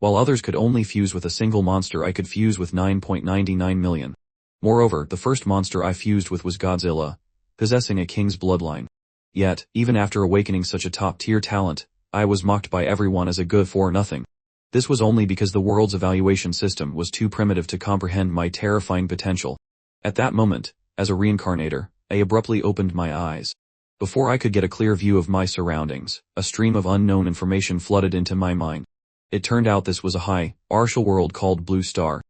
While others could only fuse with a single monster, I could fuse with 9.99 million. Moreover, the first monster I fused with was Godzilla, possessing a king's bloodline. Yet, even after awakening such a top-tier talent, I was mocked by everyone as a good-for-nothing. This was only because the world's evaluation system was too primitive to comprehend my terrifying potential. At that moment, as a reincarnator, I abruptly opened my eyes. Before I could get a clear view of my surroundings, a stream of unknown information flooded into my mind. It turned out this was a high-artial world called Blue Star.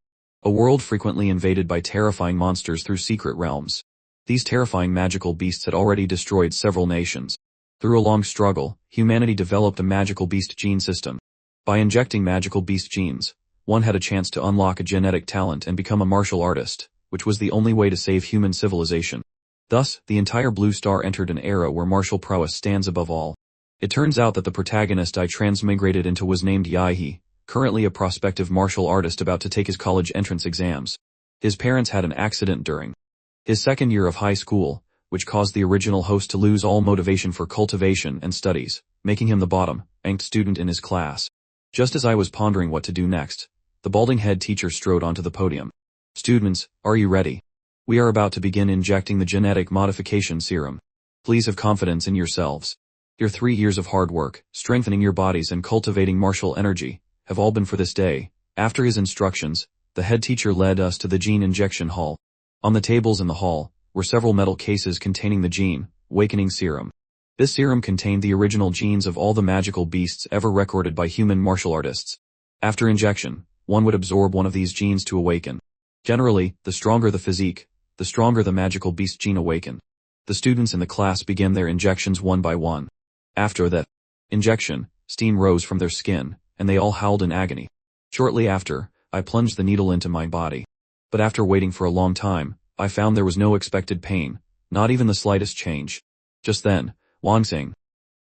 A world frequently invaded by terrifying monsters through secret realms. These terrifying magical beasts had already destroyed several nations. Through a long struggle, humanity developed a magical beast gene system. By injecting magical beast genes, one had a chance to unlock a genetic talent and become a martial artist, which was the only way to save human civilization. Thus, the entire Blue Star entered an era where martial prowess stands above all. It turns out that the protagonist I transmigrated into was named Yaihi, currently a prospective martial artist about to take his college entrance exams. His parents had an accident during his second year of high school, which caused the original host to lose all motivation for cultivation and studies, making him the bottom-ranked student in his class. Just as I was pondering what to do next, the balding head teacher strode onto the podium. "Students, are you ready? We are about to begin injecting the genetic modification serum. Please have confidence in yourselves. Your 3 years of hard work, strengthening your bodies and cultivating martial energy, have all been for this day." After his instructions, the head teacher led us to the gene injection hall. On the tables in the hall were several metal cases containing the gene awakening serum. This serum contained the original genes of all the magical beasts ever recorded by human martial artists. After injection, one would absorb one of these genes to awaken. Generally, the stronger the physique, the stronger the magical beast gene awaken. The students in the class began their injections one by one. After that injection, steam rose from their skin, and they all howled in agony. Shortly after, I plunged the needle into my body. But after waiting for a long time, I found there was no expected pain, not even the slightest change. Just then, Wangsing,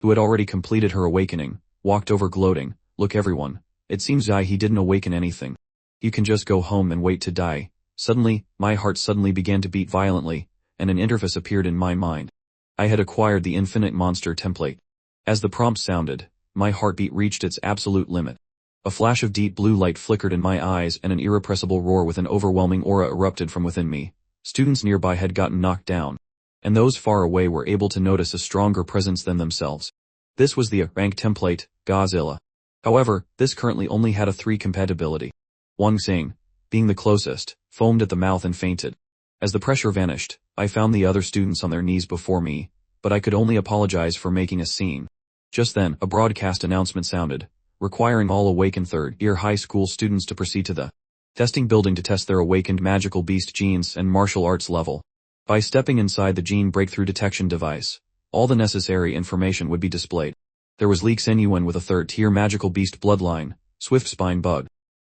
who had already completed her awakening, walked over gloating, "Look everyone, it seems he didn't awaken anything. You can just go home and wait to die." Suddenly, my heart suddenly began to beat violently, and an interface appeared in my mind. I had acquired the infinite monster template. As the prompt sounded, my heartbeat reached its absolute limit. A flash of deep blue light flickered in my eyes and an irrepressible roar with an overwhelming aura erupted from within me. Students nearby had gotten knocked down, and those far away were able to notice a stronger presence than themselves. This was the rank template, Godzilla. However, this currently only had a 3 compatibility. Wangsing, being the closest, foamed at the mouth and fainted. As the pressure vanished, I found the other students on their knees before me, but I could only apologize for making a scene. Just then, a broadcast announcement sounded, requiring all awakened third-year high school students to proceed to the testing building to test their awakened magical beast genes and martial arts level. By stepping inside the gene breakthrough detection device, all the necessary information would be displayed. There was Li Xinyuan with a third-tier magical beast bloodline, Swift Spine Bug.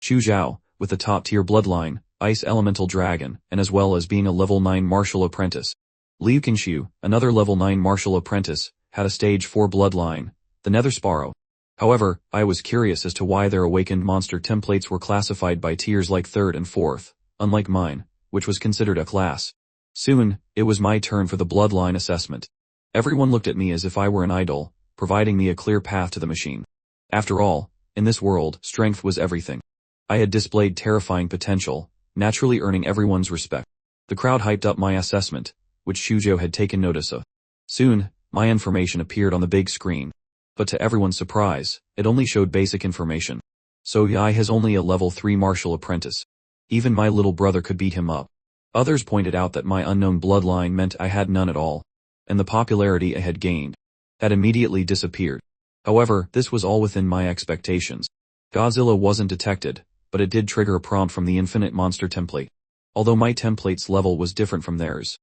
Chu Zhao, with the top-tier bloodline, Ice Elemental Dragon, and as well as being a level 9 martial apprentice. Liu Qinshu, another level 9 martial apprentice, had a stage 4 bloodline, the Nether Sparrow. However, I was curious as to why their awakened monster templates were classified by tiers like 3rd and 4th, unlike mine, which was considered a class. Soon, it was my turn for the bloodline assessment. Everyone looked at me as if I were an idol, providing me a clear path to the machine. After all, in this world, strength was everything. I had displayed terrifying potential, naturally earning everyone's respect. The crowd hyped up my assessment, which Shujo had taken notice of. Soon, my information appeared on the big screen. But to everyone's surprise, it only showed basic information. So Yai has only a level 3 martial apprentice. Even my little brother could beat him up. Others pointed out that my unknown bloodline meant I had none at all, and the popularity I had gained had immediately disappeared. However, this was all within my expectations. Godzilla wasn't detected, but it did trigger a prompt from the infinite monster template. Although my template's level was different from theirs,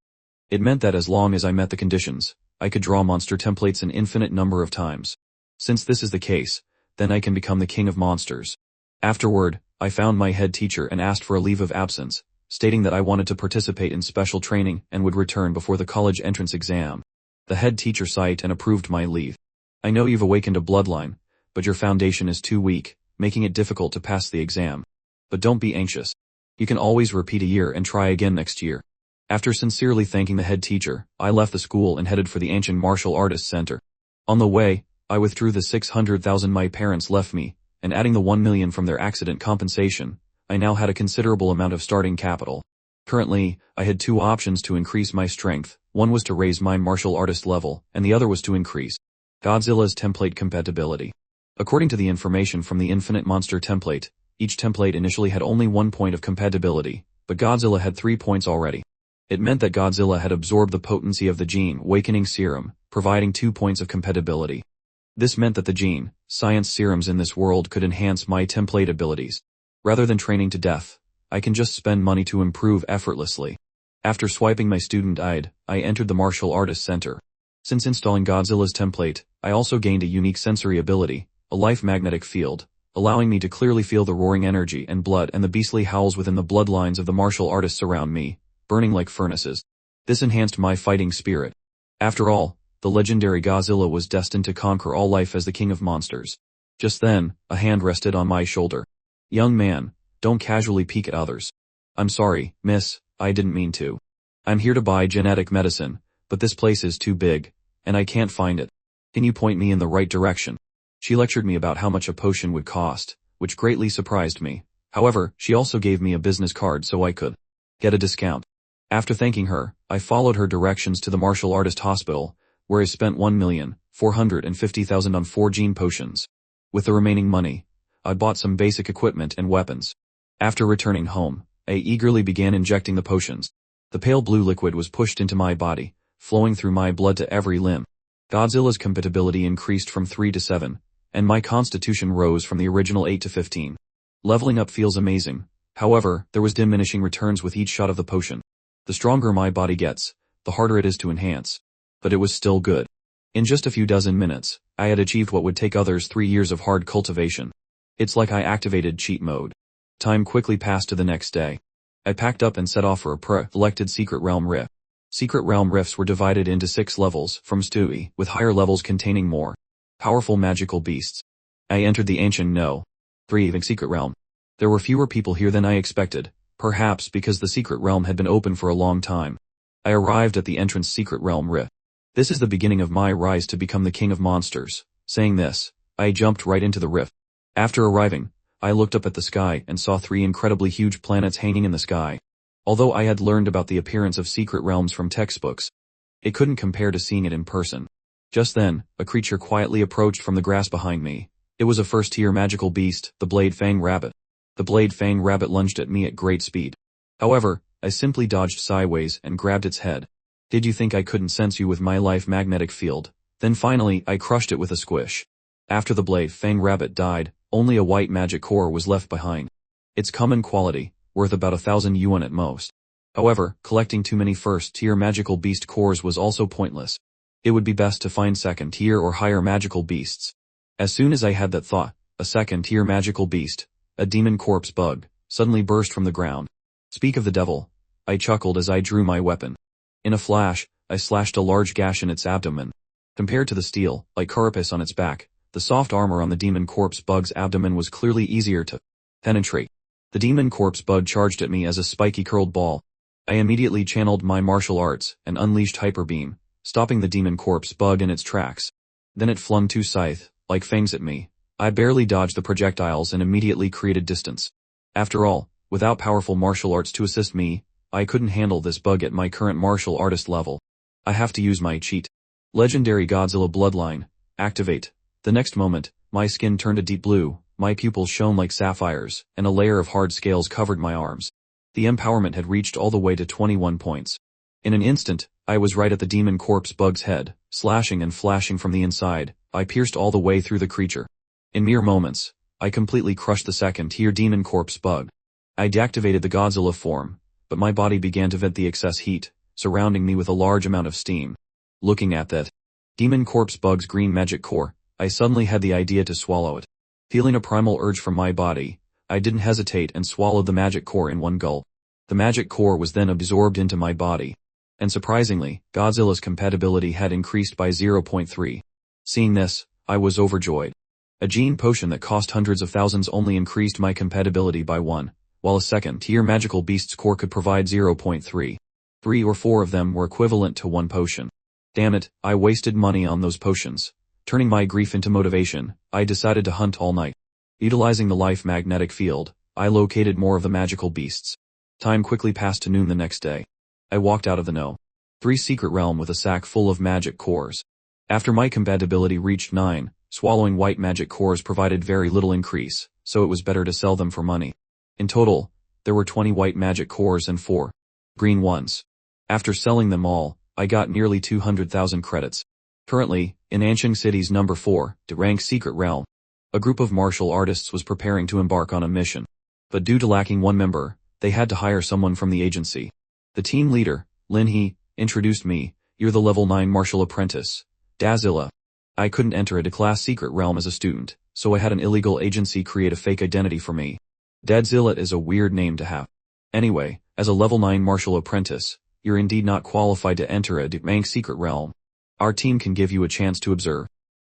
it meant that as long as I met the conditions, I could draw monster templates an infinite number of times. Since this is the case, then I can become the king of monsters. Afterward, I found my head teacher and asked for a leave of absence, stating that I wanted to participate in special training and would return before the college entrance exam. The head teacher sighed and approved my leave. "I know you've awakened a bloodline, but your foundation is too weak, making it difficult to pass the exam. But don't be anxious. You can always repeat a year and try again next year." After sincerely thanking the head teacher, I left the school and headed for the ancient martial artist center. On the way, I withdrew the 600,000 my parents left me, and adding the 1 million from their accident compensation, I now had a considerable amount of starting capital. Currently, I had two options to increase my strength. One was to raise my martial artist level, and the other was to increase Godzilla's template compatibility. According to the information from the Infinite Monster template, each template initially had only 1 point of compatibility, but Godzilla had 3 points already. It meant that Godzilla had absorbed the potency of the gene Awakening Serum, providing 2 points of compatibility. This meant that the gene Science Serums in this world could enhance my template abilities. Rather than training to death, I can just spend money to improve effortlessly. After swiping my student ID, I entered the Martial Artist Center. Since installing Godzilla's template, I also gained a unique sensory ability, a life magnetic field, allowing me to clearly feel the roaring energy and blood and the beastly howls within the bloodlines of the martial artists around me, burning like furnaces. This enhanced my fighting spirit. After all, the legendary Godzilla was destined to conquer all life as the king of monsters. Just then, a hand rested on my shoulder. "Young man, don't casually peek at others." "I'm sorry, miss, I didn't mean to. I'm here to buy genetic medicine, but this place is too big, and I can't find it. Can you point me in the right direction?" She lectured me about how much a potion would cost, which greatly surprised me. However, she also gave me a business card so I could get a discount. After thanking her, I followed her directions to the martial artist hospital, where I spent 1,450,000 on 4 gene potions. With the remaining money, I bought some basic equipment and weapons. After returning home, I eagerly began injecting the potions. The pale blue liquid was pushed into my body, flowing through my blood to every limb. Godzilla's compatibility increased from 3 to 7, and my constitution rose from the original 8 to 15. Leveling up feels amazing. However, there was diminishing returns with each shot of the potion. The stronger my body gets, the harder it is to enhance. But it was still good. In just a few dozen minutes, I had achieved what would take others 3 years of hard cultivation. It's like I activated cheat mode. Time quickly passed to the next day. I packed up and set off for a pre-selected Secret Realm rift. Secret Realm rifts were divided into 6 levels, from Stewie, with higher levels containing more powerful magical beasts. I entered the Ancient No. 3 Secret Realm. There were fewer people here than I expected, perhaps because the Secret Realm had been open for a long time. I arrived at the entrance Secret Realm rift. "This is the beginning of my rise to become the king of monsters." Saying this, I jumped right into the rift. After arriving, I looked up at the sky and saw 3 incredibly huge planets hanging in the sky. Although I had learned about the appearance of secret realms from textbooks, it couldn't compare to seeing it in person. Just then, a creature quietly approached from the grass behind me. It was a first-tier magical beast, the Blade Fang Rabbit. The Blade Fang Rabbit lunged at me at great speed. However, I simply dodged sideways and grabbed its head. "Did you think I couldn't sense you with my life magnetic field?" Then finally, I crushed it with a squish. After the Blade Fang Rabbit died, only a white magic core was left behind. Its common quality, worth about 1,000 yuan at most. However, collecting too many first-tier magical beast cores was also pointless. It would be best to find second-tier or higher magical beasts. As soon as I had that thought, a second-tier magical beast, a demon corpse bug, suddenly burst from the ground. "Speak of the devil," I chuckled as I drew my weapon. In a flash, I slashed a large gash in its abdomen. Compared to the steel, like carapace on its back, the soft armor on the demon corpse bug's abdomen was clearly easier to penetrate. The demon corpse bug charged at me as a spiky curled ball. I immediately channeled my martial arts and unleashed Hyper Beam, stopping the demon corpse bug in its tracks. Then it flung 2 scythe-like fangs at me. I barely dodged the projectiles and immediately created distance. After all, without powerful martial arts to assist me, I couldn't handle this bug at my current martial artist level. I have to use my cheat. Legendary Godzilla Bloodline. Activate. The next moment, my skin turned a deep blue, my pupils shone like sapphires, and a layer of hard scales covered my arms. The empowerment had reached all the way to 21 points. In an instant, I was right at the demon corpse bug's head, slashing and flashing from the inside. I pierced all the way through the creature. In mere moments, I completely crushed the second-tier demon corpse bug. I deactivated the Godzilla form, but my body began to vent the excess heat, surrounding me with a large amount of steam. Looking at that demon corpse bug's green magic core, I suddenly had the idea to swallow it. Feeling a primal urge from my body, I didn't hesitate and swallowed the magic core in one gulp. The magic core was then absorbed into my body. And surprisingly, Godzilla's compatibility had increased by 0.3. Seeing this, I was overjoyed. A gene potion that cost hundreds of thousands only increased my compatibility by 1, while a second-tier magical beast's core could provide 0.3. 3 or 4 of them were equivalent to 1 potion. Damn it, I wasted money on those potions. Turning my grief into motivation, I decided to hunt all night. Utilizing the life magnetic field, I located more of the magical beasts. Time quickly passed to noon the next day. I walked out of the No. 3 secret realm with a sack full of magic cores. After my compatibility reached 9, swallowing white magic cores provided very little increase, so it was better to sell them for money. In total, there were 20 white magic cores and 4 green ones. After selling them all, I got nearly 200,000 credits. Currently, in Anshang City's number 4, rank secret realm, a group of martial artists was preparing to embark on a mission. But due to lacking one member, they had to hire someone from the agency. The team leader, Lin He, introduced me. You're the level 9 martial apprentice, Dazilla. I couldn't enter a D-class secret realm as a student, so I had an illegal agency create a fake identity for me. Dadzilla is a weird name to have. Anyway, as a level 9 martial apprentice, you're indeed not qualified to enter a D-rank secret realm. Our team can give you a chance to observe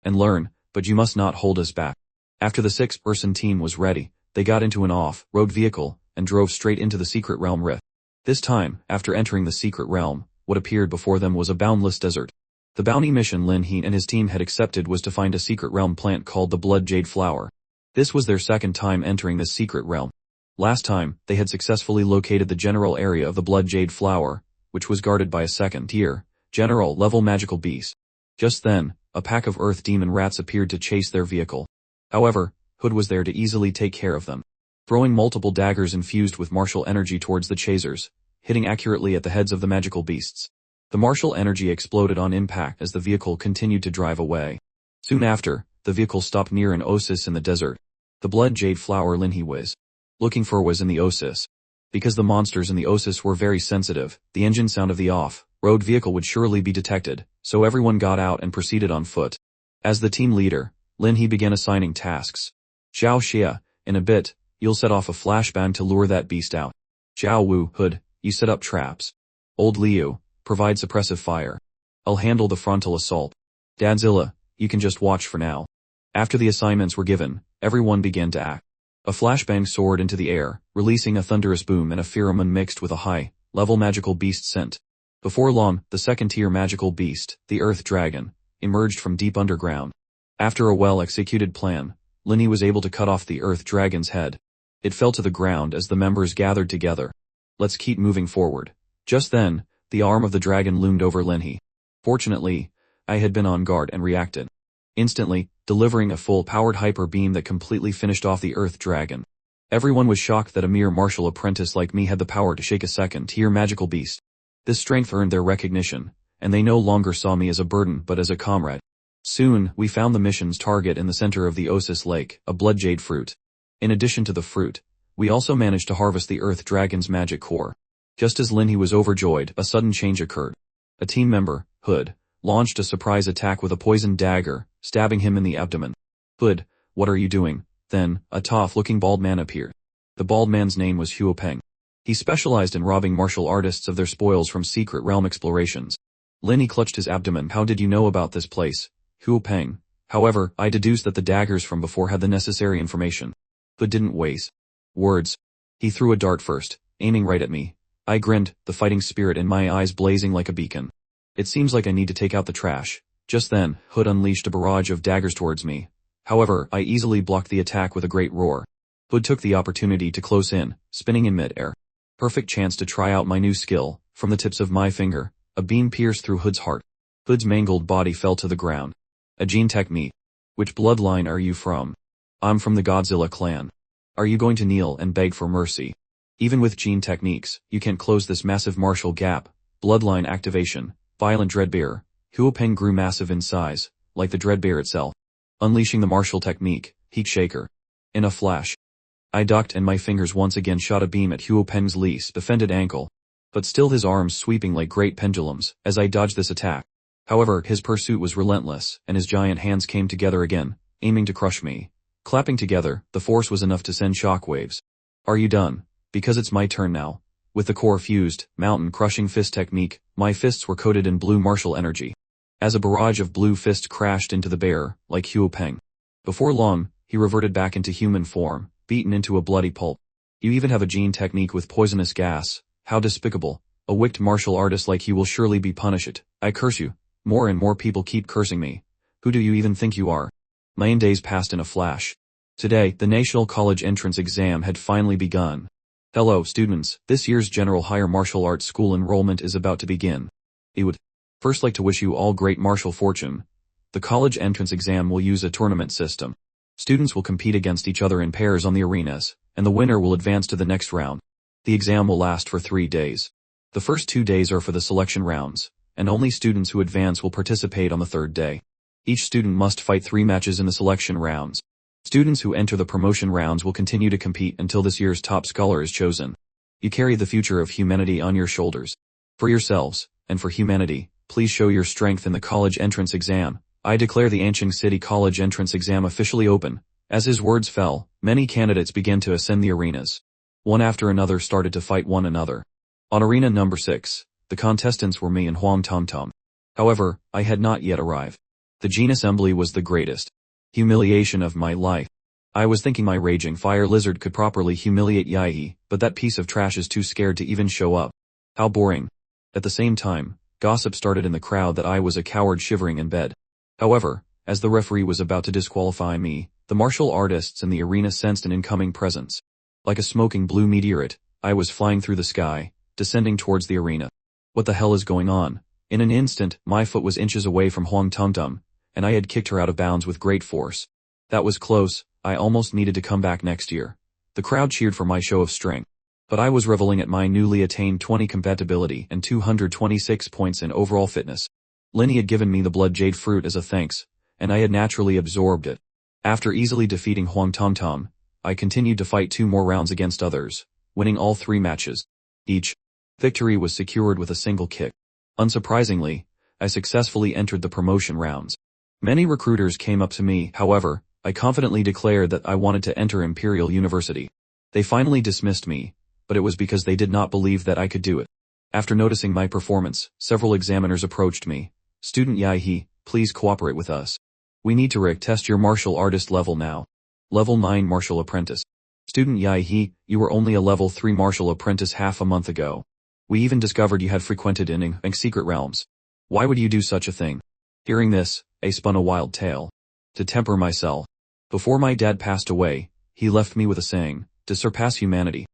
and learn, but you must not hold us back. After the 6-person team was ready, they got into an off-road vehicle and drove straight into the secret realm rift. This time, after entering the secret realm, what appeared before them was a boundless desert. The bounty mission Lin He and his team had accepted was to find a secret realm plant called the Blood Jade Flower. This was their second time entering this secret realm. Last time, they had successfully located the general area of the Blood Jade Flower, which was guarded by a second-tier, general-level magical beast. Just then, a pack of earth demon rats appeared to chase their vehicle. However, Hood was there to easily take care of them. Throwing multiple daggers infused with martial energy towards the chasers, hitting accurately at the heads of the magical beasts. The martial energy exploded on impact as the vehicle continued to drive away. Soon after, the vehicle stopped near an oasis in the desert. The Blood Jade Flower Lin He was looking for was in the oasis. Because the monsters in the oasis were very sensitive, the engine sound of the off-road vehicle would surely be detected, so everyone got out and proceeded on foot. As the team leader, Lin He began assigning tasks. Xiao Xia, in a bit, you'll set off a flashbang to lure that beast out. Xiao Wu, Hood, you set up traps. Old Liu, provide suppressive fire. I'll handle the frontal assault. Dadzilla, you can just watch for now. After the assignments were given, everyone began to act. A flashbang soared into the air, releasing a thunderous boom and a pheromone mixed with a high-level magical beast scent. Before long, the second-tier magical beast, the Earth Dragon, emerged from deep underground. After a well-executed plan, Lin He was able to cut off the Earth Dragon's head. It fell to the ground as the members gathered together. Let's keep moving forward. Just then, the arm of the dragon loomed over Lin He. Fortunately, I had been on guard and reacted instantly, delivering a full-powered hyper beam that completely finished off the Earth Dragon. Everyone was shocked that a mere martial apprentice like me had the power to shake a second-tier magical beast. This strength earned their recognition, and they no longer saw me as a burden but as a comrade. Soon, we found the mission's target in the center of the Oasis Lake, a blood jade fruit. In addition to the fruit, we also managed to harvest the Earth Dragon's magic core. Just as Lin He was overjoyed, a sudden change occurred. A team member, Hood, launched a surprise attack with a poisoned dagger, stabbing him in the abdomen. Hood, what are you doing? Then, a tough-looking bald man appeared. The bald man's name was Huo Peng. He specialized in robbing martial artists of their spoils from secret realm explorations. Lin He clutched his abdomen. How did you know about this place? Huo Peng. However, I deduced that the daggers from before had the necessary information. Hood didn't waste words. He threw a dart first, aiming right at me. I grinned, the fighting spirit in my eyes blazing like a beacon. It seems like I need to take out the trash. Just then, Hood unleashed a barrage of daggers towards me. However, I easily blocked the attack with a great roar. Hood took the opportunity to close in, spinning in mid-air. Perfect chance to try out my new skill. From the tips of my finger, a beam pierced through Hood's heart. Hood's mangled body fell to the ground. A gene technique. Which bloodline are you from? I'm from the Godzilla clan. Are you going to kneel and beg for mercy? Even with gene techniques, you can't close this massive martial gap. Bloodline activation. Violent Dreadbear. Huo Peng grew massive in size, like the Dreadbear itself. Unleashing the martial technique, Heat Shaker. In a flash, I ducked and my fingers once again shot a beam at Huo Peng's least defended ankle. But still his arms sweeping like great pendulums, as I dodged this attack. However, his pursuit was relentless, and his giant hands came together again, aiming to crush me. Clapping together, the force was enough to send shockwaves. Are you done? Because it's my turn now. With the core fused, mountain-crushing fist technique, my fists were coated in blue martial energy. As a barrage of blue fists crashed into the bear, like Huo Peng. Before long, he reverted back into human form, beaten into a bloody pulp. You even have a gene technique with poisonous gas. How despicable. A wicked martial artist like you will surely be punished. I curse you. More and more people keep cursing me. Who do you even think you are? 9 days passed in a flash. Today, the National College Entrance Exam had finally begun. Hello, students. This year's General Higher Martial Arts School enrollment is about to begin. I would first like to wish you all great martial fortune. The college entrance exam will use a tournament system. Students will compete against each other in pairs on the arenas, and the winner will advance to the next round. The exam will last for 3 days. The first 2 days are for the selection rounds, and only students who advance will participate on the 3rd day. Each student must fight 3 matches in the selection rounds. Students who enter the promotion rounds will continue to compete until this year's top scholar is chosen. You carry the future of humanity on your shoulders. For yourselves, and for humanity, please show your strength in the college entrance exam. I declare the Anqing City College entrance exam officially open. As his words fell, many candidates began to ascend the arenas. One after another started to fight one another. On arena number 6, the contestants were me and Huang Tomtom. However, I had not yet arrived. The Gene Assembly was the greatest humiliation of my life. I was thinking my raging fire lizard could properly humiliate Yai, but that piece of trash is too scared to even show up. How boring. At the same time, gossip started in the crowd that I was a coward shivering in bed. However, as the referee was about to disqualify me, the martial artists in the arena sensed an incoming presence. Like a smoking blue meteorite, I was flying through the sky, descending towards the arena. What the hell is going on? In an instant, my foot was inches away from Huang Tumtum, and I had kicked her out of bounds with great force. That was close. I almost needed to come back next year. The crowd cheered for my show of strength. But I was reveling at my newly attained 20 compatibility and 226 points in overall fitness. Linny had given me the blood jade fruit as a thanks, and I had naturally absorbed it. After easily defeating Huang Tomtom, I continued to fight 2 more rounds against others, winning all 3 matches. Each victory was secured with a single kick. Unsurprisingly, I successfully entered the promotion rounds. Many recruiters came up to me, however, I confidently declared that I wanted to enter Imperial University. They finally dismissed me, but it was because they did not believe that I could do it. After noticing my performance, several examiners approached me. Student Yai, please cooperate with us. We need to test your martial artist level now. Level 9 martial apprentice. Student Yai, you were only a level 3 martial apprentice half a month ago. We even discovered you had frequented inning and secret realms. Why would you do such a thing? Hearing this, I spun a wild tale. To temper myself. Before my dad passed away, he left me with a saying, to surpass humanity,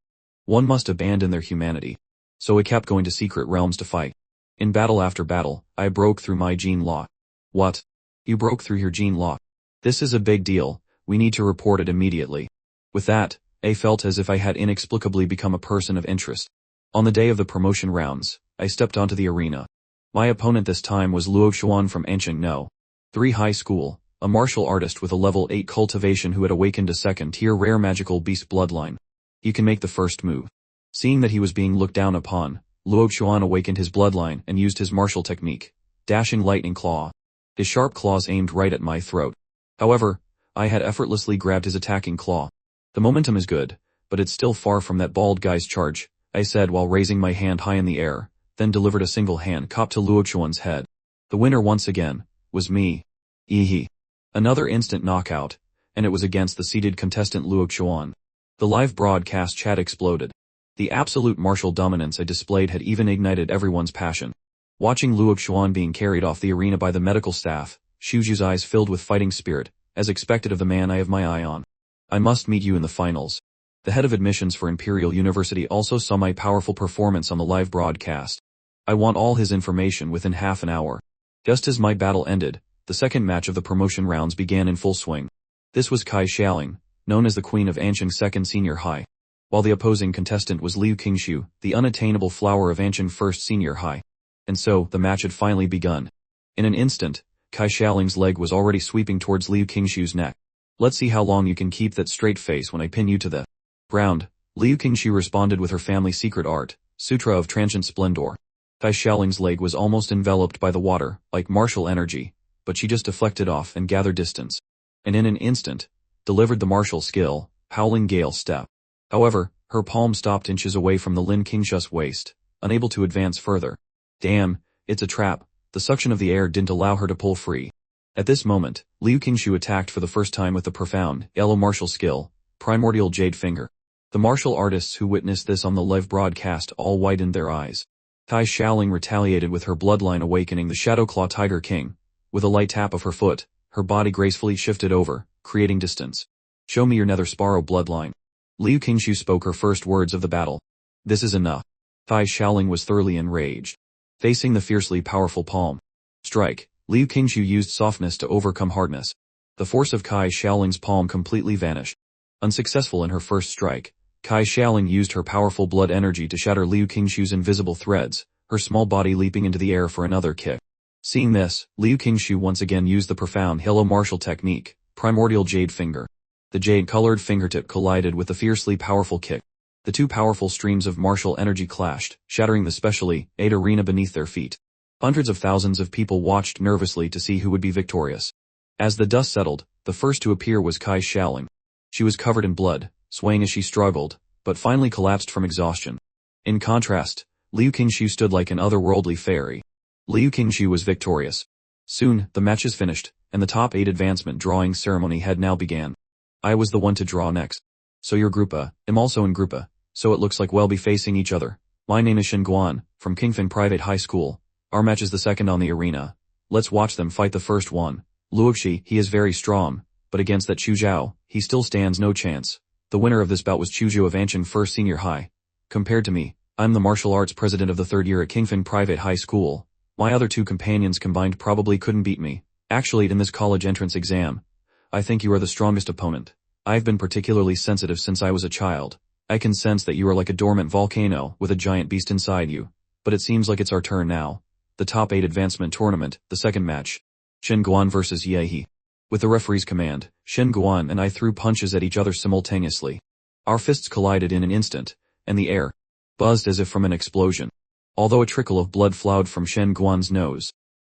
one must abandon their humanity. So I kept going to secret realms to fight. In battle after battle, I broke through my gene lock. What? You broke through your gene lock? This is a big deal, we need to report it immediately. With that, I felt as if I had inexplicably become a person of interest. On the day of the promotion rounds, I stepped onto the arena. My opponent this time was Luo Xuan from Anqing No. 3 High School, a martial artist with a level 8 cultivation who had awakened a 2nd-tier rare magical beast bloodline. He can make the first move. Seeing that he was being looked down upon, Luo Xuan awakened his bloodline and used his martial technique, dashing lightning claw. His sharp claws aimed right at my throat. However, I had effortlessly grabbed his attacking claw. The momentum is good, but it's still far from that bald guy's charge, I said while raising my hand high in the air, then delivered a single hand cop to Luo Xuan's head. The winner once again was me. Eehee. Another instant knockout, and it was against the seated contestant Luo Xuan. The live broadcast chat exploded. The absolute martial dominance I displayed had even ignited everyone's passion. Watching Luo Xuan being carried off the arena by the medical staff, Shuju's eyes filled with fighting spirit, as expected of the man I have my eye on. I must meet you in the finals. The head of admissions for Imperial University also saw my powerful performance on the live broadcast. I want all his information within half an hour. Just as my battle ended, the second match of the promotion rounds began in full swing. This was Kai Xiaoling, known as the Queen of Anqing 2nd Senior High, while the opposing contestant was Liu Qingshu, the unattainable flower of Anqing 1st Senior High. And so, the match had finally begun. In an instant, Kai Xiaoling's leg was already sweeping towards Liu Qingshu's neck. Let's see how long you can keep that straight face when I pin you to the ground. Liu Qingshu responded with her family secret art, Sutra of Transient Splendor. Kai Xiaoling's leg was almost enveloped by the water, like martial energy, but she just deflected off and gathered distance. And in an instant, delivered the martial skill, Howling Gale Step. However, her palm stopped inches away from the Lin Qingshu's waist, unable to advance further. Damn, it's a trap. The suction of the air didn't allow her to pull free. At this moment, Liu Qingshu attacked for the first time with the profound, yellow martial skill, Primordial Jade Finger. The martial artists who witnessed this on the live broadcast all widened their eyes. Kai Xiaoling retaliated with her bloodline awakening the Shadow Claw Tiger King. With a light tap of her foot, her body gracefully shifted over, creating distance. Show me your nether Sparrow bloodline. Liu Qingshu spoke her first words of the battle. This is enough. Kai Xiaoling was thoroughly enraged. Facing the fiercely powerful palm strike, Liu Qingshu used softness to overcome hardness. The force of Kai Xiaoling's palm completely vanished. Unsuccessful in her first strike, Kai Xiaoling used her powerful blood energy to shatter Liu Qingshu's invisible threads, her small body leaping into the air for another kick. Seeing this, Liu Qingshu once again used the profound Halo martial technique, Primordial Jade Finger. The jade-colored fingertip collided with the fiercely powerful kick. The two powerful streams of martial energy clashed, shattering the specially made arena beneath their feet. Hundreds of thousands of people watched nervously to see who would be victorious. As the dust settled, the first to appear was Kai Xiaoling. She was covered in blood, swaying as she struggled, but finally collapsed from exhaustion. In contrast, Liu Qingshu stood like an otherworldly fairy. Liu Qingshu was victorious. Soon, the matches finished, and the top 8 advancement drawing ceremony had now began. I was the one to draw next. So your Gruppa, I'm also in Gruppa, so it looks like we'll be facing each other. My name is Shin Guan, from Kingfin Private High School. Our match is the second on the arena. Let's watch them fight the first one. Luoxi, he is very strong, but against that Chu Zhao, he still stands no chance. The winner of this bout was Chu Zhou of Anshan First Senior High. Compared to me, I'm the martial arts president of the 3rd year at Kingfin Private High School. My other 2 companions combined probably couldn't beat me. Actually, in this college entrance exam, I think you are the strongest opponent. I've been particularly sensitive since I was a child. I can sense that you are like a dormant volcano with a giant beast inside you. But it seems like it's our turn now. The top 8 advancement tournament, the second match. Shin Guan versus Yehi. With the referee's command, Shin Guan and I threw punches at each other simultaneously. Our fists collided in an instant, and the air buzzed as if from an explosion. Although a trickle of blood flowed from Shin Guan's nose.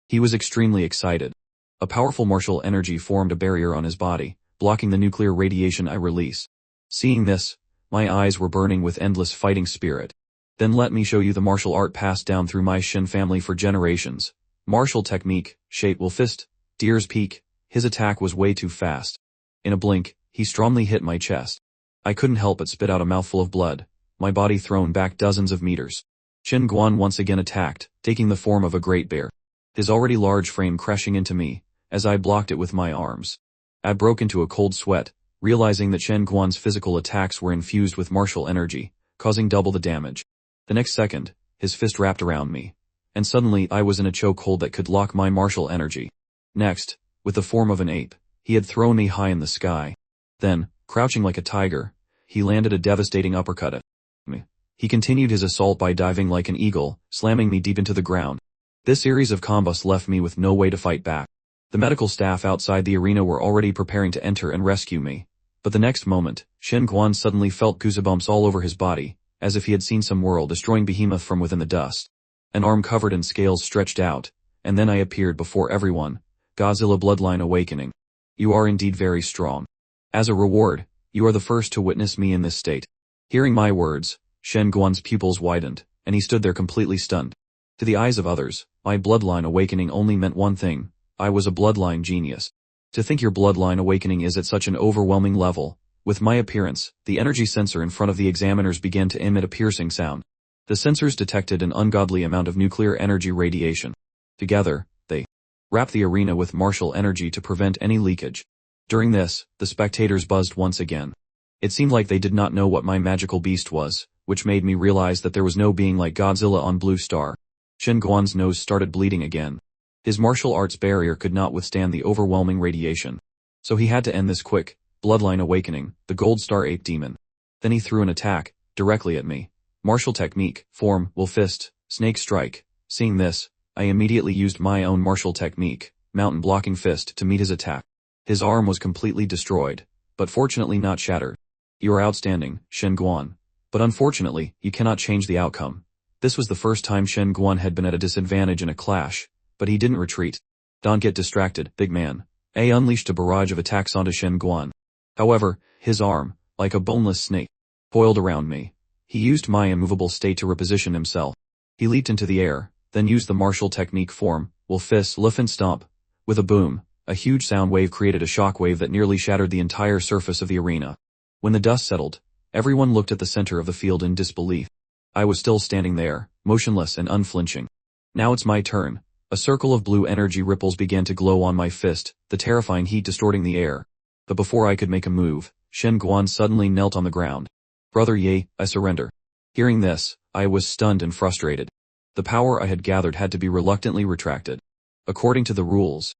He was extremely excited. A powerful martial energy formed a barrier on his body, blocking the nuclear radiation I release. Seeing this, my eyes were burning with endless fighting spirit. Then let me show you the martial art passed down through my Shin family for generations. Martial technique, Shape Will Fist, Deer's Peak. His attack was way too fast. In a blink, he strongly hit my chest. I couldn't help but spit out a mouthful of blood, my body thrown back dozens of meters. Shin Guan once again attacked, taking the form of a great bear. His already large frame crashing into me, as I blocked it with my arms. I broke into a cold sweat, realizing that Shin Guan's physical attacks were infused with martial energy, causing double the damage. The next second, his fist wrapped around me, and suddenly I was in a chokehold that could lock my martial energy. Next, with the form of an ape, he had thrown me high in the sky. Then, crouching like a tiger, he landed a devastating uppercut at me. He continued his assault by diving like an eagle, slamming me deep into the ground. This series of combos left me with no way to fight back. The medical staff outside the arena were already preparing to enter and rescue me. But the next moment, Shin Guan suddenly felt goosebumps all over his body, as if he had seen some world-destroying behemoth from within the dust. An arm covered in scales stretched out, and then I appeared before everyone. Godzilla Bloodline Awakening. You are indeed very strong. As a reward, you are the first to witness me in this state. Hearing my words, Shin Guan's pupils widened, and he stood there completely stunned. To the eyes of others, my bloodline awakening only meant one thing: I was a bloodline genius. To think your bloodline awakening is at such an overwhelming level. With my appearance, the energy sensor in front of the examiners began to emit a piercing sound. The sensors detected an ungodly amount of nuclear energy radiation. Together, they wrapped the arena with martial energy to prevent any leakage. During this, the spectators buzzed once again. It seemed like they did not know what my magical beast was, which made me realize that there was no being like Godzilla on Blue Star. Shin Guan's nose started bleeding again. His martial arts barrier could not withstand the overwhelming radiation. So he had to end this quick. Bloodline Awakening, the Gold Star Ape Demon. Then he threw an attack, directly at me. Martial technique, Form, Will Fist, Snake Strike. Seeing this, I immediately used my own martial technique, Mountain Blocking Fist, to meet his attack. His arm was completely destroyed, but fortunately not shattered. You are outstanding, Shin Guan. But unfortunately, you cannot change the outcome. This was the first time Shin Guan had been at a disadvantage in a clash, but he didn't retreat. Don't get distracted, big man. A unleashed a barrage of attacks onto Shin Guan. However, his arm, like a boneless snake, coiled around me. He used my immovable state to reposition himself. He leaped into the air, then used the martial technique Form, Will Fist, Lift and Stomp. With a boom, a huge sound wave created a shockwave that nearly shattered the entire surface of the arena. When the dust settled, everyone looked at the center of the field in disbelief. I was still standing there, motionless and unflinching. Now it's my turn. A circle of blue energy ripples began to glow on my fist, the terrifying heat distorting the air. But before I could make a move, Shen Guan suddenly knelt on the ground. "Brother Ye, I surrender." Hearing this, I was stunned and frustrated. The power I had gathered had to be reluctantly retracted. According to the rules,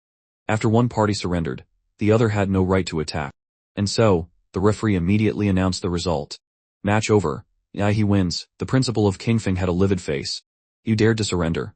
after one party surrendered, the other had no right to attack. And so, the referee immediately announced the result. "Match over. He wins." The principal of Kingfing had a livid face. "You dared to surrender.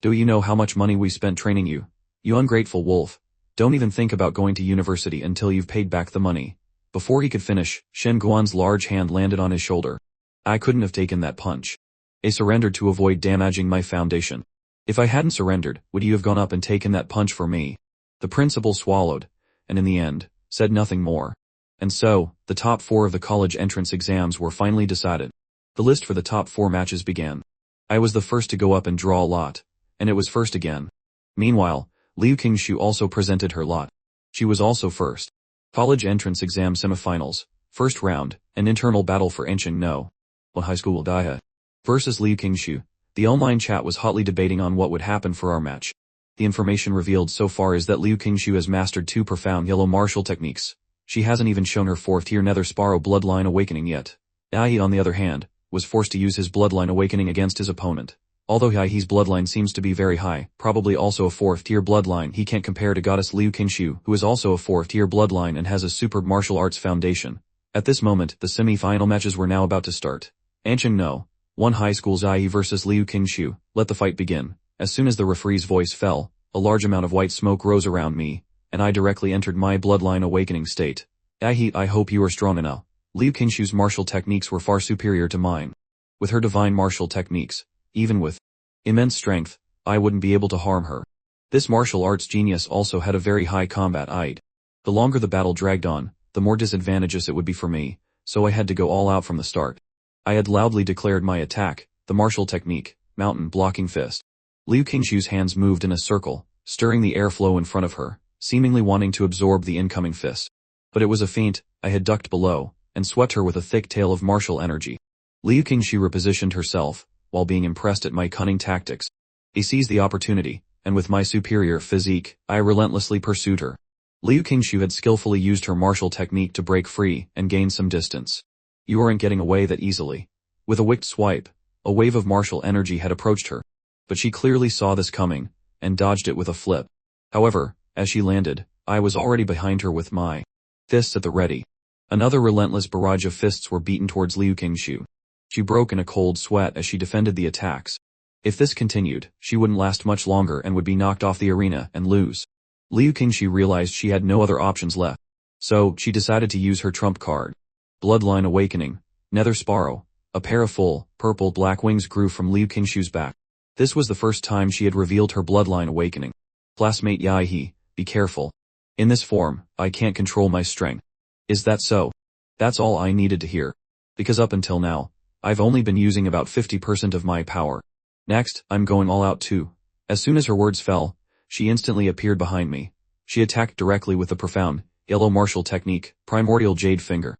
Do you know how much money we spent training you? You ungrateful wolf. Don't even think about going to university until you've paid back the money." Before he could finish, Shen Guan's large hand landed on his shoulder. I couldn't have taken that punch. I surrendered to avoid damaging my foundation. If I hadn't surrendered, would you have gone up and taken that punch for me? The principal swallowed, and in the end, said nothing more. And so, the top 4 of the college entrance exams were finally decided. The list for the top 4 matches began. I was the first to go up and draw a lot, and it was first again. Meanwhile, Liu Qingshu also presented her lot. She was also first. College entrance exam semifinals, first round, an internal battle for Anqing No. High School Daiha versus Liu Qingshu. The online chat was hotly debating on what would happen for our match. The information revealed so far is that Liu Qingshu has mastered 2 profound yellow martial techniques. She hasn't even shown her 4th-tier Nether Sparrow bloodline awakening yet. Ai, on the other hand, was forced to use his bloodline awakening against his opponent. Although Ai's bloodline seems to be very high, probably also a 4th-tier bloodline, he can't compare to goddess Liu Qingshu, who is also a 4th-tier bloodline and has a superb martial arts foundation. At this moment, the semi-final matches were now about to start. Anqing No. 1 High School's Ai versus Liu Qingshu. Let the fight begin. As soon as the referee's voice fell, a large amount of white smoke rose around me, and I directly entered my bloodline awakening state. I hope you are strong enough. Liu Qingshu's martial techniques were far superior to mine. With her divine martial techniques, even with immense strength, I wouldn't be able to harm her. This martial arts genius also had a very high combat ID. The longer the battle dragged on, the more disadvantageous it would be for me, so I had to go all out from the start. I had loudly declared my attack, the martial technique, mountain blocking fist. Liu Qingshu's hands moved in a circle, stirring the airflow in front of her, seemingly wanting to absorb the incoming fist. But it was a feint. I had ducked below, and swept her with a thick tail of martial energy. Liu Qingshu repositioned herself, while being impressed at my cunning tactics. I seized the opportunity, and with my superior physique, I relentlessly pursued her. Liu Qingshu had skillfully used her martial technique to break free and gain some distance. You aren't getting away that easily. With a wicked swipe, a wave of martial energy had approached her. But she clearly saw this coming, and dodged it with a flip. However, as she landed, I was already behind her with my fists at the ready. Another relentless barrage of fists were beaten towards Liu Qingshu. She broke in a cold sweat as she defended the attacks. If this continued, she wouldn't last much longer and would be knocked off the arena and lose. Liu Qingshu realized she had no other options left. So, she decided to use her trump card. Bloodline Awakening. Nether Sparrow. A pair of full, purple-black wings grew from Liu Qingshu's back. This was the first time she had revealed her bloodline awakening. Classmate Yaihe, be careful. In this form, I can't control my strength. Is that so? That's all I needed to hear. Because up until now, I've only been using about 50% of my power. Next, I'm going all out too. As soon as her words fell, she instantly appeared behind me. She attacked directly with the profound, yellow martial technique, Primordial Jade Finger.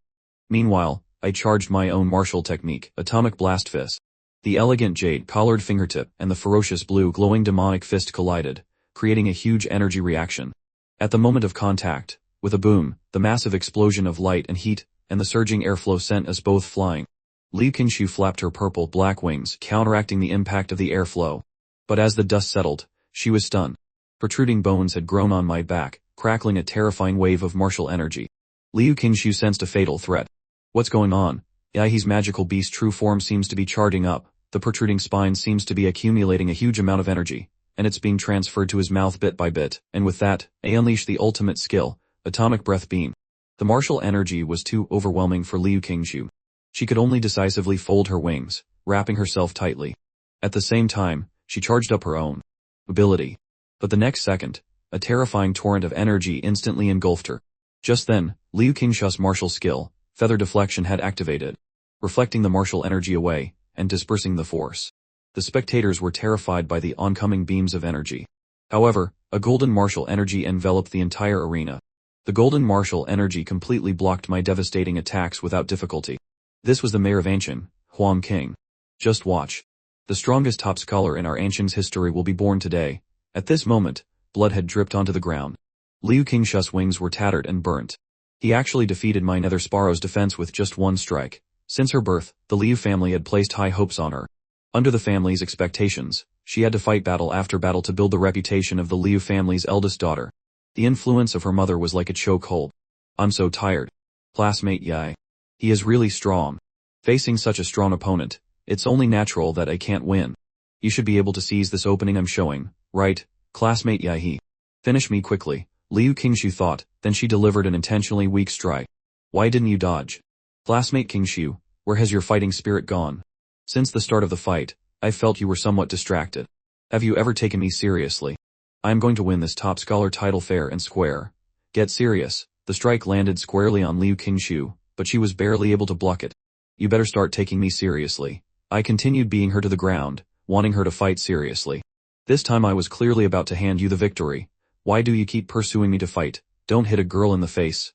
Meanwhile, I charged my own martial technique, Atomic Blast Fist. The elegant jade-collared fingertip and the ferocious blue glowing demonic fist collided, creating a huge energy reaction. At the moment of contact, with a boom, the massive explosion of light and heat, and the surging airflow sent us both flying. Liu Qingshu flapped her purple-black wings, counteracting the impact of the airflow. But as the dust settled, she was stunned. Protruding bones had grown on my back, crackling a terrifying wave of martial energy. Liu Qingshu sensed a fatal threat. What's going on? Yaihe's magical beast true form seems to be charging up, the protruding spine seems to be accumulating a huge amount of energy, and it's being transferred to his mouth bit by bit, and with that, I unleashed the ultimate skill, Atomic Breath Beam. The martial energy was too overwhelming for Liu Qingshu. She could only decisively fold her wings, wrapping herself tightly. At the same time, she charged up her own ability. But the next second, a terrifying torrent of energy instantly engulfed her. Just then, Liu Qingshu's martial skill, Feather Deflection, had activated, reflecting the martial energy away, and dispersing the force. The spectators were terrified by the oncoming beams of energy. However, a golden martial energy enveloped the entire arena. The golden martial energy completely blocked my devastating attacks without difficulty. This was the mayor of Anqing, Huang King. Just watch. The strongest top scholar in our Anqing's history will be born today. At this moment, blood had dripped onto the ground. Liu Qingshu's wings were tattered and burnt. He actually defeated my nether Sparrow's defense with just one strike. Since her birth, the Liu family had placed high hopes on her. Under the family's expectations, she had to fight battle after battle to build the reputation of the Liu family's eldest daughter. The influence of her mother was like a chokehold. I'm so tired. Classmate Yai. He is really strong. Facing such a strong opponent, it's only natural that I can't win. You should be able to seize this opening I'm showing, right, classmate Yai? Finish me quickly, Liu Qingshu thought, then she delivered an intentionally weak strike. Why didn't you dodge? Classmate Qingshu, where has your fighting spirit gone? Since the start of the fight, I felt you were somewhat distracted. Have you ever taken me seriously? I am going to win this top scholar title fair and square. Get serious. The strike landed squarely on Liu Qingshu, but she was barely able to block it. You better start taking me seriously. I continued beating her to the ground, wanting her to fight seriously. This time I was clearly about to hand you the victory. Why do you keep pursuing me to fight? Don't hit a girl in the face.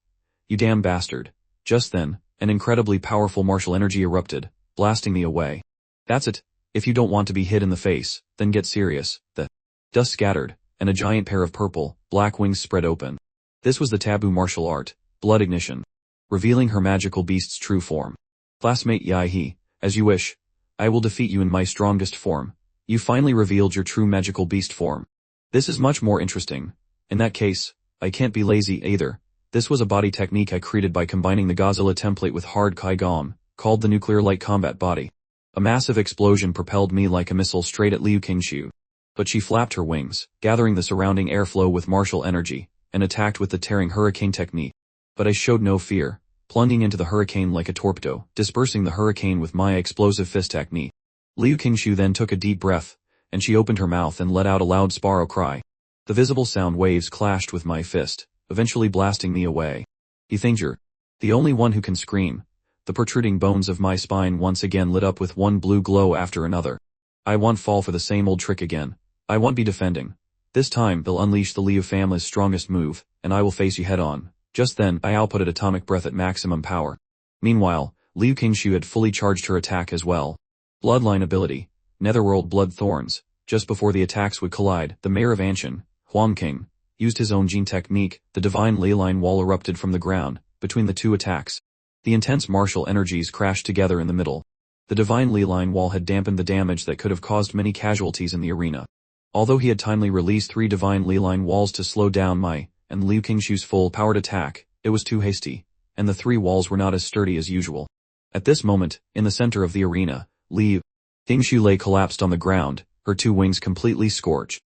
You damn bastard. Just then, an incredibly powerful martial energy erupted, blasting me away. That's it. If you don't want to be hit in the face, then get serious. The dust scattered, and a giant pair of purple, black wings spread open. This was the taboo martial art, blood ignition, revealing her magical beast's true form. Classmate Yai, as you wish. I will defeat you in my strongest form. You finally revealed your true magical beast form. This is much more interesting. In that case, I can't be lazy either. This was a body technique I created by combining the Godzilla template with hard Kaigom, called the nuclear light combat body. A massive explosion propelled me like a missile straight at Liu Qingshu. But she flapped her wings, gathering the surrounding airflow with martial energy, and attacked with the tearing hurricane technique. But I showed no fear, plunging into the hurricane like a torpedo, dispersing the hurricane with my explosive fist technique. Liu Qingshu then took a deep breath, and she opened her mouth and let out a loud sparrow cry. The visible sound waves clashed with my fist, eventually blasting me away. You think you're the only one who can scream? The protruding bones of my spine once again lit up with one blue glow after another. I won't fall for the same old trick again. I won't be defending. This time they'll unleash the Liu family's strongest move, and I will face you head on. Just then, I outputted atomic breath at maximum power. Meanwhile, Liu Qingshu had fully charged her attack as well. Bloodline ability, Netherworld Blood Thorns. Just before the attacks would collide, the mayor of Anshan, Huang King, used his own gene technique. The divine leyline wall erupted from the ground, between the two attacks. The intense martial energies crashed together in the middle. The divine leyline wall had dampened the damage that could have caused many casualties in the arena. Although he had timely released 3 divine leyline walls to slow down my and Liu Qingshu's full-powered attack, it was too hasty, and the 3 walls were not as sturdy as usual. At this moment, in the center of the arena, Liu Qingshu lay collapsed on the ground, her 2 wings completely scorched.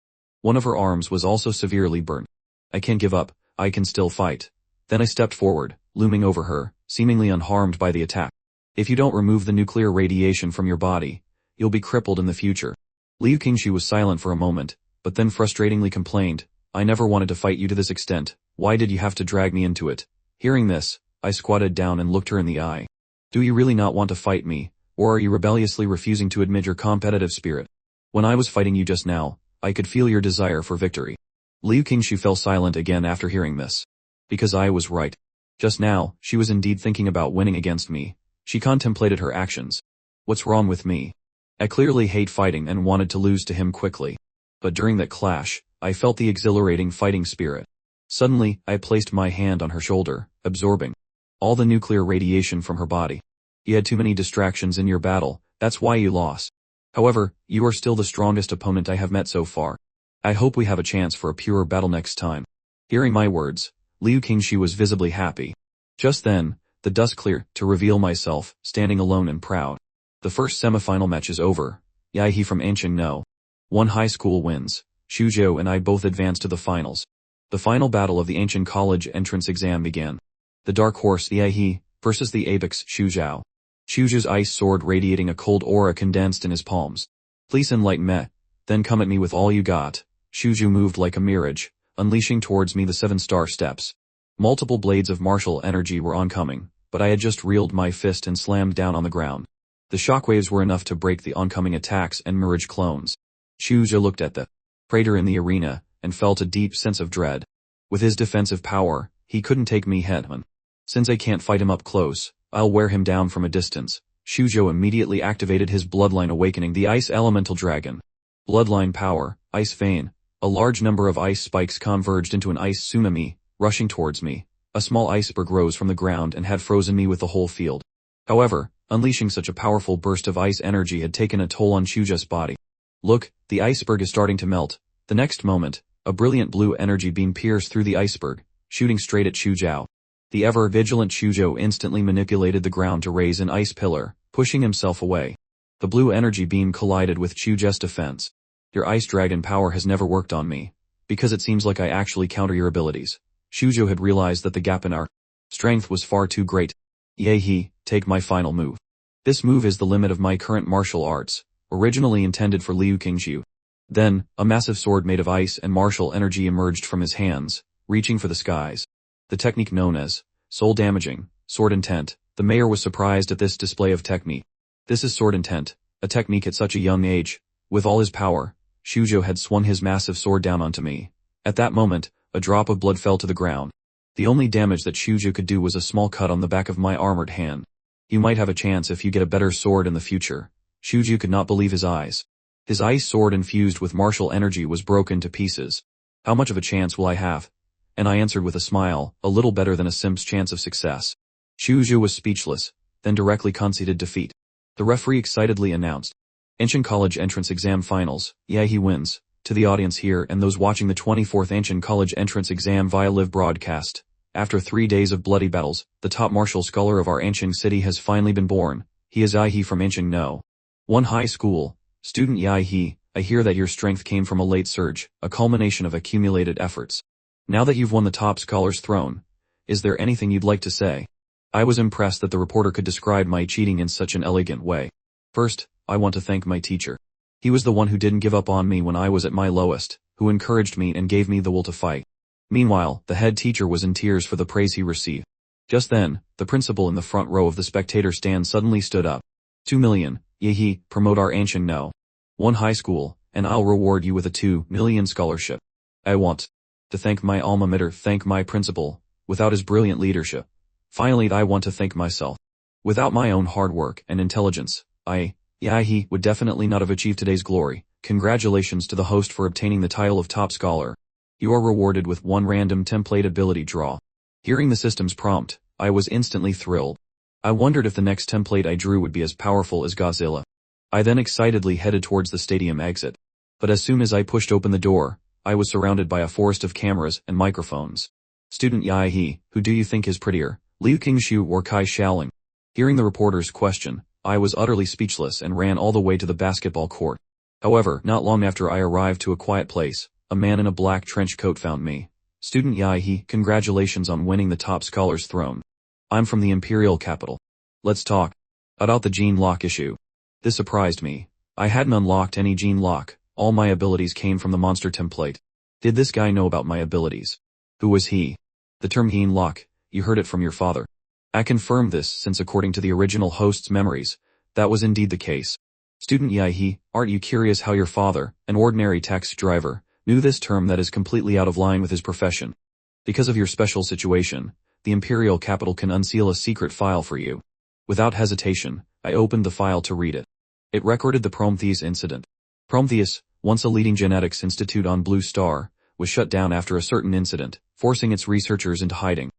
One of her arms was also severely burnt. I can't give up, I can still fight. Then I stepped forward, looming over her, seemingly unharmed by the attack. If you don't remove the nuclear radiation from your body, you'll be crippled in the future. Liu Qingshu was silent for a moment, but then frustratingly complained, I never wanted to fight you to this extent, why did you have to drag me into it? Hearing this, I squatted down and looked her in the eye. Do you really not want to fight me, or are you rebelliously refusing to admit your competitive spirit? When I was fighting you just now, I could feel your desire for victory. Liu Qingshu fell silent again after hearing this. Because I was right. Just now, she was indeed thinking about winning against me. She contemplated her actions. What's wrong with me? I clearly hate fighting and wanted to lose to him quickly. But during that clash, I felt the exhilarating fighting spirit. Suddenly, I placed my hand on her shoulder, absorbing all the nuclear radiation from her body. You had too many distractions in your battle, that's why you lost. However, you are still the strongest opponent I have met so far. I hope we have a chance for a pure battle next time. Hearing my words, Liu Qingshu was visibly happy. Just then, the dust cleared to reveal myself, standing alone and proud. The first semifinal match is over. Yai from Anshan No. 1 high school wins. Shuzhou and I both advanced to the finals. The final battle of the Anshan College entrance exam began. The dark horse Yai versus the apex Shuzhou. Shuzhou's ice sword radiating a cold aura condensed in his palms. Please enlighten me, then come at me with all you got. Shuzhou moved like a mirage, unleashing towards me the 7-star steps. Multiple blades of martial energy were oncoming, but I had just reeled my fist and slammed down on the ground. The shockwaves were enough to break the oncoming attacks and mirage clones. Shuzhou looked at the crater in the arena, and felt a deep sense of dread. With his defensive power, he couldn't take me head-on. Since I can't fight him up close, I'll wear him down from a distance. Shuzhou immediately activated his bloodline awakening the ice elemental dragon. Bloodline power, ice vein. A large number of ice spikes converged into an ice tsunami, rushing towards me. A small iceberg rose from the ground and had frozen me with the whole field. However, unleashing such a powerful burst of ice energy had taken a toll on Shuja's body. Look, the iceberg is starting to melt. The next moment, a brilliant blue energy beam pierced through the iceberg, shooting straight at Shujao. The ever-vigilant Shujo instantly manipulated the ground to raise an ice pillar, pushing himself away. The blue energy beam collided with Shuja's defense. Your ice dragon power has never worked on me, because it seems like I actually counter your abilities. Shujo had realized that the gap in our strength was far too great. Yehi, take my final move. This move is the limit of my current martial arts, originally intended for Liu Qingxiu. Then, a massive sword made of ice and martial energy emerged from his hands, reaching for the skies. The technique known as soul damaging, sword intent. The mayor was surprised at this display of technique. This is sword intent, a technique at such a young age. With all his power, Shujo had swung his massive sword down onto me. At that moment, a drop of blood fell to the ground. The only damage that Shujo could do was a small cut on the back of my armored hand. You might have a chance if you get a better sword in the future. Shujo could not believe his eyes. His ice sword infused with martial energy was broken to pieces. How much of a chance will I have? And I answered with a smile, a little better than a simp's chance of success. Shujo was speechless, then directly conceded defeat. The referee excitedly announced, Anshin College Entrance Exam Finals, yeah he wins. To the audience here and those watching the 24th Anshin College Entrance Exam via live broadcast. After 3 days of bloody battles, the top martial scholar of our Anshin city has finally been born. He is Yai-He from Anshin No. 1 High School. Student Yai-He, I hear that your strength came from a late surge, a culmination of accumulated efforts. Now that you've won the top scholar's throne, is there anything you'd like to say? I was impressed that the reporter could describe my cheating in such an elegant way. First, I want to thank my teacher. He was the one who didn't give up on me when I was at my lowest, who encouraged me and gave me the will to fight. Meanwhile, the head teacher was in tears for the praise he received. Just then, the principal in the front row of the spectator stand suddenly stood up. 2 million, Yehi, promote our Anshin No. 1 High School, and I'll reward you with a 2 million scholarship. I want to thank my alma mater, thank my principal. Without his brilliant leadership. Finally, I want to thank myself. Without my own hard work and intelligence, Yai-He would definitely not have achieved today's glory. Congratulations to the host for obtaining the title of top scholar. You are rewarded with 1 random template ability draw. Hearing the system's prompt, I was instantly thrilled. I wondered if the next template I drew would be as powerful as Godzilla. I then excitedly headed towards the stadium exit. But as soon as I pushed open the door, I was surrounded by a forest of cameras and microphones. Student Yai-He, who do you think is prettier, Liu Qingxiu or Kai Shaoling? Hearing the reporter's question, I was utterly speechless and ran all the way to the basketball court. However, not long after I arrived to a quiet place, a man in a black trench coat found me. Student Yai-He, congratulations on winning the top scholar's throne. I'm from the imperial capital. Let's talk about the gene lock issue. This surprised me. I hadn't unlocked any gene lock. All my abilities came from the monster template. Did this guy know about my abilities? Who was he? The term gene lock, you heard it from your father. I confirmed this since according to the original host's memories, that was indeed the case. Student Yai-He, aren't you curious how your father, an ordinary taxi driver, knew this term that is completely out of line with his profession? Because of your special situation, the imperial capital can unseal a secret file for you. Without hesitation, I opened the file to read it. It recorded the Prometheus incident. Prometheus, once a leading genetics institute on Blue Star, was shut down after a certain incident, forcing its researchers into hiding.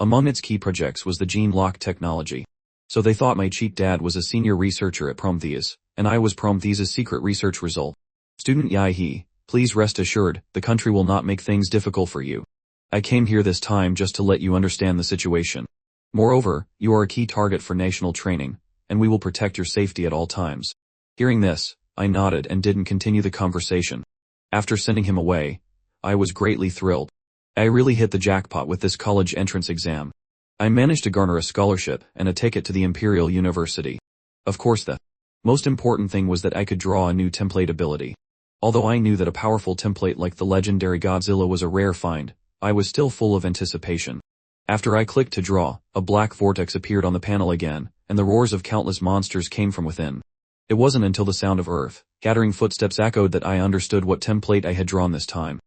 Among its key projects was the gene lock technology. So they thought my cheap dad was a senior researcher at Prometheus, and I was Prometheus's secret research result. Student Yai-He, please rest assured, the country will not make things difficult for you. I came here this time just to let you understand the situation. Moreover, you are a key target for national training, and we will protect your safety at all times. Hearing this, I nodded and didn't continue the conversation. After sending him away, I was greatly thrilled. I really hit the jackpot with this college entrance exam. I managed to garner a scholarship and a ticket to the Imperial University. Of course the most important thing was that I could draw a new template ability. Although I knew that a powerful template like the legendary Godzilla was a rare find, I was still full of anticipation. After I clicked to draw, a black vortex appeared on the panel again, and the roars of countless monsters came from within. It wasn't until the sound of earth, gathering footsteps echoed that I understood what template I had drawn this time.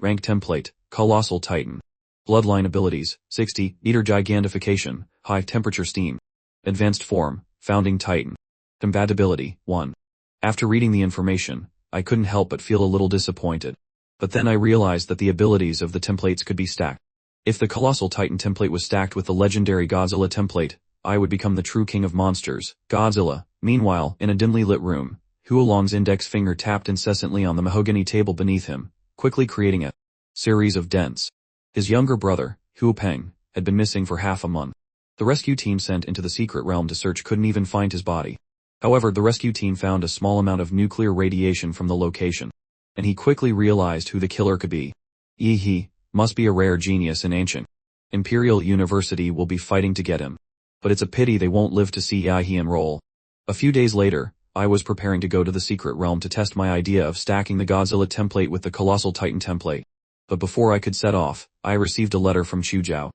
Rank template, Colossal Titan. Bloodline abilities, 60, Meter Gigantification, High Temperature Steam. Advanced form, Founding Titan. Compatibility, 1. After reading the information, I couldn't help but feel a little disappointed. But then I realized that the abilities of the templates could be stacked. If the Colossal Titan template was stacked with the legendary Godzilla template, I would become the true king of monsters, Godzilla. Meanwhile, in a dimly lit room, Huolong's index finger tapped incessantly on the mahogany table beneath him, quickly creating a series of dents. His younger brother, Huopeng, had been missing for half a month. The rescue team sent into the secret realm to search couldn't even find his body. However, the rescue team found a small amount of nuclear radiation from the location, and he quickly realized who the killer could be. He must be a rare genius in ancient. Imperial University will be fighting to get him. But it's a pity they won't live to see he enroll. A few days later, I was preparing to go to the secret realm to test my idea of stacking the Godzilla template with the Colossal Titan template. But before I could set off, I received a letter from Chuzhou.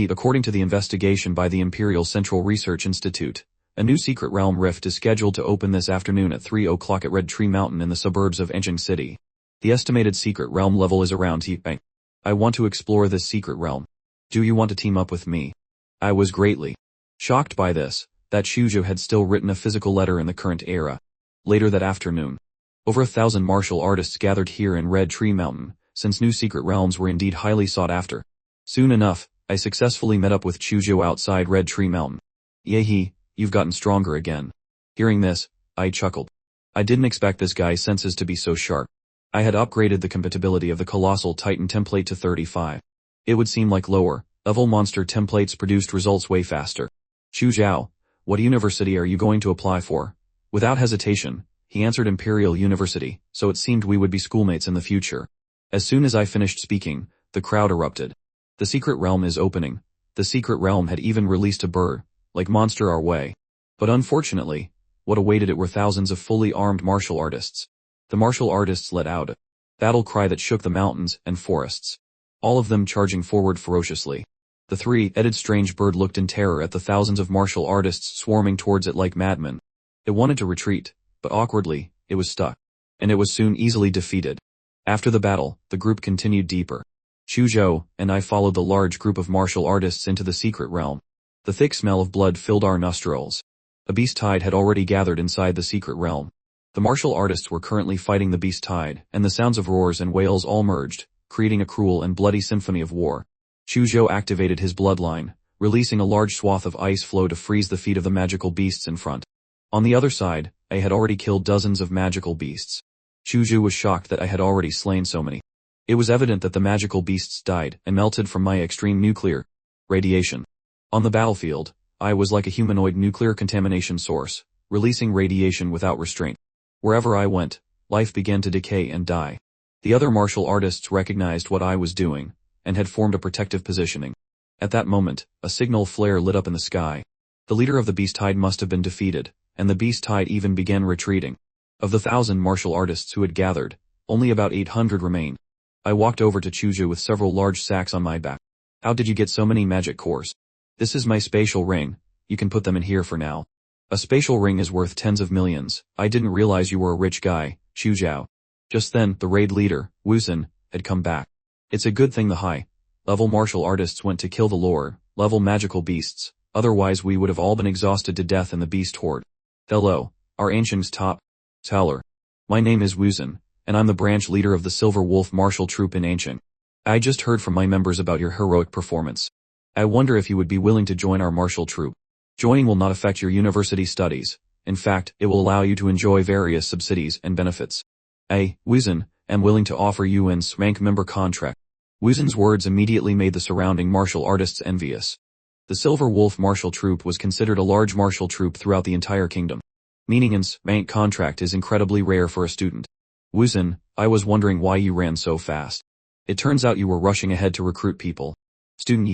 According to the investigation by the Imperial Central Research Institute, a new secret realm rift is scheduled to open this afternoon at 3 o'clock at Red Tree Mountain in the suburbs of Encheng City. The estimated secret realm level is around T-Bank. I want to explore this secret realm. Do you want to team up with me? I was greatly shocked by this, that Chuzhou had still written a physical letter in the current era. Later that afternoon, over 1,000 martial artists gathered here in Red Tree Mountain, since new secret realms were indeed highly sought after. Soon enough, I successfully met up with Chuzhou outside Red Tree Mountain. You've gotten stronger again. Hearing this, I chuckled. I didn't expect this guy's senses to be so sharp. I had upgraded the compatibility of the Colossal Titan template to 35. It would seem like lower-level monster templates produced results way faster. Chuzhou, what university are you going to apply for? Without hesitation, he answered Imperial University, so it seemed we would be schoolmates in the future. As soon as I finished speaking, the crowd erupted. The secret realm is opening. The secret realm had even released a bird-like monster our way. But unfortunately, what awaited it were thousands of fully armed martial artists. The martial artists let out a battle cry that shook the mountains and forests, all of them charging forward ferociously. The three-headed strange bird looked in terror at the thousands of martial artists swarming towards it like madmen. It wanted to retreat, but awkwardly, it was stuck. And it was soon easily defeated. After the battle, the group continued deeper. Chuzhou and I followed the large group of martial artists into the secret realm. The thick smell of blood filled our nostrils. A beast tide had already gathered inside the secret realm. The martial artists were currently fighting the beast tide, and the sounds of roars and wails all merged, creating a cruel and bloody symphony of war. Chuzhou activated his bloodline, releasing a large swath of ice flow to freeze the feet of the magical beasts in front. On the other side, I had already killed dozens of magical beasts. Chuzhou was shocked that I had already slain so many. It was evident that the magical beasts died and melted from my extreme nuclear radiation. On the battlefield, I was like a humanoid nuclear contamination source, releasing radiation without restraint. Wherever I went, life began to decay and die. The other martial artists recognized what I was doing, and had formed a protective positioning. At that moment, a signal flare lit up in the sky. The leader of the beast tide must have been defeated, and the beast tide even began retreating. Of the 1,000 martial artists who had gathered, only about 800 remained. I walked over to Chuzhou with several large sacks on my back. How did you get so many magic cores? This is my spatial ring, you can put them in here for now. A spatial ring is worth tens of millions. I didn't realize you were a rich guy, Chuzhou. Just then, the raid leader, Wuzhen, had come back. It's a good thing the high-level martial artists went to kill the lower-level magical beasts, otherwise we would have all been exhausted to death in the beast horde. Hello, our ancient's top teller. My name is Wuzhen, and I'm the branch leader of the Silver Wolf martial troop in Ancient. I just heard from my members about your heroic performance. I wonder if you would be willing to join our martial troop. Joining will not affect your university studies. In fact, it will allow you to enjoy various subsidies and benefits. Wuzhen, am willing to offer you an rank member contract. Wuzhen's words immediately made the surrounding martial artists envious. The Silver Wolf martial troop was considered a large martial troop throughout the entire kingdom. Meaning an rank contract is incredibly rare for a student. Wuzhen, I was wondering why you ran so fast. It turns out you were rushing ahead to recruit people. Student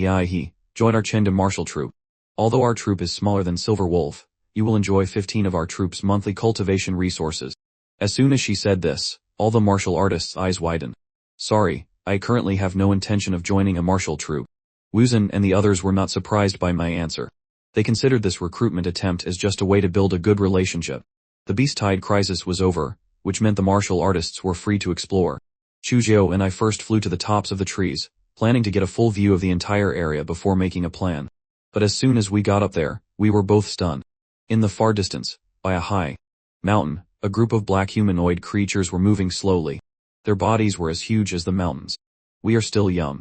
join our Chengda martial troop. Although our troop is smaller than Silver Wolf, you will enjoy 15 of our troop's monthly cultivation resources. As soon as she said this, all the martial artists' eyes widened. Sorry, I currently have no intention of joining a martial troop. Wuzhen and the others were not surprised by my answer. They considered this recruitment attempt as just a way to build a good relationship. The beast tide crisis was over, which meant the martial artists were free to explore. Chuzhou and I first flew to the tops of the trees, planning to get a full view of the entire area before making a plan. But as soon as we got up there, we were both stunned. In the far distance, by a high mountain, a group of black humanoid creatures were moving slowly. Their bodies were as huge as the mountains. We are still young.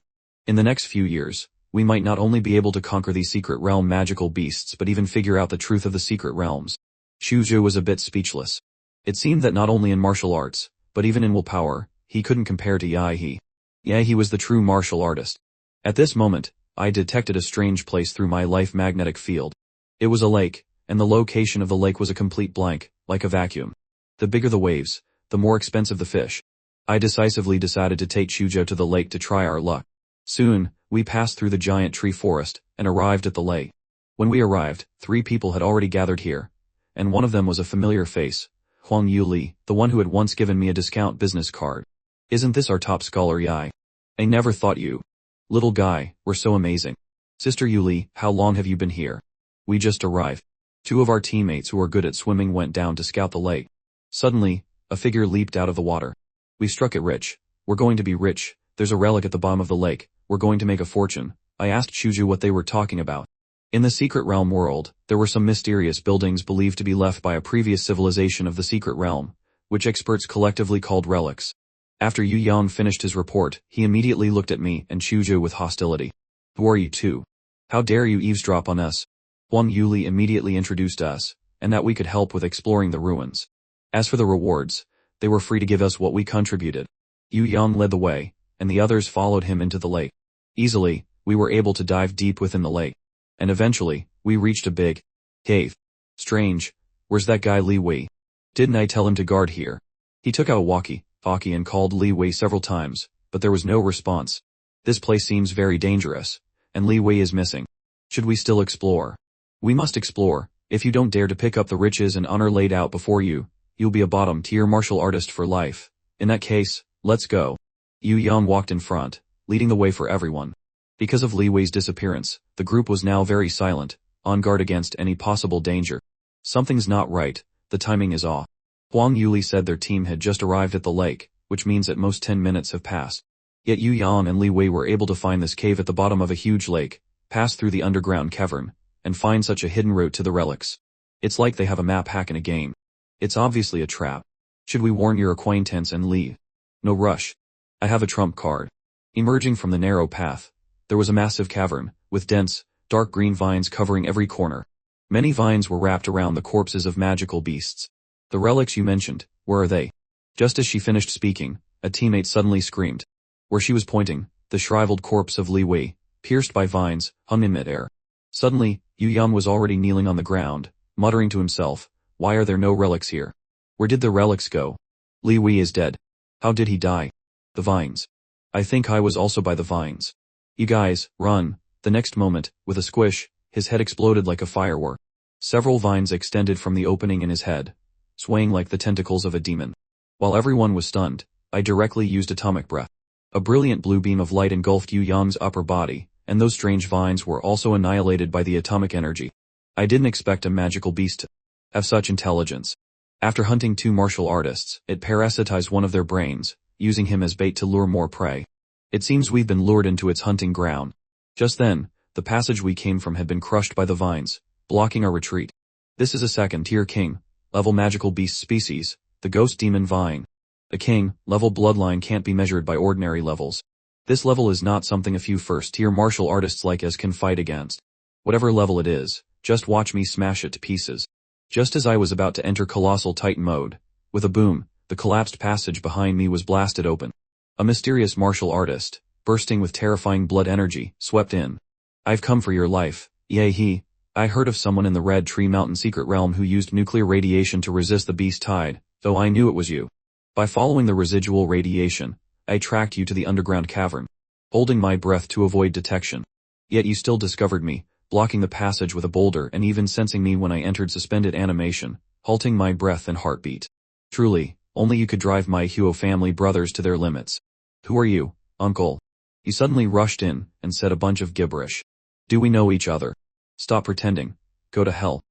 In the next few years, we might not only be able to conquer these secret realm magical beasts but even figure out the truth of the secret realms. Shuju was a bit speechless. It seemed that not only in martial arts, but even in willpower, he couldn't compare to Yahi. Yahi was the true martial artist. At this moment, I detected a strange place through my life magnetic field. It was a lake, and the location of the lake was a complete blank, like a vacuum. The bigger the waves, the more expensive the fish. I decisively decided to take Shujo to the lake to try our luck. Soon, we passed through the giant tree forest, and arrived at the lake. When we arrived, 3 people had already gathered here, and one of them was a familiar face, Huang Yuli, the one who had once given me a discount business card. Isn't this our top scholar Yai? I never thought you. Little guy, we're so amazing. Sister Yuli, how long have you been here? We just arrived. 2 of our teammates who are good at swimming went down to scout the lake. Suddenly, a figure leaped out of the water. We struck it rich. We're going to be rich. There's a relic at the bottom of the lake. We're going to make a fortune. I asked Shuju what they were talking about. In the secret realm world, there were some mysterious buildings believed to be left by a previous civilization of the secret realm, which experts collectively called relics. After Yu Yang finished his report, he immediately looked at me and Shuju with hostility. Who are you two? How dare you eavesdrop on us? Huang Yuli immediately introduced us, and that we could help with exploring the ruins. As for the rewards, they were free to give us what we contributed. Yu Yang led the way, and the others followed him into the lake. Easily, we were able to dive deep within the lake. And eventually, we reached a big cave. Strange, where's that guy Li Wei? Didn't I tell him to guard here? He took out a walkie-talkie and called Li Wei several times, but there was no response. This place seems very dangerous, and Li Wei is missing. Should we still explore? We must explore. If you don't dare to pick up the riches and honor laid out before you, you'll be a bottom-tier martial artist for life. In that case, let's go. Yu Yang walked in front, leading the way for everyone. Because of Li Wei's disappearance, the group was now very silent, on guard against any possible danger. Something's not right, the timing is off. Huang Yuli said their team had just arrived at the lake, which means at most 10 minutes have passed. Yet Yu Yang and Li Wei were able to find this cave at the bottom of a huge lake, pass through the underground cavern, and find such a hidden route to the relics. It's like they have a map hack in a game. It's obviously a trap. Should we warn your acquaintance and leave? No rush. I have a trump card. Emerging from the narrow path, there was a massive cavern, with dense, dark green vines covering every corner. Many vines were wrapped around the corpses of magical beasts. The relics you mentioned, where are they? Just as she finished speaking, a teammate suddenly screamed. Where she was pointing, the shriveled corpse of Li Wei, pierced by vines, hung in midair. Suddenly, Yu Yang was already kneeling on the ground, muttering to himself, why are there no relics here? Where did the relics go? Li Wei is dead. How did he die? The vines. I think I was also by the vines. You guys, run. The next moment, with a squish, his head exploded like a firework. Several vines extended from the opening in his head, swaying like the tentacles of a demon. While everyone was stunned, I directly used atomic breath. A brilliant blue beam of light engulfed Yu Yang's upper body, and those strange vines were also annihilated by the atomic energy. I didn't expect a magical beast to have such intelligence. After hunting 2 martial artists, it parasitized one of their brains, using him as bait to lure more prey. It seems we've been lured into its hunting ground. Just then, the passage we came from had been crushed by the vines, blocking our retreat. This is a second-tier king, level magical beast species, the ghost demon vine. A king, level bloodline can't be measured by ordinary levels. This level is not something a few first-tier martial artists like us can fight against. Whatever level it is, just watch me smash it to pieces. Just as I was about to enter Colossal Titan mode, with a boom, the collapsed passage behind me was blasted open. A mysterious martial artist, bursting with terrifying blood energy, swept in. I've come for your life, Yahi. I heard of someone in the Red Tree Mountain secret realm who used nuclear radiation to resist the beast tide, though I knew it was you. By following the residual radiation, I tracked you to the underground cavern, holding my breath to avoid detection. Yet you still discovered me, blocking the passage with a boulder and even sensing me when I entered suspended animation, halting my breath and heartbeat. Truly, only you could drive my Huo family brothers to their limits. Who are you, uncle? You suddenly rushed in and said a bunch of gibberish. Do we know each other? Stop pretending. Go to hell.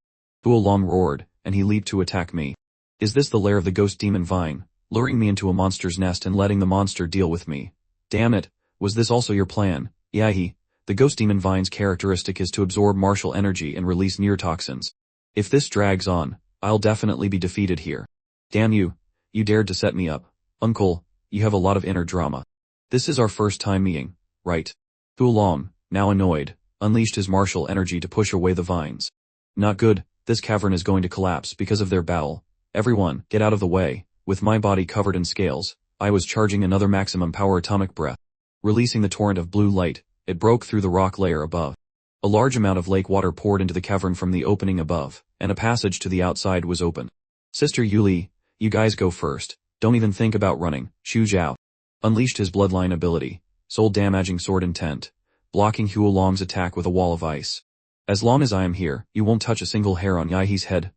Huo Long roared, and he leaped to attack me. Is this the lair of the ghost demon vine, luring me into a monster's nest and letting the monster deal with me? Damn it, was this also your plan, Yahi? The ghost demon vine's characteristic is to absorb martial energy and release neurotoxins. If this drags on, I'll definitely be defeated here. Damn you, you dared to set me up. Uncle, you have a lot of inner drama. This is our first time meeting, right? Huolong, now annoyed, unleashed his martial energy to push away the vines. Not good, this cavern is going to collapse because of their battle. Everyone, get out of the way. With my body covered in scales, I was charging another maximum power atomic breath. Releasing the torrent of blue light, it broke through the rock layer above. A large amount of lake water poured into the cavern from the opening above, and a passage to the outside was opened. Sister Yuli, you guys go first. Don't even think about running. Xu Zhao unleashed his bloodline ability, soul damaging sword intent, blocking Huolong's attack with a wall of ice. As long as I am here, you won't touch a single hair on Yaihe's head.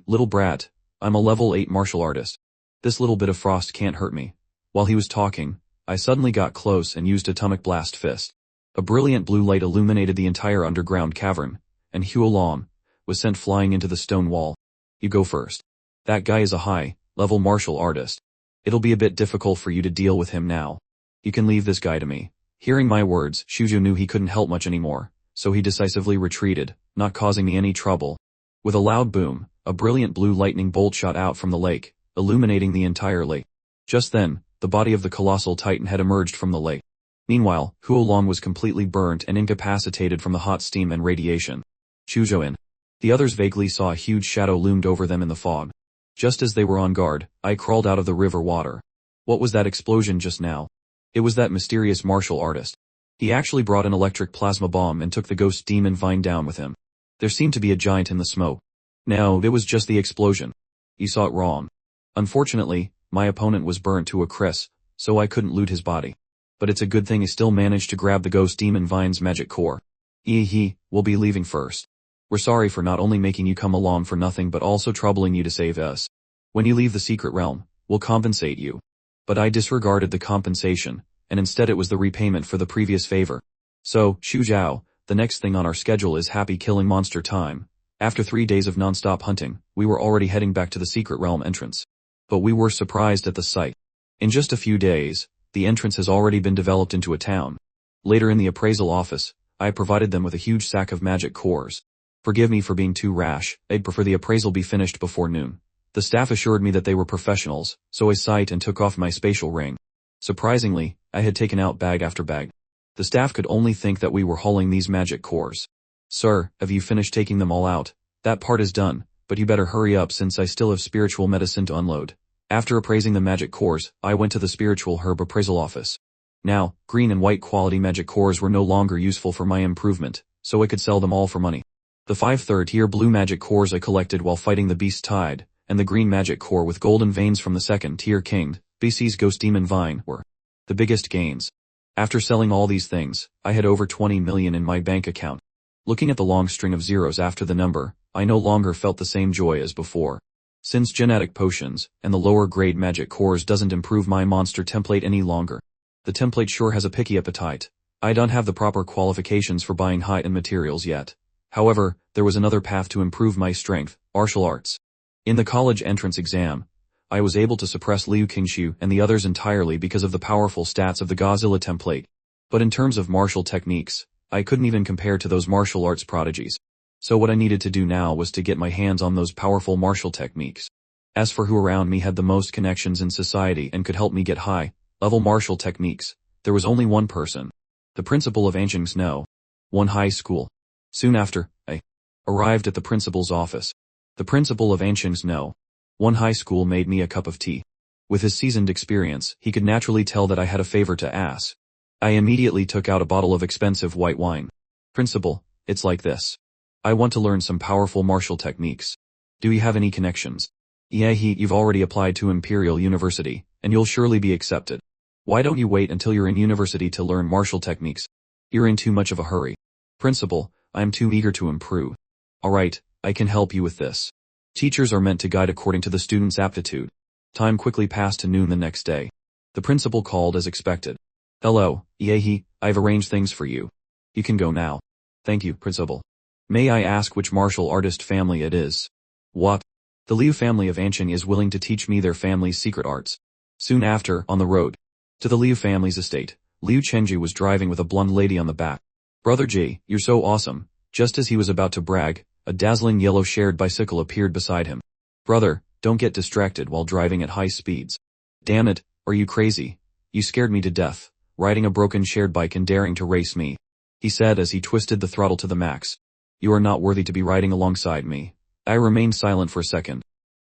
Little brat, I'm a level 8 martial artist. This little bit of frost can't hurt me. While he was talking, I suddenly got close and used Atomic Blast Fist. A brilliant blue light illuminated the entire underground cavern, and Huolong was sent flying into the stone wall. You go first. That guy is a high-level martial artist. It'll be a bit difficult for you to deal with him now. You can leave this guy to me. Hearing my words, Shuju knew he couldn't help much anymore, so he decisively retreated, not causing me any trouble. With a loud boom, a brilliant blue lightning bolt shot out from the lake, illuminating the entire lake. Just then, the body of the colossal titan had emerged from the lake. Meanwhile, Huolong was completely burnt and incapacitated from the hot steam and radiation. Shujoin. The others vaguely saw a huge shadow loomed over them in the fog. Just as they were on guard, I crawled out of the river water. What was that explosion just now? It was that mysterious martial artist. He actually brought an electric plasma bomb and took the ghost demon vine down with him. There seemed to be a giant in the smoke. No, it was just the explosion. You saw it wrong. Unfortunately, my opponent was burnt to a crisp, so I couldn't loot his body. But it's a good thing he still managed to grab the ghost demon vine's magic core. We'll be leaving first. We're sorry for not only making you come along for nothing but also troubling you to save us. When you leave the secret realm, we'll compensate you. But I disregarded the compensation, and instead it was the repayment for the previous favor. So, Xu Zhao, the next thing on our schedule is happy killing monster time. After 3 days of non-stop hunting, we were already heading back to the secret realm entrance. But we were surprised at the sight. In just a few days, the entrance has already been developed into a town. Later in the appraisal office, I provided them with a huge sack of magic cores. Forgive me for being too rash, I'd prefer the appraisal be finished before noon. The staff assured me that they were professionals, so I sighed and took off my spatial ring. Surprisingly, I had taken out bag after bag. The staff could only think that we were hauling these magic cores. Sir, have you finished taking them all out? That part is done, but you better hurry up since I still have spiritual medicine to unload. After appraising the magic cores, I went to the spiritual herb appraisal office. Now, green and white quality magic cores were no longer useful for my improvement, so I could sell them all for money. The 5 third-tier blue magic cores I collected while fighting the beast tide, and the green magic core with golden veins from the 2nd-tier king, BC's ghost demon vine, were the biggest gains. After selling all these things, I had over 20 million in my bank account. Looking at the long string of zeros after the number, I no longer felt the same joy as before. Since genetic potions and the lower grade magic cores doesn't improve my monster template any longer. The template sure has a picky appetite. I don't have the proper qualifications for buying high-end materials yet. However, there was another path to improve my strength, martial arts. In the college entrance exam, I was able to suppress Liu Qingshu and the others entirely because of the powerful stats of the Godzilla template. But in terms of martial techniques, I couldn't even compare to those martial arts prodigies. So what I needed to do now was to get my hands on those powerful martial techniques. As for who around me had the most connections in society and could help me get high-level martial techniques, there was only one person. The principal of Ansheng Snow. One high school. Soon after, I arrived at the principal's office. The principal of Ansheng Snow. One high school made me a cup of tea. With his seasoned experience, he could naturally tell that I had a favor to ask. I immediately took out a bottle of expensive white wine. Principal, it's like this. I want to learn some powerful martial techniques. Do you have any connections? You've already applied to Imperial University, and you'll surely be accepted. Why don't you wait until you're in university to learn martial techniques? You're in too much of a hurry. Principal, I am too eager to improve. Alright, I can help you with this. Teachers are meant to guide according to the student's aptitude. Time quickly passed to noon the next day. The principal called as expected. Hello, I've arranged things for you. You can go now. Thank you, Principal. May I ask which martial artist family it is? What? The Liu family of Ansheng is willing to teach me their family's secret arts. Soon after, on the road to the Liu family's estate, Liu Chenji was driving with a blonde lady on the back. Brother Ji, you're so awesome. Just as he was about to brag, a dazzling yellow shared bicycle appeared beside him. Brother, don't get distracted while driving at high speeds. Damn it, are you crazy? You scared me to death, riding a broken shared bike and daring to race me. he said as he twisted the throttle to the max. You are not worthy to be riding alongside me. I remained silent for a second.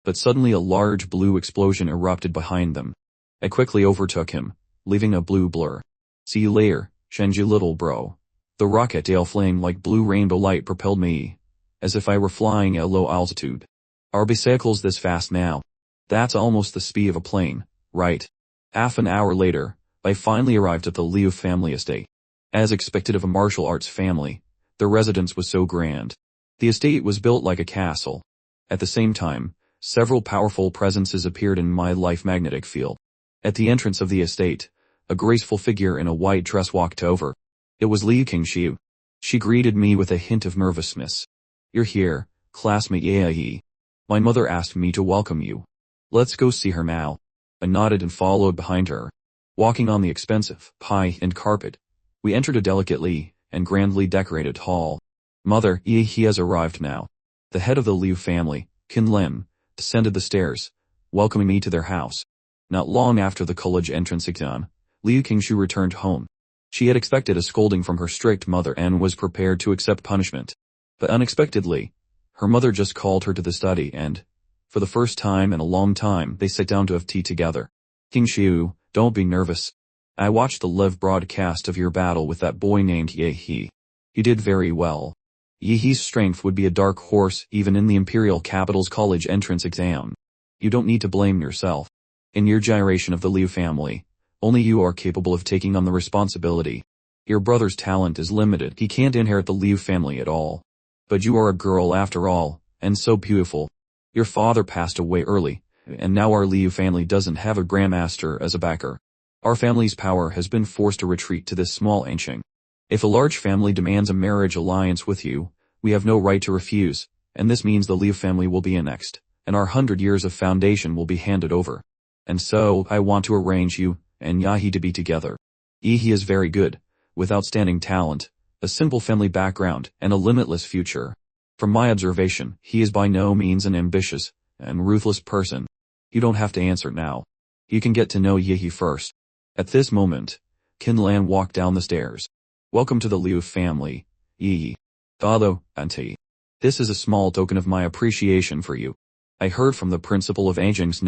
But suddenly a large blue explosion erupted behind them. I quickly overtook him, leaving a blue blur. See you later, Shenji little bro. The rocket tail flame like blue rainbow light propelled me, as if I were flying at low altitude. Our bicycle's this fast now. That's almost the speed of a plane, right? Half an hour later, I finally arrived at the Liu family estate. As expected of a martial arts family, their residence was so grand. The estate was built like a castle. At the same time, several powerful presences appeared in my life magnetic field. At the entrance of the estate, a graceful figure in a white dress walked over. It was Liu Qingshu. She greeted me with a hint of nervousness. You're here, classmate Yae. My mother asked me to welcome you. Let's go see her now. I nodded and followed behind her. Walking on the expensive, high-end carpet, we entered a delicately and grandly decorated hall. Mother, he has arrived now. The head of the Liu family, Qin Lim, descended the stairs, welcoming me to their house. Not long after the college entrance exam, Liu Qingshu returned home. She had expected a scolding from her strict mother and was prepared to accept punishment. But unexpectedly, her mother just called her to the study and, for the first time in a long time, they sat down to have tea together. Qingshu, don't be nervous. I watched the live broadcast of your battle with that boy named Yehi. You did very well. Yehi's strength would be a dark horse even in the Imperial Capital's college entrance exam. You don't need to blame yourself. In your generation of the Liu family, only you are capable of taking on the responsibility. Your brother's talent is limited. He can't inherit the Liu family at all. But you are a girl after all, and so beautiful. Your father passed away early, and now our Liu family doesn't have a grandmaster as a backer. Our family's power has been forced to retreat to this small ancient. If a large family demands a marriage alliance with you, we have no right to refuse, and this means the Liu family will be annexed, and our 100 years of foundation will be handed over. And so, I want to arrange you and Yahi to be together. Yehi is very good, with outstanding talent, a simple family background, and a limitless future. From my observation, he is by no means an ambitious and ruthless person. You don't have to answer now. You can get to know Yehi first. At this moment, Qin Lan walked down the stairs. Welcome to the Liu family, Yehi. Although, auntie. This is a small token of my appreciation for you. I heard from the principal of Anjing's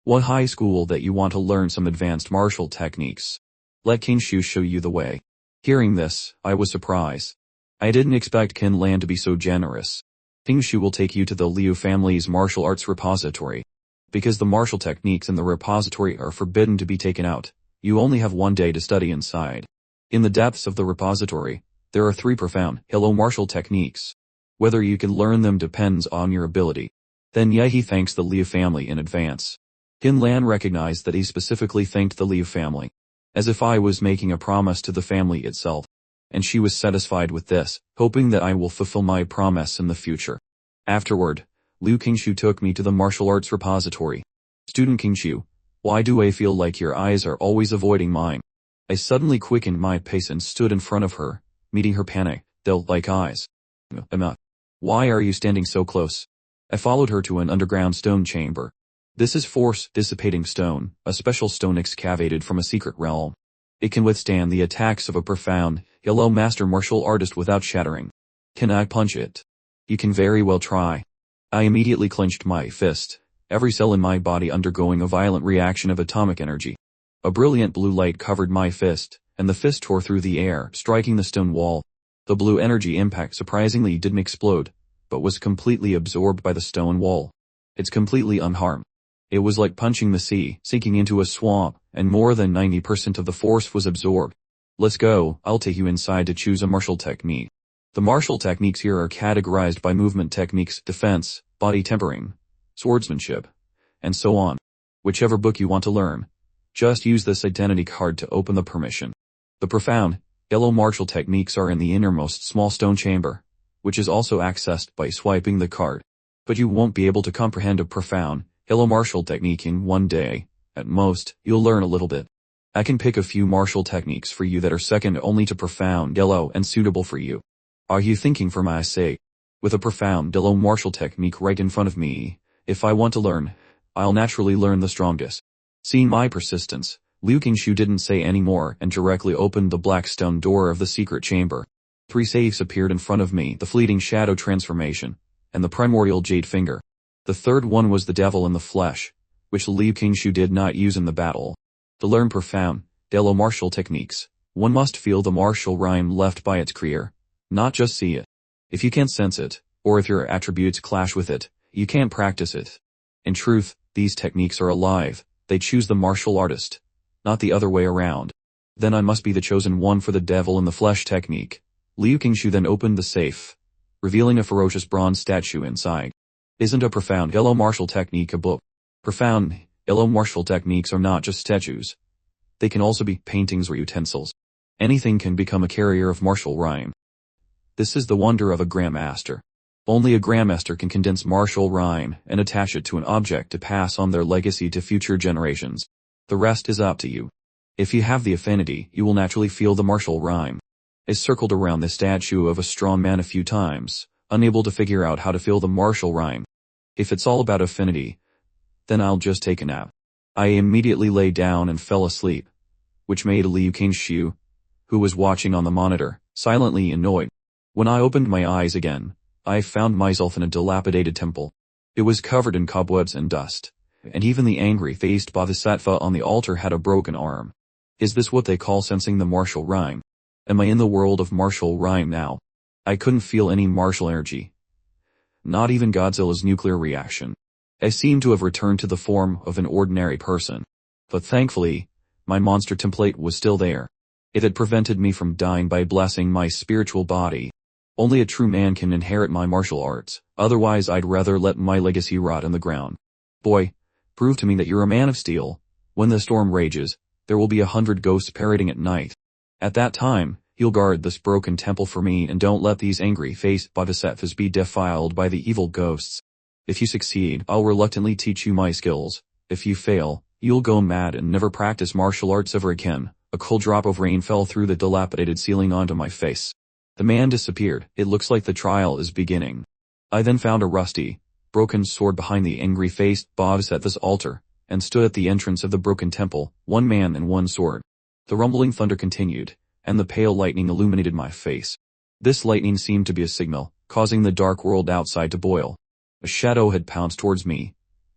one high school that you want to learn some advanced martial techniques. Let Qingshu show you the way. Hearing this, I was surprised. I didn't expect Qin Lan to be so generous. Qingshu will take you to the Liu family's martial arts repository. Because the martial techniques in the repository are forbidden to be taken out, you only have 1 day to study inside. In the depths of the repository, there are 3 profound, martial techniques. Whether you can learn them depends on your ability. Then Yehi thanks the Liu family in advance. Qin Lan recognized that he specifically thanked the Liu family, as if I was making a promise to the family itself. And she was satisfied with this, hoping that I will fulfill my promise in the future. Afterward, Liu Qingshu took me to the martial arts repository. Student Qingshu, why do I feel like your eyes are always avoiding mine? I suddenly quickened my pace and stood in front of her, meeting her panic-like eyes. Emma, why are you standing so close? I followed her to an underground stone chamber. This is force-dissipating stone, a special stone excavated from a secret realm. It can withstand the attacks of a profound, yellow master martial artist without shattering. Can I punch it? You can very well try. I immediately clenched my fist, every cell in my body undergoing a violent reaction of atomic energy. A brilliant blue light covered my fist, and the fist tore through the air, striking the stone wall. The blue energy impact surprisingly didn't explode, but was completely absorbed by the stone wall. It's completely unharmed. It was like punching the sea, sinking into a swamp, and more than 90% of the force was absorbed. Let's go, I'll take you inside to choose a martial technique. The martial techniques here are categorized by movement techniques, defense, body tempering, swordsmanship, and so on. Whichever book you want to learn, just use this identity card to open the permission. The profound, yellow martial techniques are in the innermost small stone chamber, which is also accessed by swiping the card. But you won't be able to comprehend a profound, yellow martial technique in 1 day. At most, you'll learn a little bit. I can pick a few martial techniques for you that are second only to profound yellow and suitable for you. Are you thinking for my sake? With a profound yellow martial technique right in front of me, if I want to learn, I'll naturally learn the strongest. Seeing my persistence, Liu Qingshu didn't say any more and directly opened the black stone door of the secret chamber. 3 safes appeared in front of me, the fleeting shadow transformation, and the primordial jade finger. The third one was the devil in the flesh, which Liu Qingshu did not use in the battle. To learn profound, Delo martial techniques, one must feel the martial rhyme left by its creator, not just see it. If you can't sense it, or if your attributes clash with it, you can't practice it. In truth, these techniques are alive, they choose the martial artist, not the other way around. Then I must be the chosen one for the devil in the flesh technique. Liu Qingshu then opened the safe, revealing a ferocious bronze statue inside. Isn't a profound Delo martial technique a book? Profound Delo martial techniques are not just statues. They can also be paintings or utensils. Anything can become a carrier of martial rhyme. This is the wonder of a grandmaster. Only a grandmaster can condense martial rhyme and attach it to an object to pass on their legacy to future generations. The rest is up to you. If you have the affinity, you will naturally feel the martial rhyme. I circled around the statue of a strong man a few times, unable to figure out how to feel the martial rhyme. If it's all about affinity, then I'll just take a nap. I immediately lay down and fell asleep, which made Liu Qingshu, who was watching on the monitor, silently annoyed. When I opened my eyes again, I found myself in a dilapidated temple. It was covered in cobwebs and dust, and even the angry-faced bodhisattva on the altar had a broken arm. Is this what they call sensing the martial rhyme? Am I in the world of martial rhyme now? I couldn't feel any martial energy. Not even Godzilla's nuclear reaction. I seemed to have returned to the form of an ordinary person. But thankfully, my monster template was still there. It had prevented me from dying by blessing my spiritual body. Only a true man can inherit my martial arts, otherwise I'd rather let my legacy rot in the ground. Boy, prove to me that you're a man of steel. When the storm rages, there will be 100 ghosts parading at night. At that time, you'll guard this broken temple for me and don't let these angry-faced bodhisattvas be defiled by the evil ghosts. If you succeed, I'll reluctantly teach you my skills. If you fail, you'll go mad and never practice martial arts ever again. A cold drop of rain fell through the dilapidated ceiling onto my face. The man disappeared. It looks like the trial is beginning. I then found a rusty, broken sword behind the angry-faced bodhisattva's altar, and stood at the entrance of the broken temple, one man and one sword. The rumbling thunder continued, and the pale lightning illuminated my face. This lightning seemed to be a signal, causing the dark world outside to boil. A shadow had pounced towards me,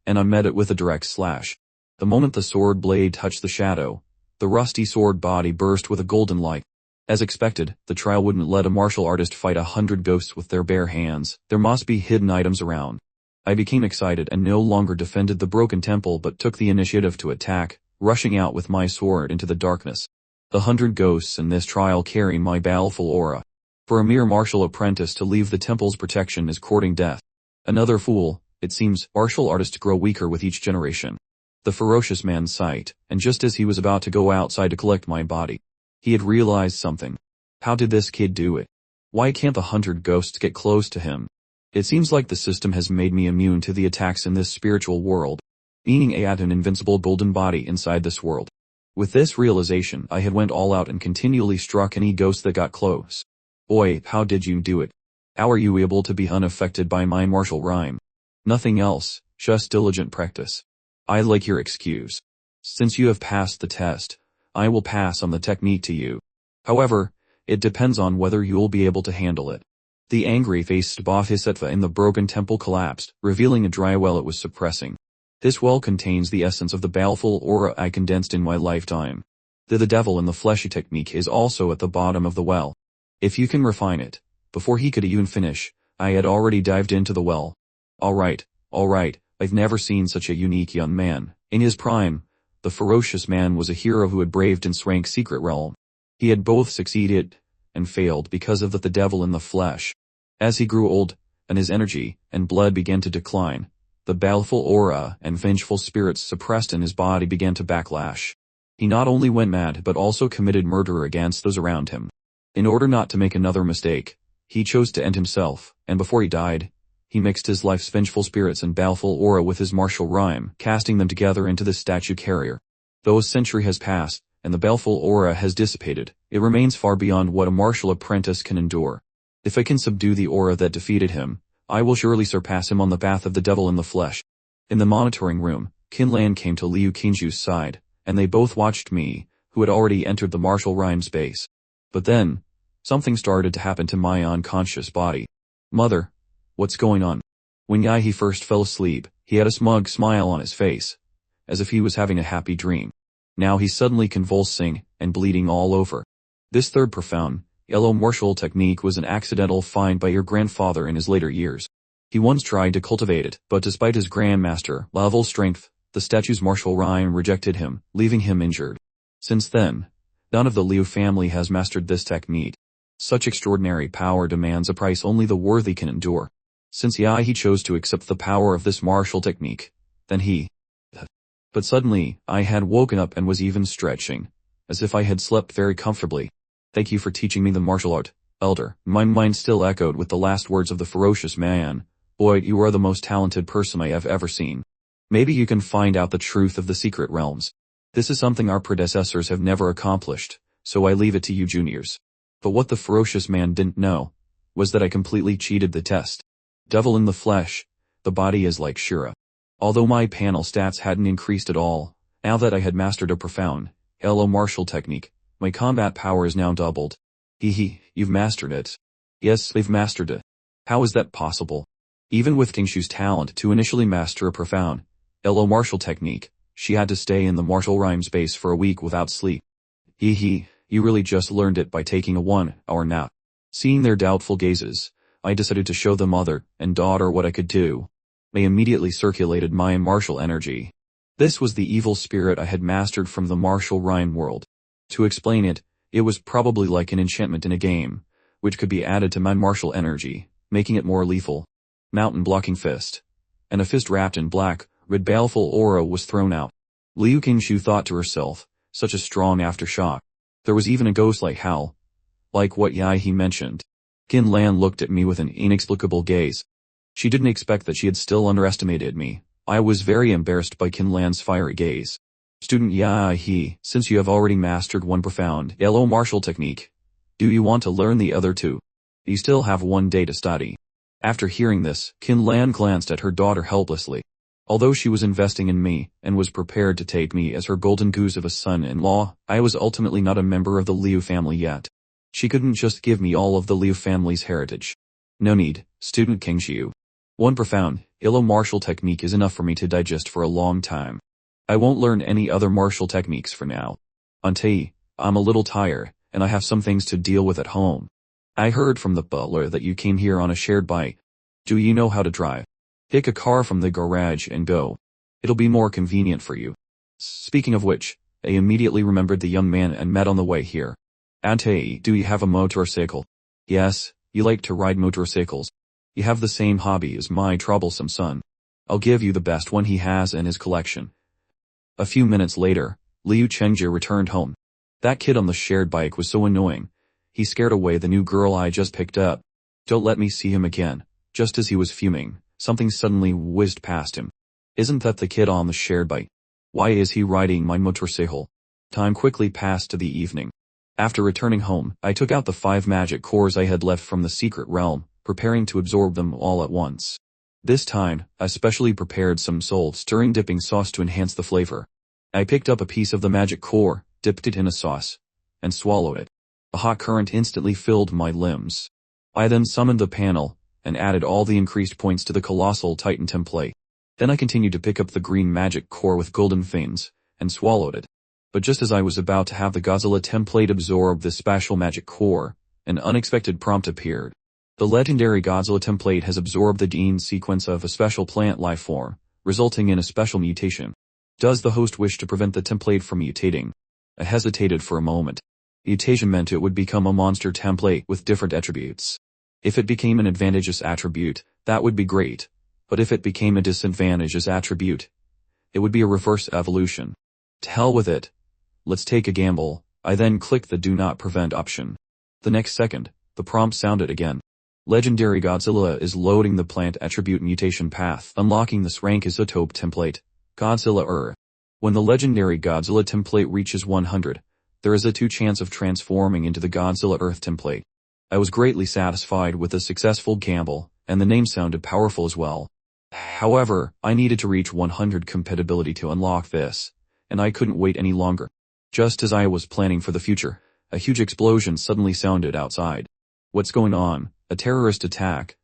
and I met it with a direct slash. The moment the sword blade touched the shadow, the rusty sword body burst with a golden light. As expected, the trial wouldn't let a martial artist fight 100 ghosts with their bare hands. There must be hidden items around. I became excited and no longer defended the broken temple but took the initiative to attack, rushing out with my sword into the darkness. The 100 ghosts in this trial carry my baleful aura. For a mere martial apprentice to leave the temple's protection is courting death. Another fool. It seems martial artists grow weaker with each generation. The ferocious man sighed, and just as he was about to go outside to collect my body, he had realized something. How did this kid do it? Why can't the 100 ghosts get close to him? It seems like the system has made me immune to the attacks in this spiritual world, meaning I had an invincible golden body inside this world. With this realization, I had went all out and continually struck any ghost that got close. Boy, how did you do it? How are you able to be unaffected by my martial rhyme? Nothing else, just diligent practice. I like your excuse. Since you have passed the test, I will pass on the technique to you. However, it depends on whether you will be able to handle it. The angry-faced bodhisattva in the broken temple collapsed, revealing a dry well it was suppressing. This well contains the essence of the baleful aura I condensed in my lifetime. The devil in the fleshy technique is also at the bottom of the well. If you can refine it. Before he could even finish, I had already dived into the well. Alright, I've never seen such a unique young man. In his prime, the ferocious man was a hero who had braved and swank secret realm. He had both succeeded and failed because of the devil in the flesh. As he grew old, and his energy and blood began to decline, the baleful aura and vengeful spirits suppressed in his body began to backlash. He not only went mad but also committed murder against those around him. In order not to make another mistake, he chose to end himself, and before he died, he mixed his life's vengeful spirits and baleful aura with his martial rhyme, casting them together into the statue carrier. Though a century has passed, and the baleful aura has dissipated, it remains far beyond what a martial apprentice can endure. If I can subdue the aura that defeated him, I will surely surpass him on the path of the devil in the flesh. In the monitoring room, Kinlan came to Liu Qingshu's side, and they both watched me, who had already entered the martial rhyme space. But then, something started to happen to my unconscious body. Mother, what's going on? When Yahi first fell asleep, he had a smug smile on his face, as if he was having a happy dream. Now he's suddenly convulsing and bleeding all over. This third profound, yellow martial technique was an accidental find by your grandfather in his later years. He once tried to cultivate it, but despite his grandmaster level strength, the statue's martial rhyme rejected him, leaving him injured. Since then, none of the Liu family has mastered this technique. Such extraordinary power demands a price only the worthy can endure. Since Yahi chose to accept the power of this martial technique, then he... But suddenly, I had woken up and was even stretching, as if I had slept very comfortably. Thank you for teaching me the martial art, elder. My mind still echoed with the last words of the ferocious man. Boy, you are the most talented person I have ever seen. Maybe you can find out the truth of the secret realms. This is something our predecessors have never accomplished, so I leave it to you juniors. But what the ferocious man didn't know was that I completely cheated the test. Devil in the flesh, the body is like Shira. Although my panel stats hadn't increased at all, now that I had mastered a profound, yellow martial technique, my combat power is now doubled. You've mastered it. Yes, they've mastered it. How is that possible? Even with Kingshu's talent to initially master a profound, yellow martial technique, she had to stay in the martial rhyme space for a week without sleep. You really just learned it by taking a 1-hour nap. Seeing their doubtful gazes, I decided to show the mother and daughter what I could do. They immediately circulated my martial energy. This was the evil spirit I had mastered from the martial rhyme world. To explain it, it was probably like an enchantment in a game, which could be added to my martial energy, making it more lethal. Mountain blocking fist. And a fist wrapped in black, red baleful aura was thrown out. Liu Qingshu thought to herself, such a strong aftershock. There was even a ghost-like howl. Like what Yahi mentioned. Qin Lan looked at me with an inexplicable gaze. She didn't expect that she had still underestimated me. I was very embarrassed by Qin Lan's fiery gaze. Student Yahi, since you have already mastered one profound yellow martial technique, do you want to learn the other two? You still have 1 day to study. After hearing this, Qin Lan glanced at her daughter helplessly. Although she was investing in me, and was prepared to take me as her golden goose of a son-in-law, I was ultimately not a member of the Liu family yet. She couldn't just give me all of the Liu family's heritage. No need, student Qingshu. One profound, yellow martial technique is enough for me to digest for a long time. I won't learn any other martial techniques for now. Auntie, I'm a little tired, and I have some things to deal with at home. I heard from the butler that you came here on a shared bike. Do you know how to drive? Take a car from the garage and go. It'll be more convenient for you. Speaking of which, I immediately remembered the young man and met on the way here. Auntie, do you have a motorcycle? Yes, you like to ride motorcycles. You have the same hobby as my troublesome son. I'll give you the best one he has in his collection. A few minutes later, Liu Chengjie returned home. That kid on the shared bike was so annoying. He scared away the new girl I just picked up. Don't let me see him again. Just as he was fuming, something suddenly whizzed past him. Isn't that the kid on the shared bike? Why is he riding my motorcycle? Time quickly passed to the evening. After returning home, I took out the 5 magic cores I had left from the secret realm, preparing to absorb them all at once. This time, I specially prepared some soul-stirring dipping sauce to enhance the flavor. I picked up a piece of the magic core, dipped it in a sauce, and swallowed it. A hot current instantly filled my limbs. I then summoned the panel, and added all the increased points to the colossal titan template. Then I continued to pick up the green magic core with golden fins, and swallowed it. But just as I was about to have the Godzilla template absorb this special magic core, an unexpected prompt appeared. The legendary Godzilla template has absorbed the gene sequence of a special plant life form, resulting in a special mutation. Does the host wish to prevent the template from mutating? I hesitated for a moment. Mutation meant it would become a monster template with different attributes. If it became an advantageous attribute, that would be great. But if it became a disadvantageous attribute, it would be a reverse evolution. To hell with it. Let's take a gamble. I then clicked the Do Not Prevent option. The next second, the prompt sounded again. Legendary Godzilla is loading the plant attribute mutation path, unlocking this rank isotope template, Godzilla When the legendary Godzilla template reaches 100, there is a 2 chance of transforming into the Godzilla Earth template. I was greatly satisfied with the successful gamble, and the name sounded powerful as well. However, I needed to reach 100 compatibility to unlock this, and I couldn't wait any longer. Just as I was planning for the future, a huge explosion suddenly sounded outside. What's going on? A terrorist attack?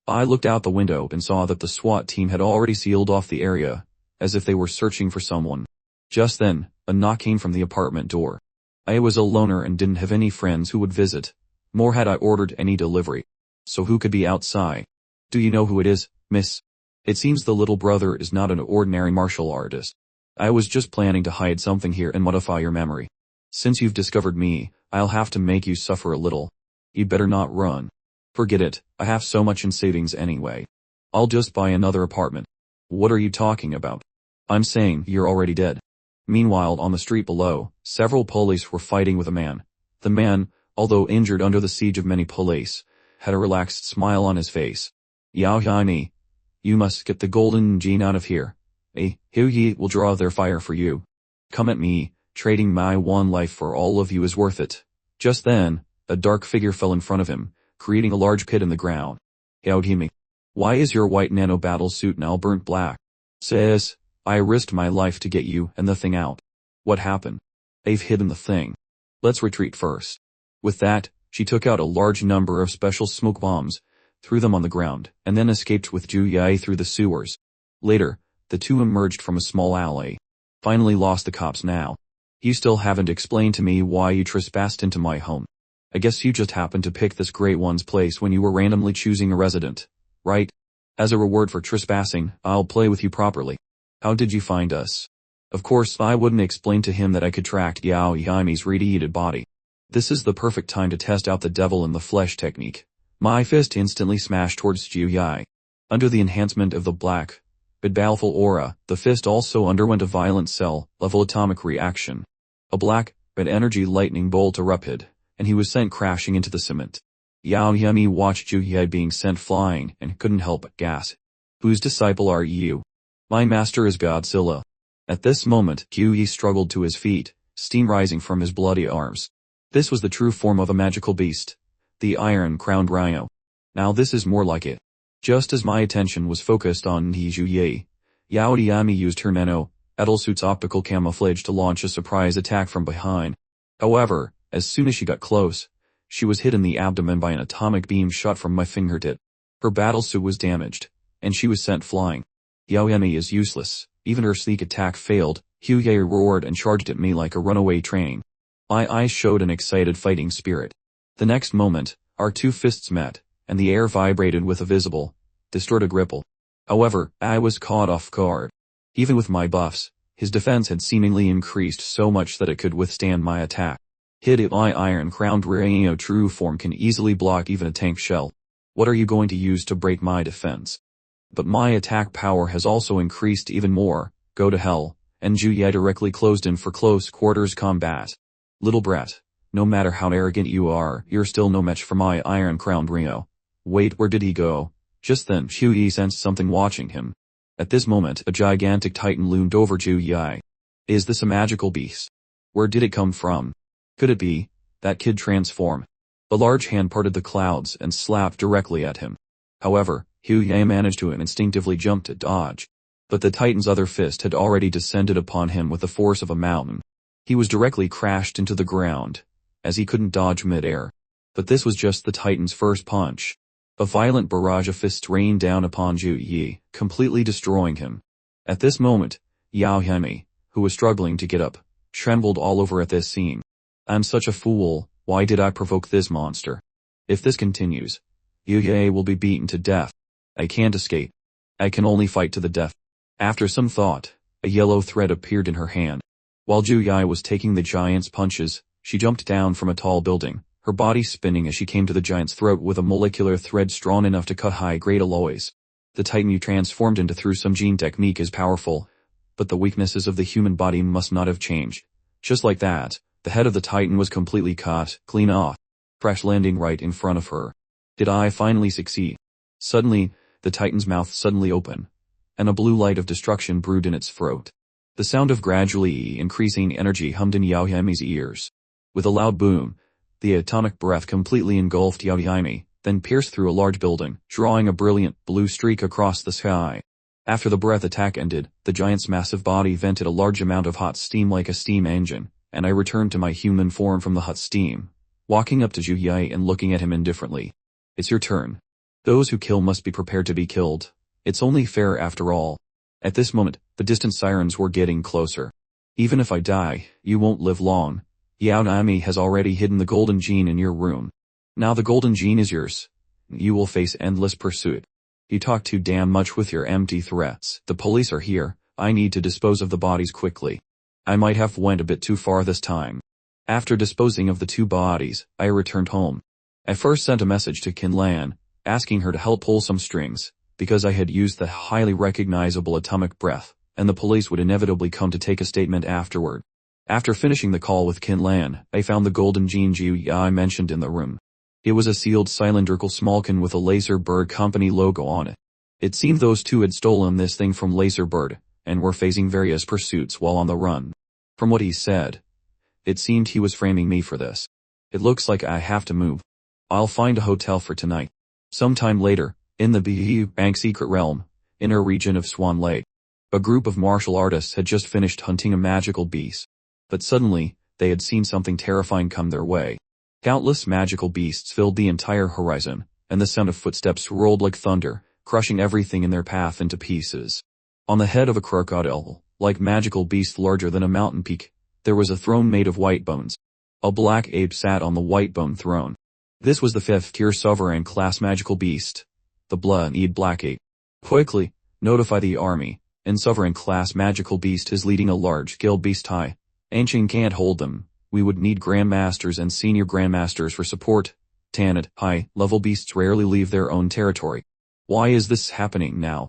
I looked out the window and saw that the SWAT team had already sealed off the area, as if they were searching for someone. Just then, a knock came from the apartment door. I was a loner and didn't have any friends who would visit, nor had I ordered any delivery. So who could be outside? Do you know who it is, miss? It seems the little brother is not an ordinary martial artist. I was just planning to hide something here and modify your memory. Since you've discovered me, I'll have to make you suffer a little. You'd better not run. Forget it, I have so much in savings anyway. I'll just buy another apartment. What are you talking about? I'm saying you're already dead. Meanwhile, on the street below, several police were fighting with a man. The man, although injured under the siege of many police, had a relaxed smile on his face. Yao Yaini, you must get the golden gene out of here. He will draw their fire for you. Come at me, trading my one life for all of you is worth it. Just then, a dark figure fell in front of him, creating a large pit in the ground. Yao Himi, why is your white nano battle suit now burnt black? Says, I risked my life to get you and the thing out. What happened? They've hidden the thing. Let's retreat first. With that, she took out a large number of special smoke bombs, threw them on the ground, and then escaped with Ju Yai through the sewers. Later, the two emerged from a small alley. Finally lost the cops now. You still haven't explained to me why you trespassed into my home. I guess you just happened to pick this great one's place when you were randomly choosing a resident, right? As a reward for trespassing, I'll play with you properly. How did you find us? Of course, I wouldn't explain to him that I could track Yao Yaimi's radiated body. This is the perfect time to test out the devil in the flesh technique. My fist instantly smashed towards Ju Yai. Under the enhancement of the black, but baleful aura, the fist also underwent a violent cell-level atomic reaction. A black, but energy lightning bolt erupted, and he was sent crashing into the cement. Yao Yaimi watched Ju Yai being sent flying and couldn't help but gasp. Whose disciple are you? My master is Godzilla. At this moment, Ju Yi struggled to his feet, steam rising from his bloody arms. This was the true form of a magical beast, the iron-crowned rhino. Now this is more like it. Just as my attention was focused on Ju Yi, Yao Yaimi used her nano Edelsuit's optical camouflage to launch a surprise attack from behind. However, as soon as she got close, she was hit in the abdomen by an atomic beam shot from my fingertip. Her battlesuit was damaged, and she was sent flying. Yao Yaimi is useless. Even her sneak attack failed. Ju Yi roared and charged at me like a runaway train. My eyes showed an excited fighting spirit. The next moment, our two fists met, and the air vibrated with a visible, distorted ripple. However, I was caught off guard. Even with my buffs, his defense had seemingly increased so much that it could withstand my attack. My iron-crowned rhino true form can easily block even a tank shell. What are you going to use to break my defense? But my attack power has also increased even more. Go to hell. And Ju Yai directly closed in for close quarters combat. Little brat, no matter how arrogant you are, you're still no match for my iron-crowned Rhino. Wait, where did he go? Just then, Ju Yi sensed something watching him. At this moment, a gigantic titan loomed over Ju Yi. Is this a magical beast? Where did it come from? Could it be that kid transform? A large hand parted the clouds and slapped directly at him. However, Ju Yi managed to instinctively jump to dodge. But the titan's other fist had already descended upon him with the force of a mountain. He was directly crashed into the ground, as he couldn't dodge mid-air. But this was just the titan's first punch. A violent barrage of fists rained down upon Ju Yi, completely destroying him. At this moment, Yao Yaimi, who was struggling to get up, trembled all over at this scene. I'm such a fool, why did I provoke this monster? If this continues, Ju Yi will be beaten to death. I can't escape. I can only fight to the death. After some thought, a yellow thread appeared in her hand. While Ju Yi was taking the giant's punches, she jumped down from a tall building, her body spinning as she came to the giant's throat with a molecular thread strong enough to cut high-grade alloys. The titan you transformed into through some gene technique is powerful, but the weaknesses of the human body must not have changed. Just like that, the head of the titan was completely cut clean off, crash landing right in front of her. Did I finally succeed? Suddenly, the titan's mouth suddenly opened, and a blue light of destruction brewed in its throat. The sound of gradually increasing energy hummed in Yao Yaimi's ears. With a loud boom, the atomic breath completely engulfed Yao Yaimi, then pierced through a large building, drawing a brilliant blue streak across the sky. After the breath attack ended, the giant's massive body vented a large amount of hot steam like a steam engine, and I returned to my human form from the hot steam, walking up to Zhu Yai and looking at him indifferently. It's your turn. Those who kill must be prepared to be killed. It's only fair after all. At this moment, the distant sirens were getting closer. Even if I die, you won't live long. Yao Naomi has already hidden the golden gene in your room. Now the golden gene is yours. You will face endless pursuit. You talk too damn much with your empty threats. The police are here. I need to dispose of the bodies quickly. I might have went a bit too far this time. After disposing of the 2 bodies, I returned home. I first sent a message to Qin Lan, asking her to help pull some strings, because I had used the highly recognizable atomic breath, and the police would inevitably come to take a statement afterward. After finishing the call with Qin Lan, I found the golden gene Zhu Yai mentioned in the room. It was a sealed cylindrical smallkin with a Laser Bird Company logo on it. It seemed those 2 had stolen this thing from Laser Bird, and were facing various pursuits while on the run. From what he said, it seemed he was framing me for this. It looks like I have to move. I'll find a hotel for tonight. Sometime later, in the BU Bank Secret Realm, inner region of Swan Lake, a group of martial artists had just finished hunting a magical beast. But suddenly, they had seen something terrifying come their way. Countless magical beasts filled the entire horizon, and the sound of footsteps rolled like thunder, crushing everything in their path into pieces. On the head of a crocodile, like magical beast larger than a mountain peak, there was a throne made of white bones. A black ape sat on the white bone throne. This was the 5th-tier sovereign class magical beast, the blood-eyed black ape. Quickly, notify the army, and sovereign class magical beast is leading a large-scale beast high. Ancient can't hold them. We would need grandmasters and senior grandmasters for support. Tanit, high-level beasts rarely leave their own territory. Why is this happening now?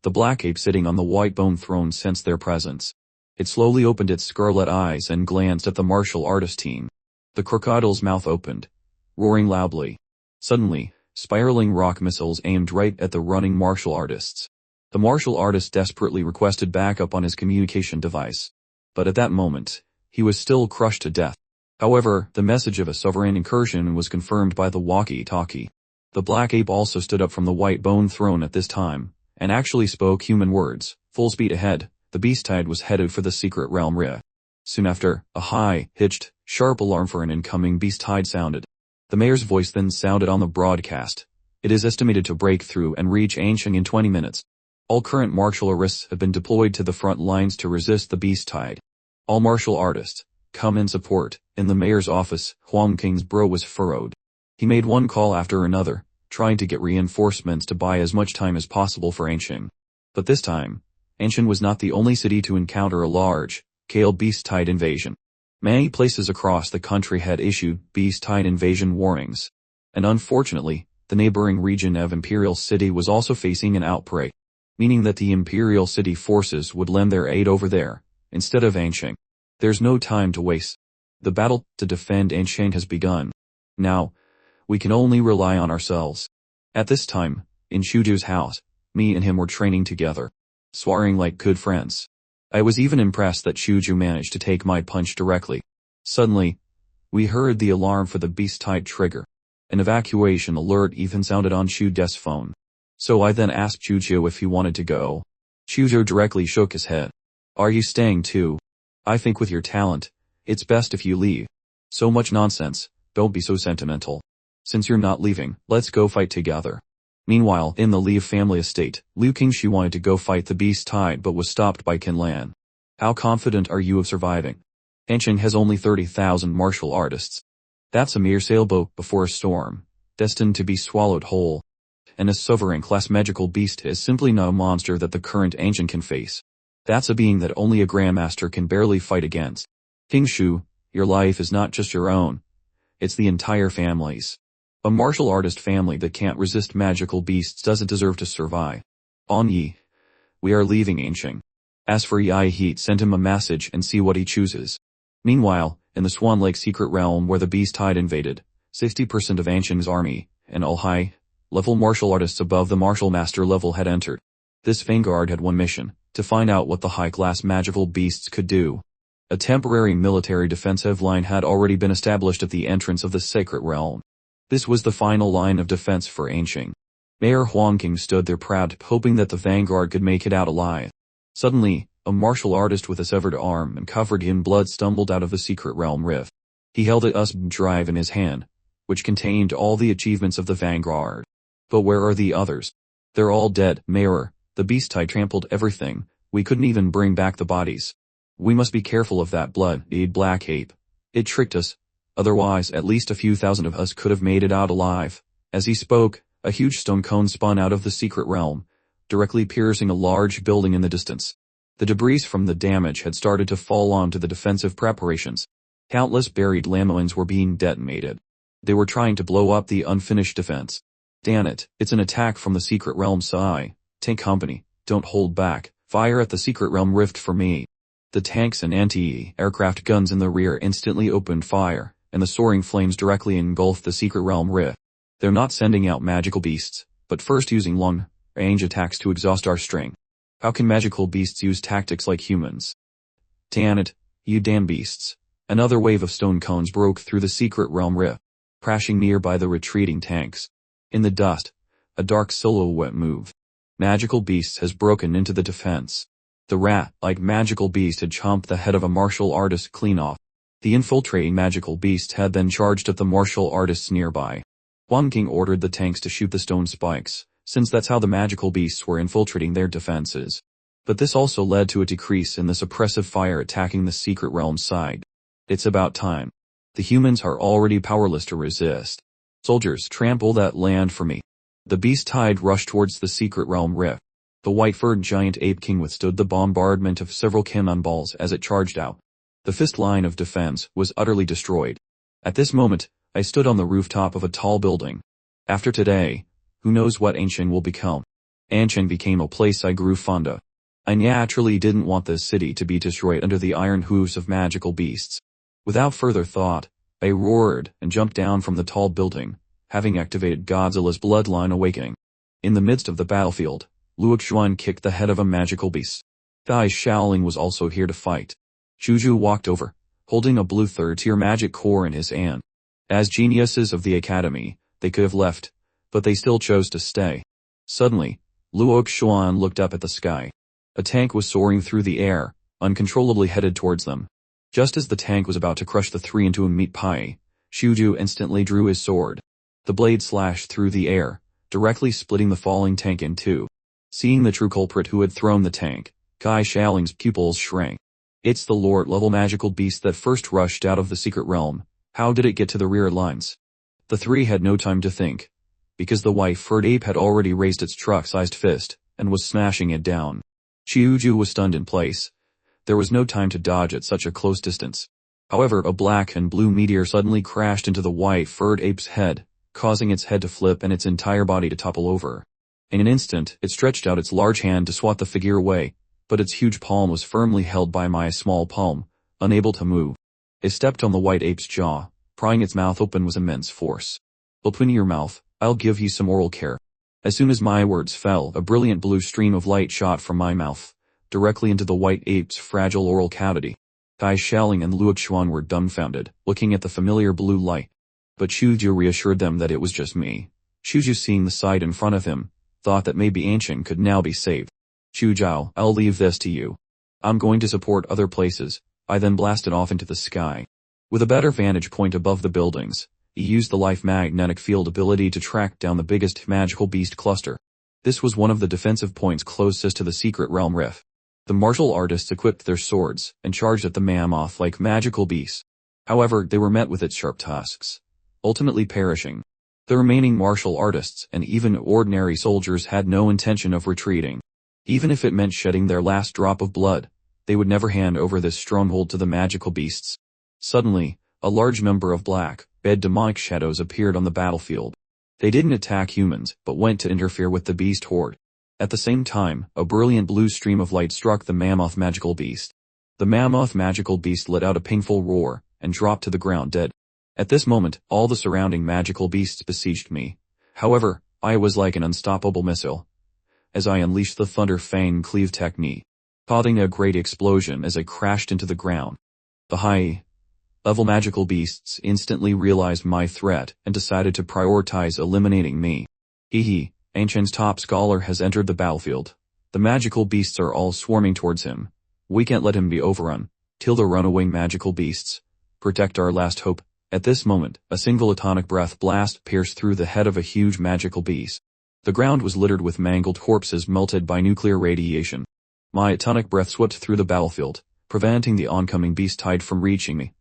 The black ape sitting on the white bone throne sensed their presence. It slowly opened its scarlet eyes and glanced at the martial artist team. The crocodile's mouth opened, roaring loudly. Suddenly, spiraling rock missiles aimed right at the running martial artists. The martial artist desperately requested backup on his communication device. But at that moment, he was still crushed to death. However, the message of a sovereign incursion was confirmed by the walkie-talkie. The black ape also stood up from the white bone throne at this time, and actually spoke human words. Full speed ahead, the beast tide was headed for the secret realm Rhea. Soon after, a high-pitched, sharp alarm for an incoming beast tide sounded. The mayor's voice then sounded on the broadcast. It is estimated to break through and reach Ansheng in 20 minutes. All current martial artists have been deployed to the front lines to resist the beast tide. All martial artists, come in support. In the mayor's office, Huang Qing's brow was furrowed. He made one call after another, trying to get reinforcements to buy as much time as possible for Ansheng. But this time, Ansheng was not the only city to encounter a large-scale beast tide invasion. Many places across the country had issued beast tide invasion warnings. And unfortunately, the neighboring region of Imperial City was also facing an outbreak, meaning that the Imperial City forces would lend their aid over there, instead of Ansheng. There's no time to waste. The battle to defend Ansheng has begun. Now, we can only rely on ourselves. At this time, in Shuju's house, me and him were training together, sparring like good friends. I was even impressed that Shuju managed to take my punch directly. Suddenly, we heard the alarm for the beast tide trigger. An evacuation alert even sounded on Shuju's phone. So I then asked Shuju if he wanted to go. Shuju directly shook his head. Are you staying too? I think with your talent, it's best if you leave. So much nonsense, don't be so sentimental. Since you're not leaving, let's go fight together. Meanwhile, in the Li family estate, Liu Qingshi wanted to go fight the beast tide but was stopped by Qin Lan. How confident are you of surviving? Ansheng has only 30,000 martial artists. That's a mere sailboat before a storm, destined to be swallowed whole. And a sovereign-class magical beast is simply not a monster that the current Ansheng can face. That's a being that only a grandmaster can barely fight against. King Shu, your life is not just your own. It's the entire family's. A martial artist family that can't resist magical beasts doesn't deserve to survive. On Yi. We are leaving Ansheng. As for Yi Heat, send him a message and see what he chooses. Meanwhile, in the Swan Lake secret realm where the beast tide invaded, 60% of Ansheng's army, and all high-level martial artists above the martial master level had entered. This vanguard had one mission, to find out what the high-class magical beasts could do. A temporary military defensive line had already been established at the entrance of the sacred realm. This was the final line of defense for Ansheng. Mayor Huangqing stood there proud, hoping that the vanguard could make it out alive. Suddenly, a martial artist with a severed arm and covered in blood stumbled out of the secret realm rift. He held a USB drive in his hand, which contained all the achievements of the vanguard. But where are the others? They're all dead, Mayor. The beast tide trampled everything. We couldn't even bring back the bodies. We must be careful of that blood-eyed black ape. It tricked us. Otherwise, at least a few thousand of us could have made it out alive. As he spoke, a huge stone cone spun out of the secret realm, directly piercing a large building in the distance. The debris from the damage had started to fall onto the defensive preparations. Countless buried landmines were being detonated. They were trying to blow up the unfinished defense. Damn it, it's an attack from the secret realm Sai. Tank company, don't hold back. Fire at the secret realm rift for me. The tanks and anti-aircraft guns in the rear instantly opened fire, and the soaring flames directly engulfed the secret realm rift. They're not sending out magical beasts, but first using long-range attacks to exhaust our strength. How can magical beasts use tactics like humans? Damn it, you damn beasts. Another wave of stone cones broke through the secret realm rift, crashing nearby the retreating tanks. In the dust, a dark silhouette moved. Magical beast has broken into the defense. The rat-like magical beast had chomped the head of a martial artist clean off. The infiltrating magical beast had then charged at the martial artists nearby. Huangqing ordered the tanks to shoot the stone spikes, since that's how the magical beasts were infiltrating their defenses. But this also led to a decrease in the suppressive fire attacking the secret realm side. It's about time. The humans are already powerless to resist. Soldiers, trample that land for me. The beast tide rushed towards the secret realm rift. The white-furred giant ape king withstood the bombardment of several cannonballs as it charged out. The fist line of defense was utterly destroyed. At this moment, I stood on the rooftop of a tall building. After today, who knows what Ansheng will become. Ansheng became a place I grew fond of. I naturally didn't want this city to be destroyed under the iron hooves of magical beasts. Without further thought, I roared and jumped down from the tall building, having activated Godzilla's bloodline awakening. In the midst of the battlefield, Luo Xuan kicked the head of a magical beast. Dai Shaoling was also here to fight. Shuju walked over, holding a blue third-tier magic core in his hand. As geniuses of the academy, they could have left, but they still chose to stay. Suddenly, Luo Xuan looked up at the sky. A tank was soaring through the air, uncontrollably headed towards them. Just as the tank was about to crush the three into a meat pie, Shuju instantly drew his sword. The blade slashed through the air, directly splitting the falling tank in two. Seeing the true culprit who had thrown the tank, Kai Shaoling's pupils shrank. It's the Lord-level magical beast that first rushed out of the secret realm. How did it get to the rear lines? The three had no time to think, because the white-furred ape had already raised its truck-sized fist, and was smashing it down. Shuju was stunned in place. There was no time to dodge at such a close distance. However, a black and blue meteor suddenly crashed into the white-furred ape's head, causing its head to flip and its entire body to topple over. In an instant, it stretched out its large hand to swat the figure away, but its huge palm was firmly held by my small palm, unable to move. It stepped on the white ape's jaw, prying its mouth open with immense force. Open your mouth, I'll give you some oral care. As soon as my words fell, a brilliant blue stream of light shot from my mouth, directly into the white ape's fragile oral cavity. Kai Shaoling and Luo Xuan were dumbfounded, looking at the familiar blue light. But Shuju reassured them that it was just me. Shuju, seeing the sight in front of him, thought that maybe Ansheng could now be saved. Shujiao, I'll leave this to you. I'm going to support other places. I then blasted off into the sky. With a better vantage point above the buildings, he used the life magnetic field ability to track down the biggest magical beast cluster. This was one of the defensive points closest to the secret realm rift. The martial artists equipped their swords and charged at the mammoth like magical beasts. However, they were met with its sharp tusks, ultimately perishing. The remaining martial artists and even ordinary soldiers had no intention of retreating. Even if it meant shedding their last drop of blood, they would never hand over this stronghold to the magical beasts. Suddenly, a large number of black-bed demonic shadows appeared on the battlefield. They didn't attack humans, but went to interfere with the beast horde. At the same time, a brilliant blue stream of light struck the mammoth magical beast. The mammoth magical beast let out a painful roar, and dropped to the ground dead. At this moment, all the surrounding magical beasts besieged me. However, I was like an unstoppable missile, as I unleashed the Thunder Fang Cleave technique, causing a great explosion as I crashed into the ground. The high-level magical beasts instantly realized my threat and decided to prioritize eliminating me. Hee hee, Ancient's top scholar has entered the battlefield. The magical beasts are all swarming towards him. We can't let him be overrun. Till the runaway magical beasts. Protect our last hope. At this moment, a single atomic breath blast pierced through the head of a huge magical beast. The ground was littered with mangled corpses melted by nuclear radiation. My atomic breath swept through the battlefield, preventing the oncoming beast tide from reaching me.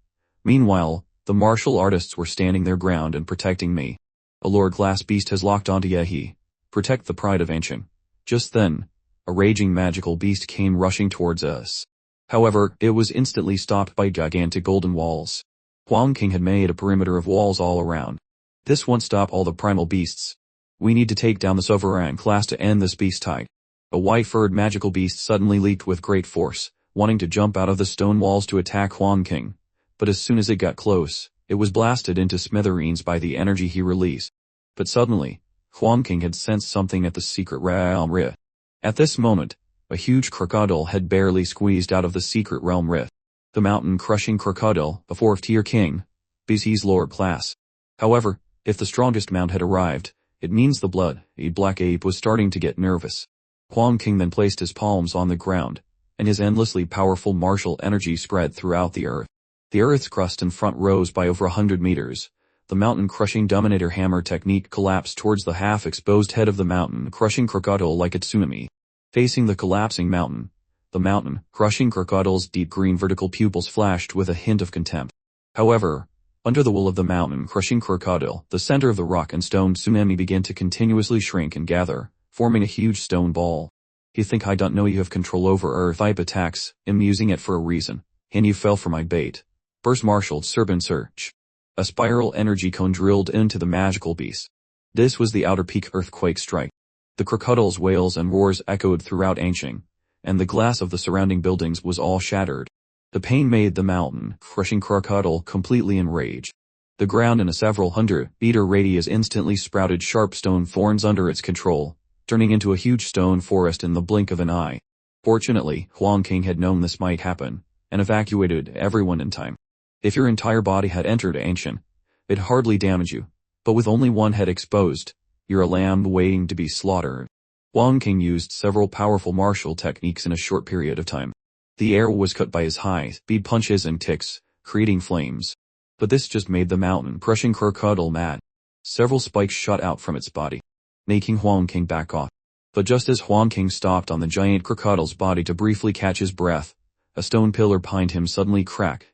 Meanwhile, the martial artists were standing their ground and protecting me. A lower-class beast has locked onto Yehi. Protect the pride of Ancient. Just then, a raging magical beast came rushing towards us. However, it was instantly stopped by gigantic golden walls. Huang King had made a perimeter of walls all around. This won't stop all the primal beasts. We need to take down the Sovereign class to end this beast tide. A white-furred magical beast suddenly leaped with great force, wanting to jump out of the stone walls to attack Huang King. But as soon as it got close, it was blasted into smithereens by the energy he released. But suddenly, Huang King had sensed something at the secret realm rift. At this moment, a huge crocodile had barely squeezed out of the secret realm rift. The mountain-crushing crocodile, a 4th-tier king, BC's lower class. However, if the strongest mount had arrived, it means the blood-black ape was starting to get nervous. Huang King then placed his palms on the ground, and his endlessly powerful martial energy spread throughout the earth. The earth's crust in front rose by over 100 meters. The mountain-crushing Dominator hammer technique collapsed towards the half-exposed head of the mountain-crushing crocodile like a tsunami. Facing the collapsing mountain, the mountain-crushing crocodile's deep green vertical pupils flashed with a hint of contempt. However, under the wool of the mountain-crushing crocodile, the center of the rock and stone tsunami began to continuously shrink and gather, forming a huge stone ball. You think I don't know you have control over earth type attacks, I'm using it for a reason, and you fell for my bait. Burst marshaled Serpent Surge. A spiral energy cone drilled into the magical beast. This was the outer peak earthquake strike. The crocodile's wails and roars echoed throughout Anqing, and the glass of the surrounding buildings was all shattered. The pain made the mountain-crushing crocodile completely enraged. The ground in a several hundred-meter radius instantly sprouted sharp stone thorns under its control, turning into a huge stone forest in the blink of an eye. Fortunately, Huang King had known this might happen, and evacuated everyone in time. If your entire body had entered Ancient, it'd hardly damage you, but with only one head exposed, you're a lamb waiting to be slaughtered. Huang King used several powerful martial techniques in a short period of time. The air was cut by his high-speed punches and kicks, creating flames. But this just made the mountain-crushing crocodile mad. Several spikes shot out from its body, making Huang King back off. But just as Huang King stopped on the giant crocodile's body to briefly catch his breath, a stone pillar behind him suddenly cracked,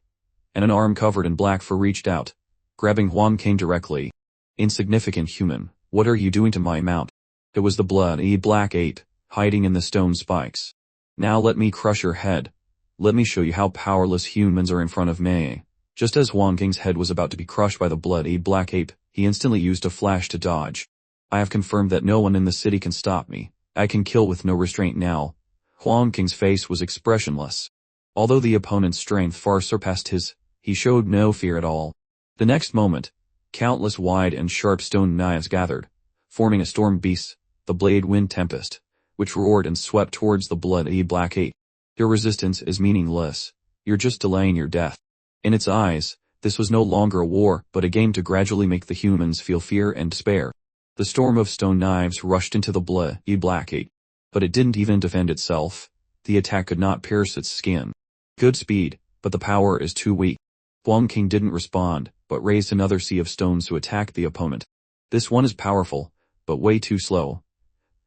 and an arm covered in black fur reached out, grabbing Huang King directly. Insignificant human, what are you doing to my mount? It was the blood-black ape, hiding in the stone spikes. Now let me crush your head. Let me show you how powerless humans are in front of me. Just as Huang King's head was about to be crushed by the blood-black ape, he instantly used a flash to dodge. I have confirmed that no one in the city can stop me. I can kill with no restraint now. Huang King's face was expressionless. Although the opponent's strength far surpassed his, he showed no fear at all. The next moment, countless wide and sharp stone knives gathered, forming a storm beast, the Blade Wind Tempest, which roared and swept towards the blood-black ape. Your resistance is meaningless. You're just delaying your death. In its eyes, this was no longer a war, but a game to gradually make the humans feel fear and despair. The storm of stone knives rushed into the blood-black ape, but it didn't even defend itself. The attack could not pierce its skin. Good speed, but the power is too weak. Huang King didn't respond, but raised another sea of stones to attack the opponent. This one is powerful, but way too slow.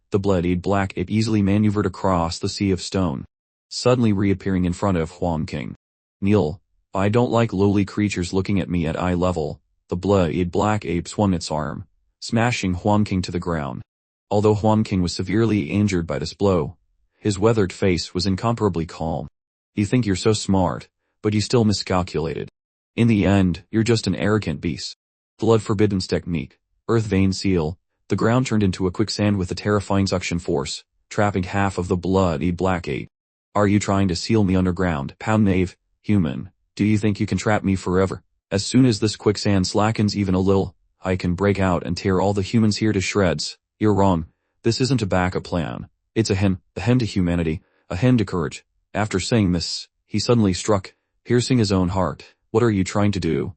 The blood-black ape easily maneuvered across the sea of stone, suddenly reappearing in front of Huang King. Kneel. I don't like lowly creatures looking at me at eye level. The blood-black ape swung its arm, smashing Huang King to the ground. Although Huang King was severely injured by this blow, his weathered face was incomparably calm. You think you're so smart, but you still miscalculated. In the end, you're just an arrogant beast. Blood Forbidden's technique, Earth Vein Seal. The ground turned into a quicksand with a terrifying suction force, trapping half of the blood-black ape. Are you trying to seal me underground, pound knave, human? Do you think you can trap me forever? As soon as this quicksand slackens even a little, I can break out and tear all the humans here to shreds. You're wrong. This isn't a backup plan. It's a hymn to humanity, a hymn to courage. After saying this, he suddenly struck, piercing his own heart. What are you trying to do?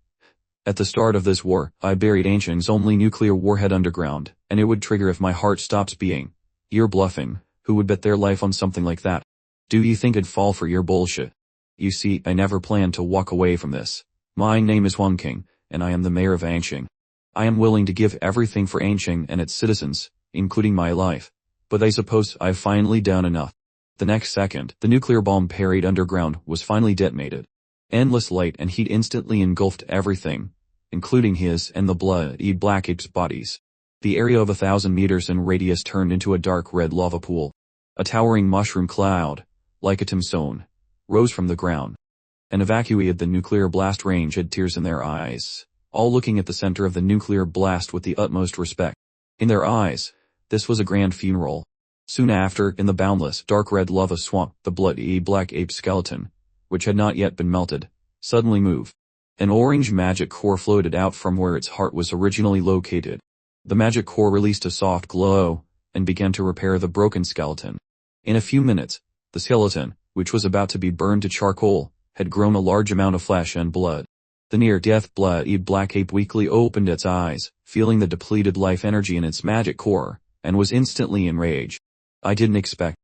At the start of this war, I buried Ancient's only nuclear warhead underground, and it would trigger if my heart stops beating. You're bluffing. Who would bet their life on something like that? Do you think I'd fall for your bullshit? You see, I never planned to walk away from this. My name is Huang King, and I am the mayor of Anqing. I am willing to give everything for Anqing and its citizens, including my life. But I suppose I've finally done enough. The next second, the nuclear bomb buried underground was finally detonated. Endless light and heat instantly engulfed everything, including his and the bloody black ape's bodies. The area of 1,000 meters in radius turned into a dark red lava pool. A towering mushroom cloud, like a tombstone, rose from the ground. An evacuee at the nuclear blast range had tears in their eyes, all looking at the center of the nuclear blast with the utmost respect. In their eyes, this was a grand funeral. Soon after, in the boundless, dark red lava swamp, the bloody black ape skeleton, which had not yet been melted, suddenly moved. An orange magic core floated out from where its heart was originally located. The magic core released a soft glow, and began to repair the broken skeleton. In a few minutes, the skeleton, which was about to be burned to charcoal, had grown a large amount of flesh and blood. The near-death bloody black ape weakly opened its eyes, feeling the depleted life energy in its magic core, and was instantly enraged. I didn't expect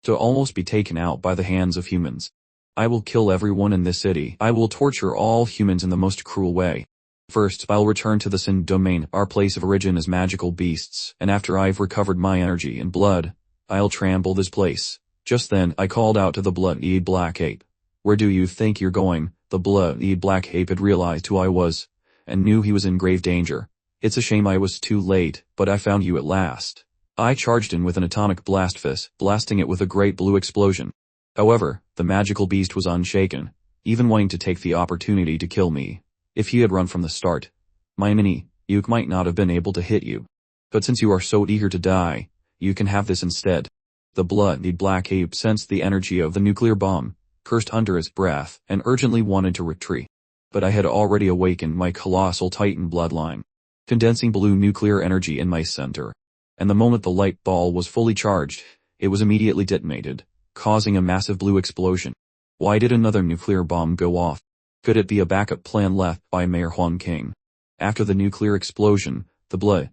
to almost be taken out by the hands of humans. I will kill everyone in this city. I will torture all humans in the most cruel way. First, I'll return to the Sin domain, our place of origin as magical beasts, and after I've recovered my energy and blood, I'll trample this place. Just then, I called out to the bloody black ape. Where do you think you're going? The bloody black ape had realized who I was, and knew he was in grave danger. It's a shame I was too late, but I found you at last. I charged in with an atomic blast fist, blasting it with a great blue explosion. However, the magical beast was unshaken, even wanting to take the opportunity to kill me. If he had run from the start, my mini-uke might not have been able to hit you. But since you are so eager to die, you can have this instead. The bloody black ape sensed the energy of the nuclear bomb, cursed under his breath, and urgently wanted to retreat. But I had already awakened my colossal titan bloodline, condensing blue nuclear energy in my center. And the moment the light ball was fully charged, it was immediately detonated, causing a massive blue explosion. Why did another nuclear bomb go off? Could it be a backup plan left by Mayor Huang King? After the nuclear explosion, the bloody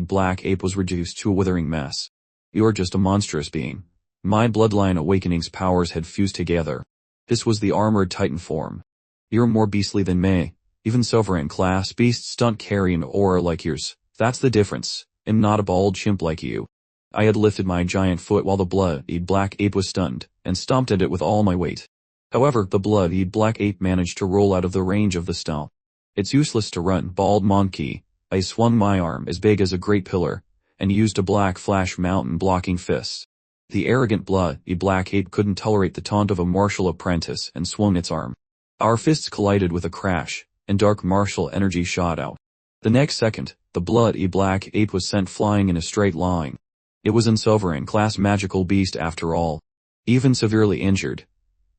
black ape was reduced to a withering mess. You're just a monstrous being. My bloodline awakening's powers had fused together. This was the armored titan form. You're more beastly than me. Even sovereign class beasts don't carry an aura like yours. That's the difference. I'm not a bald chimp like you. I had lifted my giant foot while the bloody black ape was stunned, and stomped at it with all my weight. However, the bloody black ape managed to roll out of the range of the stomp. It's useless to run, bald monkey. I swung my arm as big as a great pillar, and used a black flash mountain blocking fist. The arrogant bloody black ape couldn't tolerate the taunt of a martial apprentice and swung its arm. Our fists collided with a crash, and dark martial energy shot out. The next second, the bloody black ape was sent flying in a straight line. It was an sovereign class magical beast after all. Even severely injured,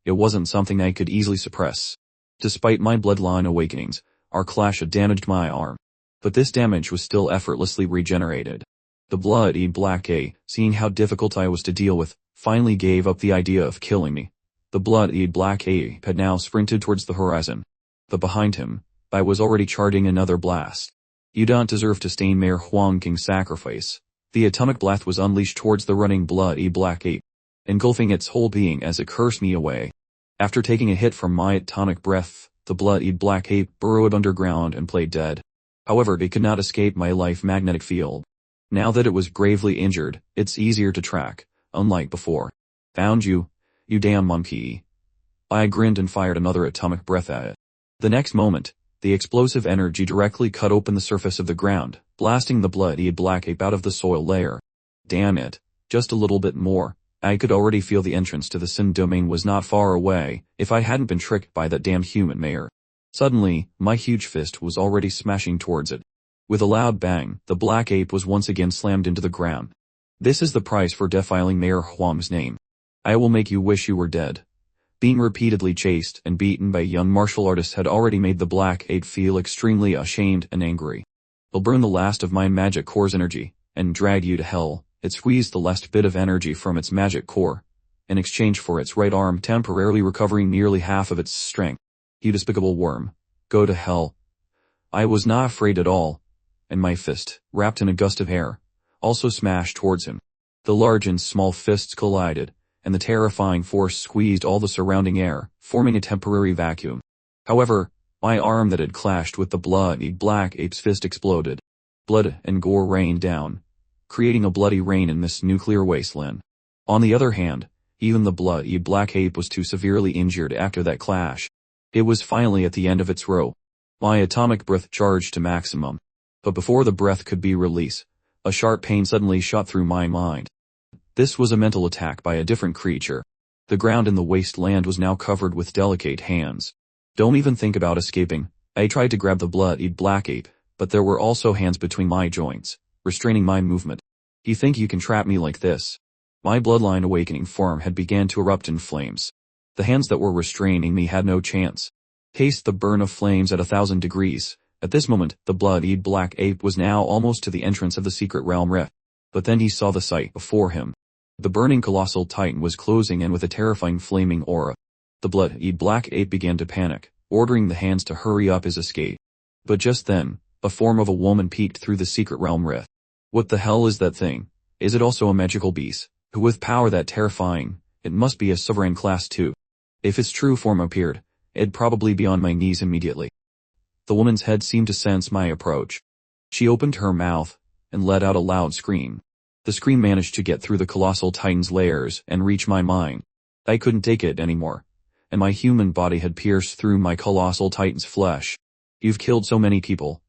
it wasn't something I could easily suppress. Despite my bloodline awakenings, our clash had damaged my arm. But this damage was still effortlessly regenerated. The bloody black ape, seeing how difficult I was to deal with, finally gave up the idea of killing me. The bloody black ape had now sprinted towards the horizon. But behind him, I was already charging another blast. You don't deserve to stain Mayor Huang King's sacrifice. The atomic blast was unleashed towards the running bloody black ape, engulfing its whole being as it cursed me away. After taking a hit from my atomic breath, the bloody black ape burrowed underground and played dead. However, it could not escape my life magnetic field. Now that it was gravely injured, it's easier to track, unlike before. Found you, you damn monkey. I grinned and fired another atomic breath at it. The next moment, the explosive energy directly cut open the surface of the ground, blasting the bloody black ape out of the soil layer. Damn it, just a little bit more. I could already feel the entrance to the Sin domain was not far away, if I hadn't been tricked by that damn human mayor. Suddenly, my huge fist was already smashing towards it. With a loud bang, the black ape was once again slammed into the ground. This is the price for defiling Mayor Huang's name. I will make you wish you were dead. Being repeatedly chased and beaten by young martial artists had already made the black ape feel extremely ashamed and angry. I'll burn the last of my magic core's energy, and drag you to hell. It squeezed the last bit of energy from its magic core, in exchange for its right arm temporarily recovering nearly half of its strength. You despicable worm. Go to hell. I was not afraid at all, and my fist, wrapped in a gust of air, also smashed towards him. The large and small fists collided, and the terrifying force squeezed all the surrounding air, forming a temporary vacuum. However, my arm that had clashed with the bloody black ape's fist exploded. Blood and gore rained down, creating a bloody rain in this nuclear wasteland. On the other hand, even the bloody black ape was too severely injured after that clash. It was finally at the end of its rope. My atomic breath charged to maximum. But before the breath could be released, a sharp pain suddenly shot through my mind. This was a mental attack by a different creature. The ground in the wasteland was now covered with delicate hands. Don't even think about escaping. I tried to grab the bloody black ape, but there were also hands between my joints, restraining my movement. You think you can trap me like this? My bloodline awakening form had begun to erupt in flames. The hands that were restraining me had no chance. Taste the burn of flames at 1,000 degrees. At this moment, the bloody black ape was now almost to the entrance of the secret realm rift. But then he saw the sight before him. The burning colossal titan was closing in with a terrifying flaming aura. The bloody black ape began to panic, ordering the hands to hurry up his escape. But just then, a form of a woman peeked through the secret realm rift. What the hell is that thing? Is it also a magical beast? With power that terrifying, it must be a sovereign class too. If its true form appeared, it'd probably be on my knees immediately. The woman's head seemed to sense my approach. She opened her mouth and let out a loud scream. The scream managed to get through the colossal titan's layers and reach my mind. I couldn't take it anymore, and my human body had pierced through my colossal titan's flesh. You've killed so many people,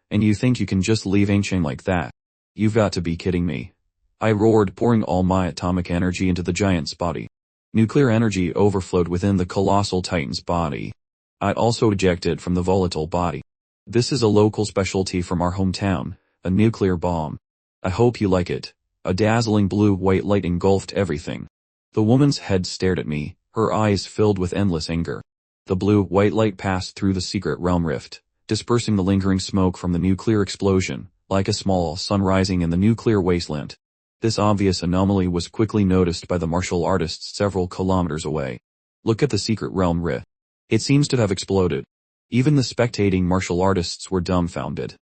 and you think you can just leave Ancient like that? You've got to be kidding me. I roared, pouring all my atomic energy into the giant's body. Nuclear energy overflowed within the colossal titan's body. I also ejected from the volatile body. This is a local specialty from our hometown, a nuclear bomb. I hope you like it. A dazzling blue-white light engulfed everything. The woman's head stared at me, her eyes filled with endless anger. The blue-white light passed through the secret realm rift, dispersing the lingering smoke from the nuclear explosion, like a small sun rising in the nuclear wasteland. This obvious anomaly was quickly noticed by the martial artists several kilometers away. Look at the secret realm rift. It seems to have exploded. Even the spectating martial artists were dumbfounded.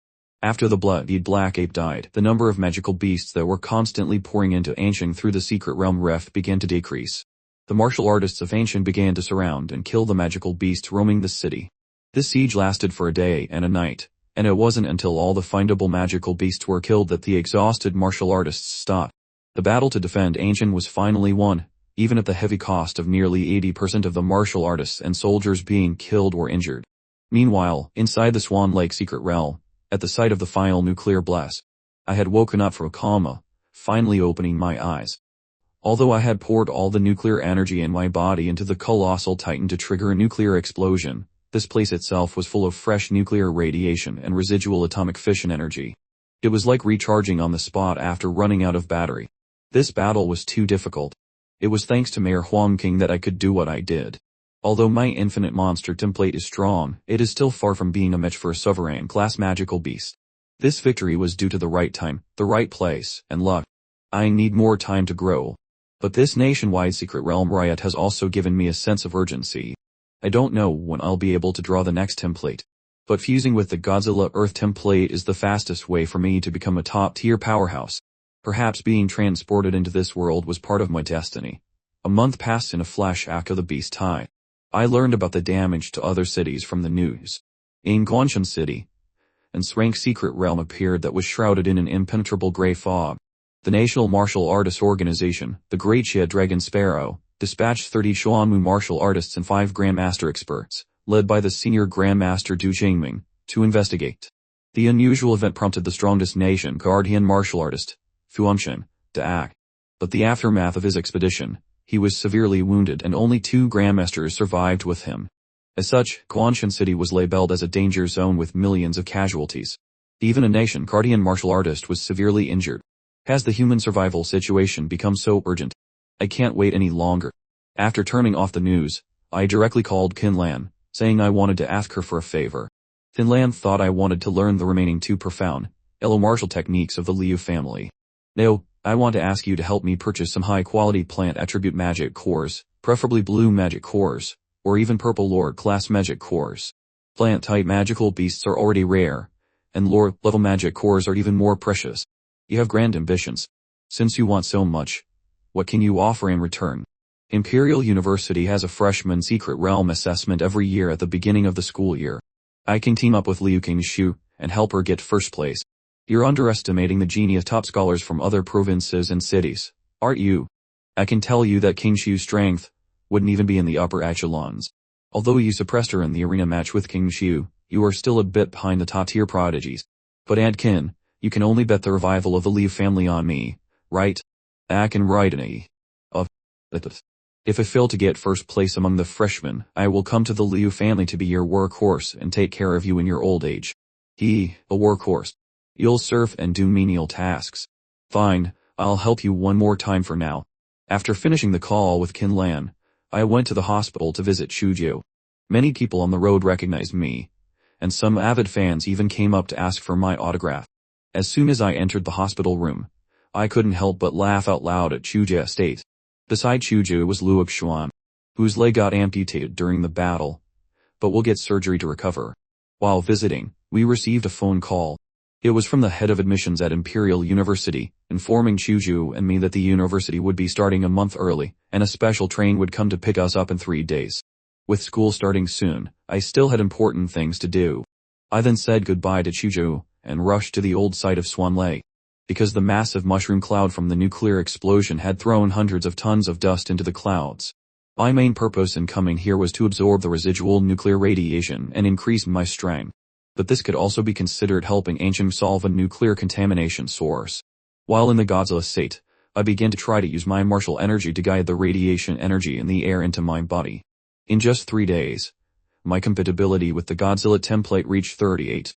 After the bloody black ape died, the number of magical beasts that were constantly pouring into Ancient through the secret realm rift began to decrease. The martial artists of Ancient began to surround and kill the magical beasts roaming the city. This siege lasted for a day and a night, and it wasn't until all the findable magical beasts were killed that the exhausted martial artists stopped. The battle to defend Ancient was finally won, even at the heavy cost of nearly 80% of the martial artists and soldiers being killed or injured. Meanwhile, inside the Swan Lake secret realm, at the site of the final nuclear blast, I had woken up from a coma, finally opening my eyes. Although I had poured all the nuclear energy in my body into the colossal titan to trigger a nuclear explosion, this place itself was full of fresh nuclear radiation and residual atomic fission energy. It was like recharging on the spot after running out of battery. This battle was too difficult. It was thanks to Mayor Huang King that I could do what I did. Although my infinite monster template is strong, it is still far from being a match for a sovereign class magical beast. This victory was due to the right time, the right place, and luck. I need more time to grow. But this nationwide secret realm riot has also given me a sense of urgency. I don't know when I'll be able to draw the next template. But fusing with the Godzilla Earth template is the fastest way for me to become a top-tier powerhouse. Perhaps being transported into this world was part of my destiny. A month passed in a flash after the beast died. I learned about the damage to other cities from the news. In Guanshan City, an rank secret realm appeared that was shrouded in an impenetrable gray fog. The National Martial Artists Organization, the Great Xia Dragon Sparrow, dispatched 30 Xuanmu martial artists and 5 Grandmaster experts, led by the senior Grandmaster Du Jingming, to investigate. The unusual event prompted the strongest nation guardian martial artist, Fuanshan, to act. But the aftermath of his expedition, he was severely wounded and only 2 Grandmasters survived with him. As such, Guanshan City was labeled as a danger zone with millions of casualties. Even a nation guardian martial artist was severely injured. Has the human survival situation become so urgent? I can't wait any longer. After turning off the news, I directly called Kinlan, saying I wanted to ask her for a favor. Kinlan thought I wanted to learn the remaining 2 profound, yellow martial techniques of the Liu family. No, I want to ask you to help me purchase some high-quality plant attribute magic cores, preferably blue magic cores, or even purple lord class magic cores. Plant-type magical beasts are already rare, and lower-level magic cores are even more precious. You have grand ambitions. Since you want so much, what can you offer in return? Imperial University has a freshman secret realm assessment every year at the beginning of the school year. I can team up with Liu Qingshu and help her get first place. You're underestimating the genius top scholars from other provinces and cities, aren't you? I can tell you that Qingshu's strength wouldn't even be in the upper echelons. Although you suppressed her in the arena match with Qingshu, you are still a bit behind the top-tier prodigies. But Aunt Qin, you can only bet the revival of the Liu family on me, right? I can write an A. Of it. If I fail to get first place among the freshmen, I will come to the Liu family to be your workhorse and take care of you in your old age. A workhorse. You'll serve and do menial tasks. Fine, I'll help you one more time for now. After finishing the call with Qin Lan, I went to the hospital to visit Shuju. Many people on the road recognized me, and some avid fans even came up to ask for my autograph. As soon as I entered the hospital room, I couldn't help but laugh out loud at Shuju's state. Beside Shuju was Luo Xuan, whose leg got amputated during the battle, but will get surgery to recover. While visiting, we received a phone call. It was from the head of admissions at Imperial University, informing Shuju and me that the university would be starting a month early, and a special train would come to pick us up in 3 days. With school starting soon, I still had important things to do. I then said goodbye to Shuju, and rushed to the old site of Swan Lake. Because the massive mushroom cloud from the nuclear explosion had thrown hundreds of tons of dust into the clouds. My main purpose in coming here was to absorb the residual nuclear radiation and increase my strength. But this could also be considered helping Ancient solve a nuclear contamination source. While in the Godzilla state, I began to try to use my martial energy to guide the radiation energy in the air into my body. In just 3 days, my compatibility with the Godzilla template reached 38.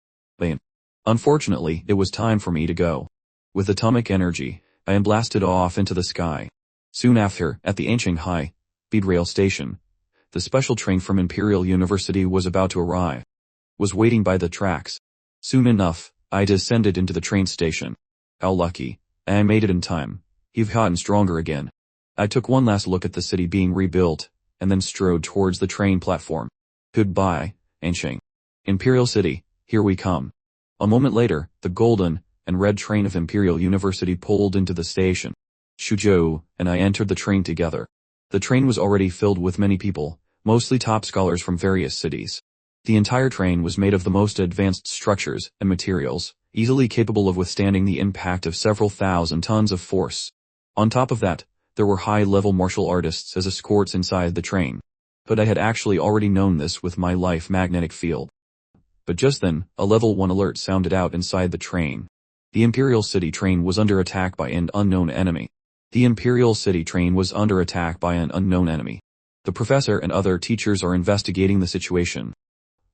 Unfortunately, it was time for me to go. With atomic energy, I am blasted off into the sky. Soon after, at the Ancient High-speed rail station, the special train from Imperial University was about to arrive. Was waiting by the tracks. Soon enough, I descended into the train station. How lucky. I made it in time. You've gotten stronger again. I took one last look at the city being rebuilt, and then strode towards the train platform. Goodbye, Ancient. Imperial City, here we come. A moment later, the golden and red train of Imperial University pulled into the station. Shujo and I entered the train together. The train was already filled with many people, mostly top scholars from various cities. The entire train was made of the most advanced structures and materials, easily capable of withstanding the impact of several thousand tons of force. On top of that, there were high-level martial artists as escorts inside the train. But I had actually already known this with my life magnetic field. But just then, a level 1 alert sounded out inside the train. The Imperial City train was under attack by an unknown enemy. The Imperial City train was under attack by an unknown enemy. The professor and other teachers are investigating the situation.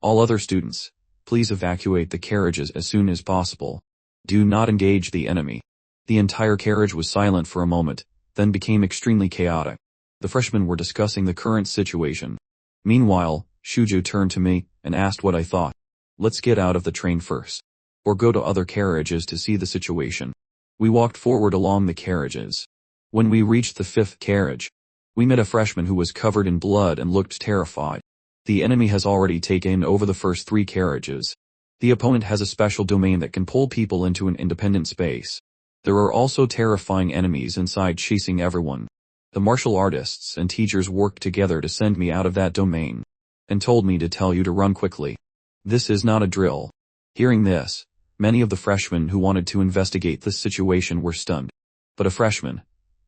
All other students, please evacuate the carriages as soon as possible. Do not engage the enemy. The entire carriage was silent for a moment, then became extremely chaotic. The freshmen were discussing the current situation. Meanwhile, Shuju turned to me and asked what I thought. Let's get out of the train first. Or go to other carriages to see the situation. We walked forward along the carriages. When we reached the 5th carriage, we met a freshman who was covered in blood and looked terrified. The enemy has already taken over the first 3 carriages. The opponent has a special domain that can pull people into an independent space. There are also terrifying enemies inside chasing everyone. The martial artists and teachers worked together to send me out of that domain, and told me to tell you to run quickly. This is not a drill. Hearing this, many of the freshmen who wanted to investigate this situation were stunned. But a freshman,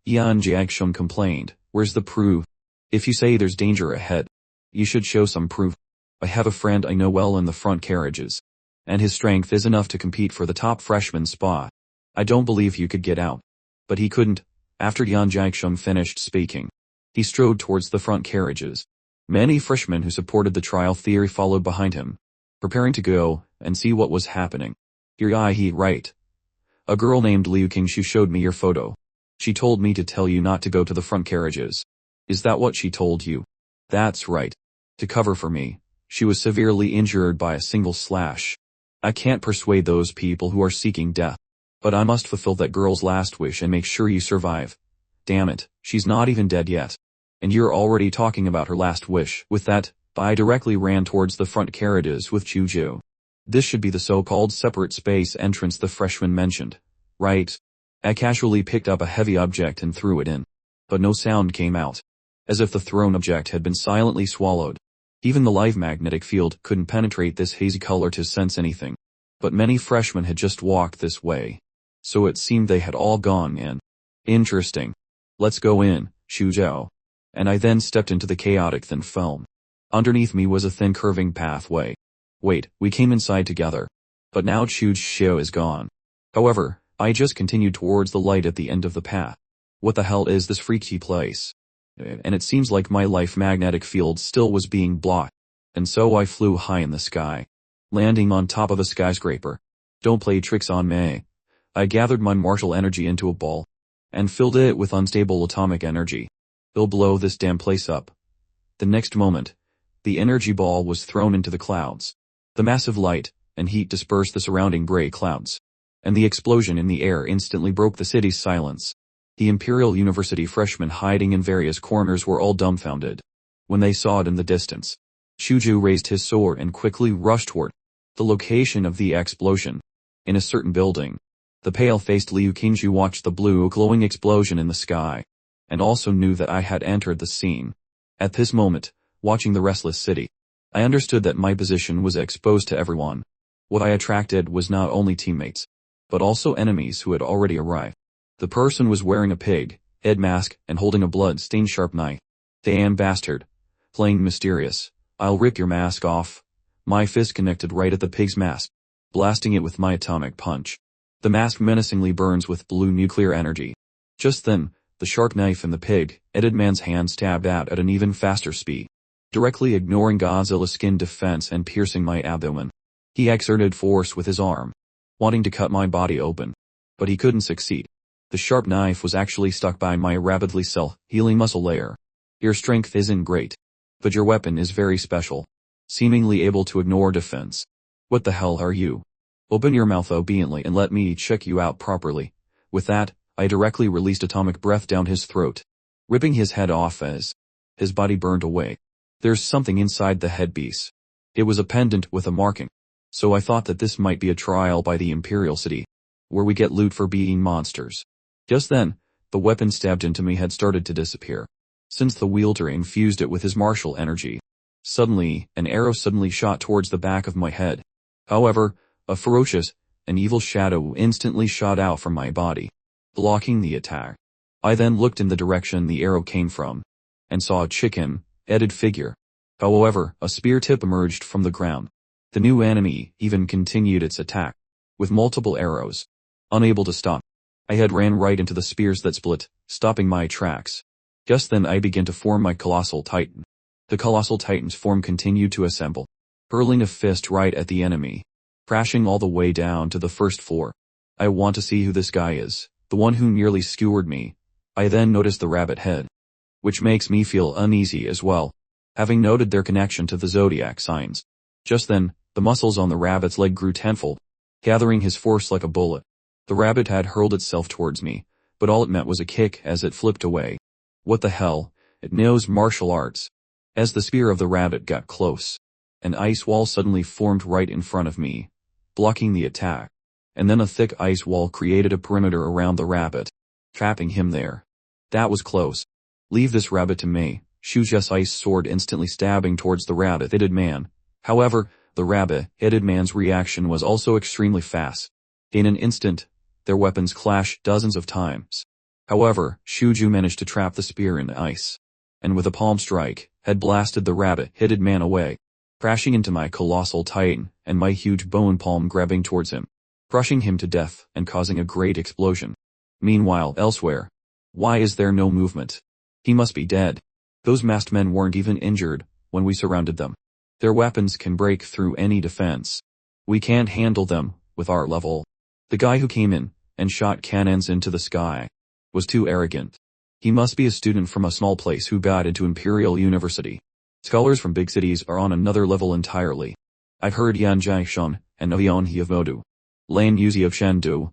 Yan Jiangshun, complained, "Where's the proof? If you say there's danger ahead, you should show some proof. I have a friend I know well in the front carriages, and his strength is enough to compete for the top freshman spot. I don't believe you could get out." But he couldn't. After Yan Jiangshun finished speaking, he strode towards the front carriages. Many freshmen who supported the trial theory followed behind him, preparing to go and see what was happening. He right. A girl named Liu Qingshu showed me your photo. She told me to tell you not to go to the front carriages. Is that what she told you? That's right. To cover for me, she was severely injured by a single slash. I can't persuade those people who are seeking death, but I must fulfill that girl's last wish and make sure you survive. Damn it, she's not even dead yet. And you're already talking about her last wish. With that, I directly ran towards the front carriages with Chuju. This should be the so-called separate space entrance the freshman mentioned, right? I casually picked up a heavy object and threw it in. But no sound came out. As if the thrown object had been silently swallowed. Even the live magnetic field couldn't penetrate this hazy color to sense anything. But many freshmen had just walked this way. So it seemed they had all gone in. Interesting. Let's go in, Shuzhou. And I then stepped into the chaotic thin film. Underneath me was a thin curving pathway. Wait, we came inside together. But now Shuzhou is gone. However, I just continued towards the light at the end of the path. What the hell is this freaky place? And it seems like my life magnetic field still was being blocked. And so I flew high in the sky, landing on top of a skyscraper. Don't play tricks on me. I gathered my martial energy into a ball, and filled it with unstable atomic energy. It'll blow this damn place up. The next moment, the energy ball was thrown into the clouds. The massive light and heat dispersed the surrounding gray clouds, and the explosion in the air instantly broke the city's silence. The Imperial University freshmen hiding in various corners were all dumbfounded when they saw it in the distance. Shuju raised his sword and quickly rushed toward the location of the explosion. In a certain building, the pale-faced Liu Qingju watched the blue glowing explosion in the sky, and also knew that I had entered the scene. At this moment, watching the restless city, I understood that my position was exposed to everyone. What I attracted was not only teammates, but also enemies who had already arrived. The person was wearing a pig head mask and holding a blood-stained sharp knife. Damn bastard. Playing mysterious. I'll rip your mask off. My fist connected right at the pig's mask, blasting it with my atomic punch. The mask menacingly burns with blue nuclear energy. Just then, the sharp knife in the pig-headed man's hand stabbed out at an even faster speed, directly ignoring Godzilla's skin defense and piercing my abdomen. He exerted force with his arm, wanting to cut my body open, but he couldn't succeed. The sharp knife was actually stuck by my rapidly self-healing muscle layer. Your strength isn't great, but your weapon is very special, seemingly able to ignore defense. What the hell are you? Open your mouth obediently and let me check you out properly. With that, I directly released atomic breath down his throat, ripping his head off as his body burned away. There's something inside the headpiece. It was a pendant with a marking, so I thought that this might be a trial by the Imperial City, where we get loot for being monsters. Just then, the weapon stabbed into me had started to disappear, since the wielder infused it with his martial energy. Suddenly, an arrow suddenly shot towards the back of my head. However, a ferocious and evil shadow instantly shot out from my body, blocking the attack. I then looked in the direction the arrow came from, and saw a chicken-headed figure. However, a spear tip emerged from the ground. The new enemy even continued its attack, with multiple arrows. Unable to stop, I had ran right into the spears that split, stopping my tracks. Just then I began to form my Colossal Titan. The Colossal Titan's form continued to assemble, hurling a fist right at the enemy, crashing all the way down to the first floor. I want to see who this guy is, the one who nearly skewered me. I then noticed the rabbit head, which makes me feel uneasy as well, having noted their connection to the zodiac signs. Just then, the muscles on the rabbit's leg grew tenfold, gathering his force like a bullet. The rabbit had hurled itself towards me, but all it met was a kick as it flipped away. What the hell? It knows martial arts. As the spear of the rabbit got close, an ice wall suddenly formed right in front of me, blocking the attack. And then a thick ice wall created a perimeter around the rabbit, trapping him there. That was close. Leave this rabbit to me. Shuju's ice sword instantly stabbing towards the rabbit-headed man. However, the rabbit-headed man's reaction was also extremely fast. In an instant, their weapons clashed dozens of times. However, Shuju managed to trap the spear in ice, and with a palm strike, had blasted the rabbit-headed man away, crashing into my Colossal Titan and my huge bone palm grabbing towards him, crushing him to death and causing a great explosion. Meanwhile, elsewhere, why is there no movement? He must be dead. Those masked men weren't even injured when we surrounded them. Their weapons can break through any defense. We can't handle them with our level. The guy who came in and shot cannons into the sky was too arrogant. He must be a student from a small place who got into Imperial University. Scholars from big cities are on another level entirely. I've heard Yan Jiaishun and Oyeonhee of Modu, Lan Yuzi of Shendu,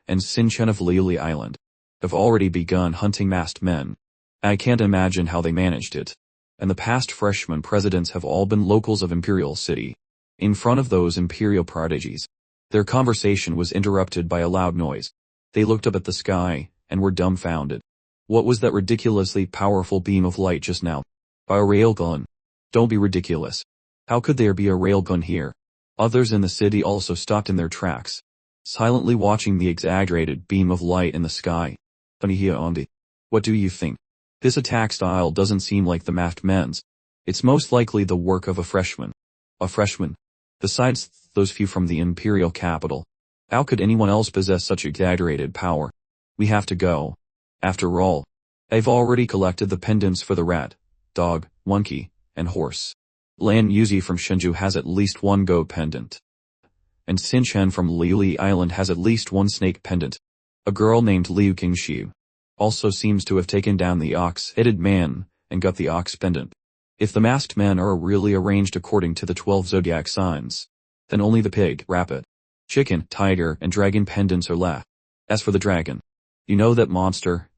and Sin Chen of Liuli Island have already begun hunting masked men. I can't imagine how they managed it. and the past freshman presidents have all been locals of Imperial City. In front of those Imperial prodigies, their conversation was interrupted by a loud noise. They looked up at the sky, and were dumbfounded. What was that ridiculously powerful beam of light just now? A railgun. Don't be ridiculous. How could there be a railgun here? Others in the city also stopped in their tracks, silently watching the exaggerated beam of light in the sky. What do you think? This attack style doesn't seem like the masked men's. It's most likely the work of a freshman. A freshman? Besides those few from the imperial capital. How could anyone else possess such exaggerated power? We have to go. After all, I've already collected the pendants for the rat, dog, monkey, and horse. Lan Yuzi from Shinju has at least one goat pendant. And Xin Chen from Liuli Island has at least one snake pendant. A girl named Liu Qingxiu also seems to have taken down the ox-headed man and got the ox pendant. If the masked men are really arranged according to the 12 zodiac signs, then only the pig, rabbit, chicken, tiger, and dragon pendants are left. As for the dragon, you know that monster?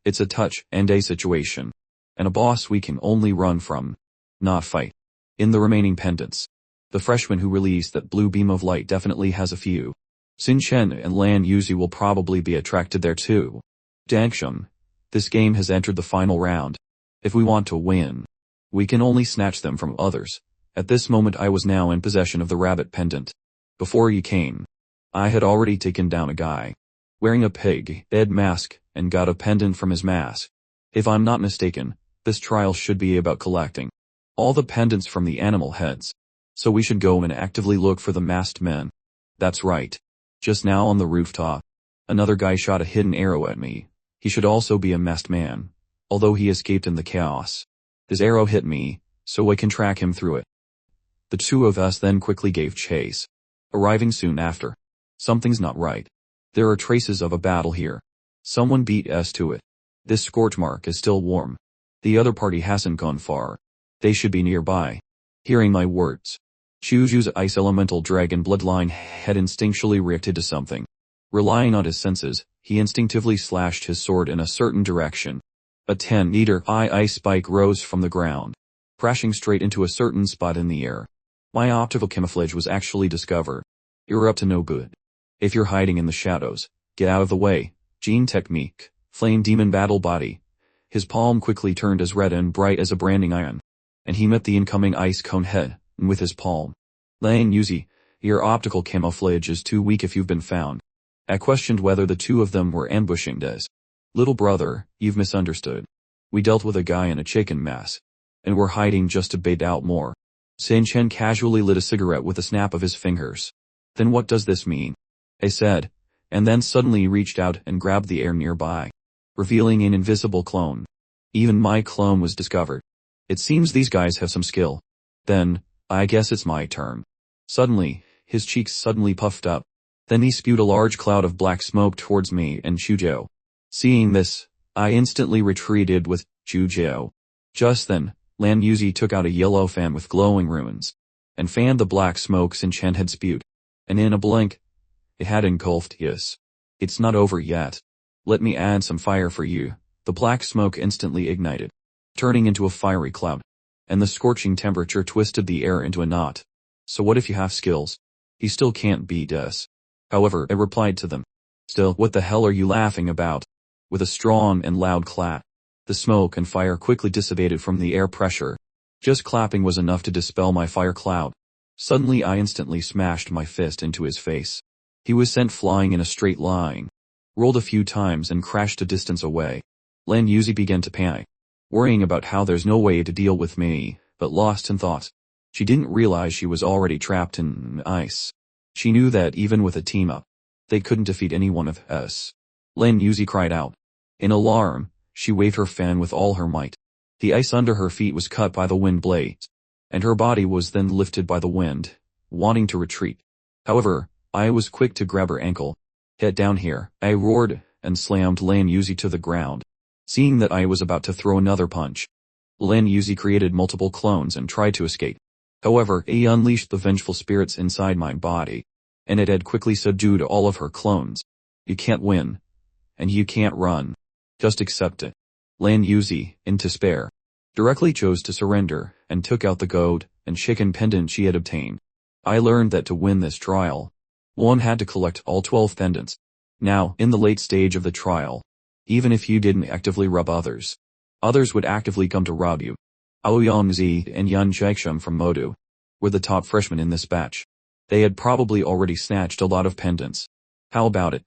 It's a touch and a situation, and a boss we can only run from, not fight. In the remaining pendants, the freshman who released that blue beam of light definitely has a few. Xin Chen and Lan Yuzi will probably be attracted there too. Dangshum, this game has entered the final round. If we want to win, we can only snatch them from others. At this moment I was now in possession of the rabbit pendant. Before you came, I had already taken down a guy, wearing a pig-head mask, and got a pendant from his mask. If I'm not mistaken, this trial should be about collecting all the pendants from the animal heads. So we should go and actively look for the masked men. That's right. Just now on the rooftop, another guy shot a hidden arrow at me. He should also be a masked man, although he escaped in the chaos. His arrow hit me, so I can track him through it. The two of us then quickly gave chase, arriving soon after. Something's not right. There are traces of a battle here. Someone beat us to it. This scorch mark is still warm. The other party hasn't gone far. They should be nearby. Hearing my words, Chuju's ice elemental dragon bloodline had instinctually reacted to something. Relying on his senses, he instinctively slashed his sword in a certain direction. A 10-meter high ice spike rose from the ground, crashing straight into a certain spot in the air. My optical camouflage was actually discovered. You're up to no good. If you're hiding in the shadows, get out of the way. Gene technique, flame demon battle body. His palm quickly turned as red and bright as a branding iron, and he met the incoming ice cone head with his palm. Lan Yuzi, your optical camouflage is too weak if you've been found. I questioned whether the two of them were ambushing us. Little brother, you've misunderstood. We dealt with a guy in a chicken mask, and we're hiding just to bait out more. Xin Chen casually lit a cigarette with a snap of his fingers. Then what does this mean? I said, and then suddenly reached out and grabbed the air nearby, revealing an invisible clone. Even my clone was discovered. It seems these guys have some skill. Then, I guess it's my turn. Suddenly, his cheeks suddenly puffed up. Then he spewed a large cloud of black smoke towards me and Chujo. Seeing this, I instantly retreated with Chujo. Just then, Lan Yuzi took out a yellow fan with glowing runes, and fanned the black smoke Xin Chen had spewed. And in a blink, it had engulfed us. It's not over yet. Let me add some fire for you. The black smoke instantly ignited, turning into a fiery cloud, and the scorching temperature twisted the air into a knot. So what if you have skills? He still can't beat us. However, I replied to them. Still, what the hell are you laughing about? With a strong and loud clap, the smoke and fire quickly dissipated from the air pressure. Just clapping was enough to dispel my fire cloud. Suddenly I instantly smashed my fist into his face. He was sent flying in a straight line, rolled a few times and crashed a distance away. Lan Yuzi began to panic, worrying about how there's no way to deal with me, but lost in thought. She didn't realize she was already trapped in ice. She knew that even with a team-up, they couldn't defeat any one of us. Lan Yuzi cried out. In alarm, she waved her fan with all her might. The ice under her feet was cut by the wind blades, and her body was then lifted by the wind, wanting to retreat. However, I was quick to grab her ankle. Get down here, I roared, and slammed Lan Yuzi to the ground. Seeing that I was about to throw another punch, Lan Yuzi created multiple clones and tried to escape. However, he unleashed the vengeful spirits inside my body, and it had quickly subdued all of her clones. You can't win, and you can't run. Just accept it. Lan Yuzi, in despair, directly chose to surrender, and took out the gold and chicken pendant she had obtained. I learned that to win this trial, one had to collect all 12 pendants. Now, in the late stage of the trial, even if you didn't actively rob others would actively come to rob you. Aoyongzi and Yan Jaeksham from Modu were the top freshmen in this batch. They had probably already snatched a lot of pendants. How about it?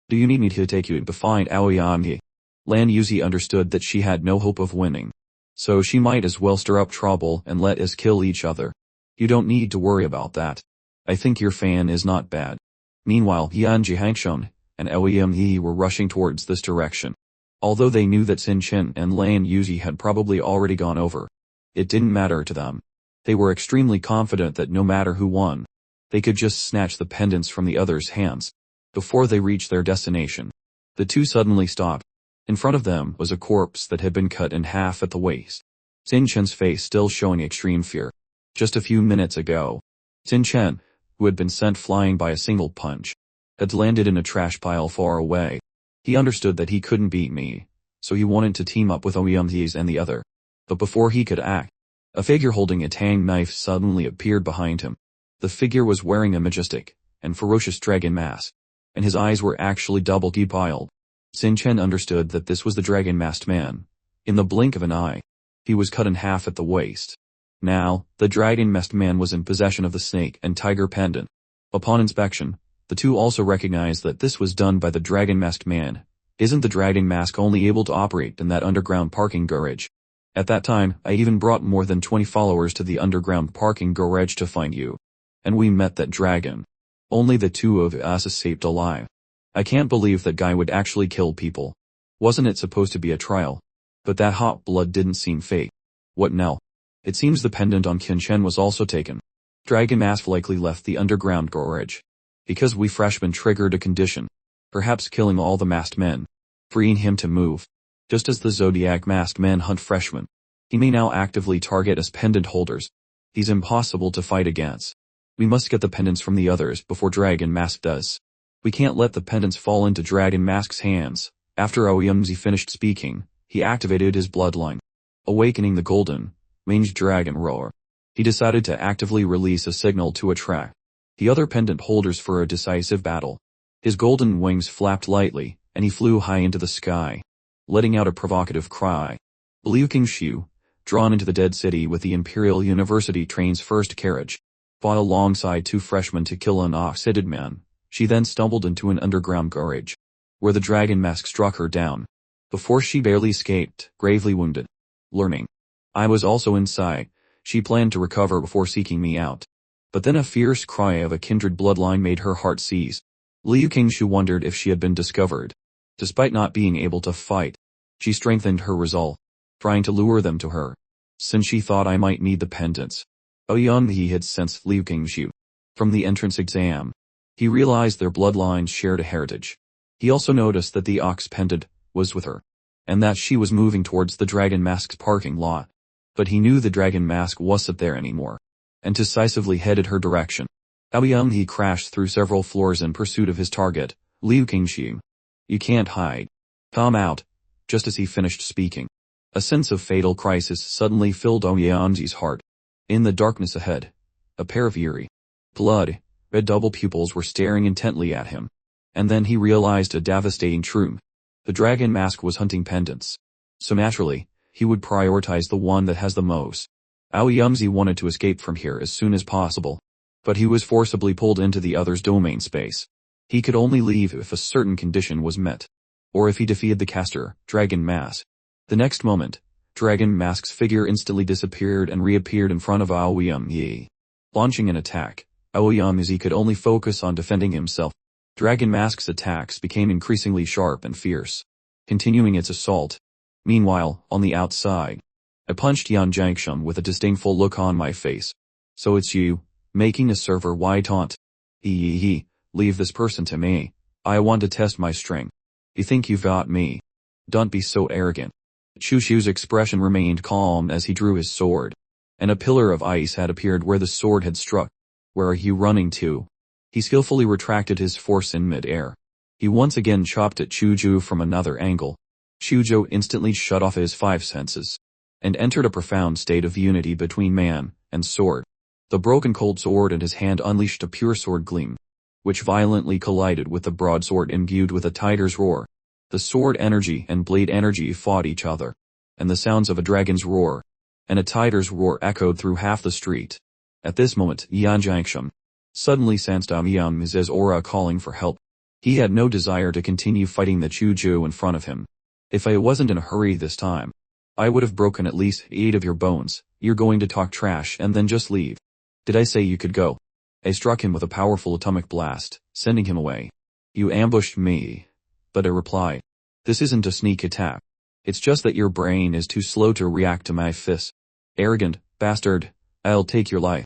Do you need me to take you to find Aoyongzi? Lan Yuzi understood that she had no hope of winning, so she might as well stir up trouble and let us kill each other. You don't need to worry about that. I think your fan is not bad. Meanwhile, Yan Jihangshan and Aoyongzi were rushing towards this direction. Although they knew that Xin Chen and Lan Yuzi had probably already gone over, it didn't matter to them. They were extremely confident that no matter who won, they could just snatch the pendants from the others' hands. Before they reached their destination, the two suddenly stopped. In front of them was a corpse that had been cut in half at the waist. Xin Chen's face still showing extreme fear. Just a few minutes ago, Xin Chen, who had been sent flying by a single punch, had landed in a trash pile far away. He understood that he couldn't beat me, so he wanted to team up with Aoyongzi and the other. But before he could act, a figure holding a tang knife suddenly appeared behind him. The figure was wearing a majestic and ferocious dragon mask, and his eyes were actually double-depiled. Xin Chen understood that this was the dragon-masked man. In the blink of an eye, he was cut in half at the waist. Now, the dragon-masked man was in possession of the snake and tiger pendant. Upon inspection, the two also recognized that this was done by the dragon-masked man. Isn't the dragon mask only able to operate in that underground parking garage? At that time, I even brought more than 20 followers to the underground parking garage to find you. And we met that dragon. Only the two of us escaped alive. I can't believe that guy would actually kill people. Wasn't it supposed to be a trial? But that hot blood didn't seem fake. What now? It seems the pendant on Qin Chen was also taken. Dragon Mask likely left the underground garage. Because we freshmen triggered a condition. Perhaps killing all the masked men. Freeing him to move. Just as the Zodiac masked men hunt freshmen. He may now actively target us pendant holders. He's impossible to fight against. We must get the pendants from the others before Dragon Mask does. We can't let the pendants fall into Dragon Mask's hands. After Aoyongzi finished speaking, he activated his bloodline, awakening the golden, winged dragon roar. He decided to actively release a signal to attract the other pendant holders for a decisive battle. His golden wings flapped lightly, and he flew high into the sky, letting out a provocative cry. Liu Qingshu, drawn into the dead city with the Imperial University train's first carriage, fought alongside two freshmen to kill an ox-headed man. She then stumbled into an underground garage, where the dragon mask struck her down. Before she barely escaped, gravely wounded. Learning I was also inside, she planned to recover before seeking me out. But then a fierce cry of a kindred bloodline made her heart seize. Liu Qingshu wondered if she had been discovered. Despite not being able to fight, she strengthened her resolve, trying to lure them to her, since she thought I might need the pendants. Aoyongzi had sensed Liu Qingshu from the entrance exam. He realized their bloodlines shared a heritage. He also noticed that the ox pendant was with her, and that she was moving towards the Dragon Mask's parking lot. But he knew the Dragon Mask wasn't there anymore, and decisively headed her direction. Aoyongzi crashed through several floors in pursuit of his target, Liu Qingshu. You can't hide. Come out. Just as he finished speaking, a sense of fatal crisis suddenly filled Aoyongzi's heart. In the darkness ahead, a pair of eerie, blood red double pupils were staring intently at him. And then he realized a devastating truth. The Dragon Mask was hunting pendants. So naturally, he would prioritize the one that has the most. Aoyongzi wanted to escape from here as soon as possible, but he was forcibly pulled into the other's domain space. He could only leave if a certain condition was met, or if he defeated the caster, Dragon Mask. The next moment, Dragon Mask's figure instantly disappeared and reappeared in front of Aoyongzi. Launching an attack, Aoyongzi could only focus on defending himself. Dragon Mask's attacks became increasingly sharp and fierce, continuing its assault. Meanwhile, on the outside, I punched Yan Jiangshun with a disdainful look on my face. So it's you, making a server-wide taunt. Leave this person to me. I want to test my strength. You think you've got me? Don't be so arrogant. Chushu's expression remained calm as he drew his sword, and a pillar of ice had appeared where the sword had struck. Where are you running to? He skillfully retracted his force in mid-air. He once again chopped at Chuju from another angle. Chuju instantly shut off his five senses. and entered a profound state of unity between man and sword. The broken cold sword in his hand unleashed a pure sword gleam, which violently collided with the broadsword imbued with a tiger's roar. The sword energy and blade energy fought each other, and the sounds of a dragon's roar and a tiger's roar echoed through half the street. At this moment, Yan Jiangsheng suddenly sensed Mian Mize's aura calling for help. He had no desire to continue fighting the Chuju in front of him. If I wasn't in a hurry this time, I would have broken at least 8 of your bones. You're going to talk trash and then just leave. Did I say you could go? I struck him with a powerful atomic blast, sending him away. You ambushed me. But I replied, this isn't a sneak attack. It's just that your brain is too slow to react to my fists. Arrogant bastard, I'll take your life.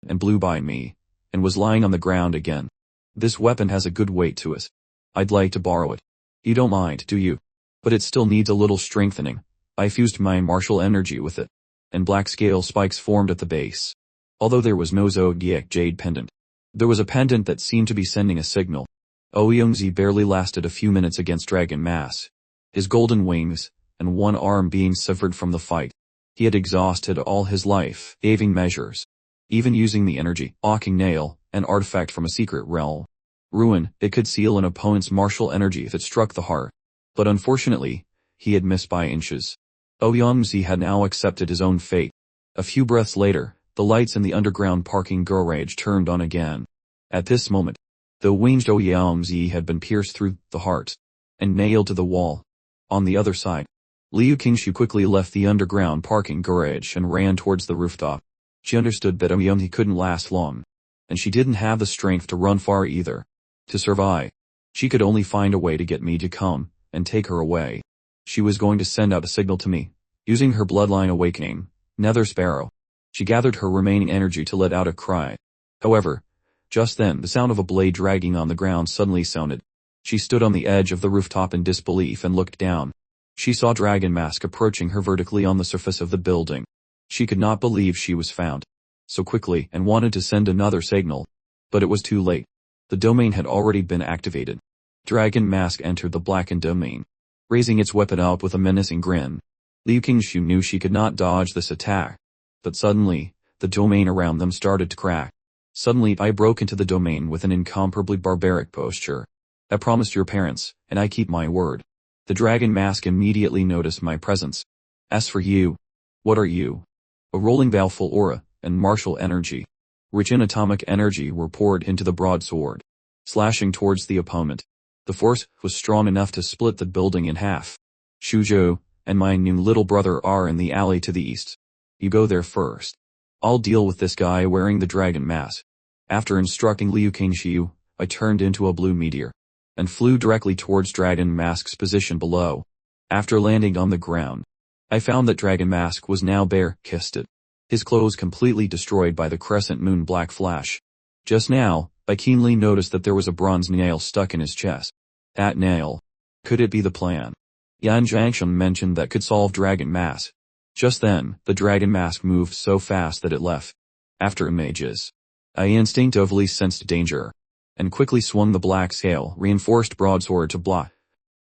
And blew by me, and was lying on the ground again. This weapon has a good weight to it. I'd like to borrow it. You don't mind, do you? But it still needs a little strengthening. I fused my martial energy with it, and black scale spikes formed at the base. Although there was no zodiac jade pendant, there was a pendant that seemed to be sending a signal. Ouyongzi barely lasted a few minutes against Dragon Mass, his golden wings and one arm being severed from the fight. He had exhausted all his life-saving measures, even using the energy Hawking Nail, an artifact from a secret realm. Ruin, it could seal an opponent's martial energy if it struck the heart. But unfortunately, he had missed by inches. Ouyongzi had now accepted his own fate. A few breaths later, the lights in the underground parking garage turned on again. At this moment, the winged Ouyongzi had been pierced through the heart and nailed to the wall. On the other side, Liu Qingshu quickly left the underground parking garage and ran towards the rooftop. She understood that Ouyongzi couldn't last long, and she didn't have the strength to run far either. To survive, she could only find a way to get me to come and take her away. She was going to send out a signal to me, using her bloodline awakening, Nether Sparrow. She gathered her remaining energy to let out a cry. However, just then the sound of a blade dragging on the ground suddenly sounded. She stood on the edge of the rooftop in disbelief and looked down. She saw Dragon Mask approaching her vertically on the surface of the building. She could not believe she was found so quickly and wanted to send another signal. But it was too late. The domain had already been activated. Dragon Mask entered the blackened domain, raising its weapon up with a menacing grin. Liu Qingshu knew she could not dodge this attack. But suddenly, the domain around them started to crack. Suddenly I broke into the domain with an incomparably barbaric posture. I promised your parents, and I keep my word. The Dragon Mask immediately noticed my presence. As for you, what are you? A rolling baleful aura and martial energy, rich in atomic energy, were poured into the broadsword, slashing towards the opponent. The force was strong enough to split the building in half. Shuzhou and my new little brother are in the alley to the east. You go there first. I'll deal with this guy wearing the dragon mask. After instructing Liu Qingshu, I turned into a blue meteor and flew directly towards Dragon Mask's position below. After landing on the ground, I found that Dragon Mask was now bare-chested, his clothes completely destroyed by the crescent moon black flash. Just now, I keenly noticed that there was a bronze nail stuck in his chest. That nail. Could it be the plan Yan Jiangsheng mentioned that could solve Dragon Mask? Just then, the Dragon Mask moved so fast that it left. After images, I instinctively sensed danger, and quickly swung the black scale reinforced broadsword to block.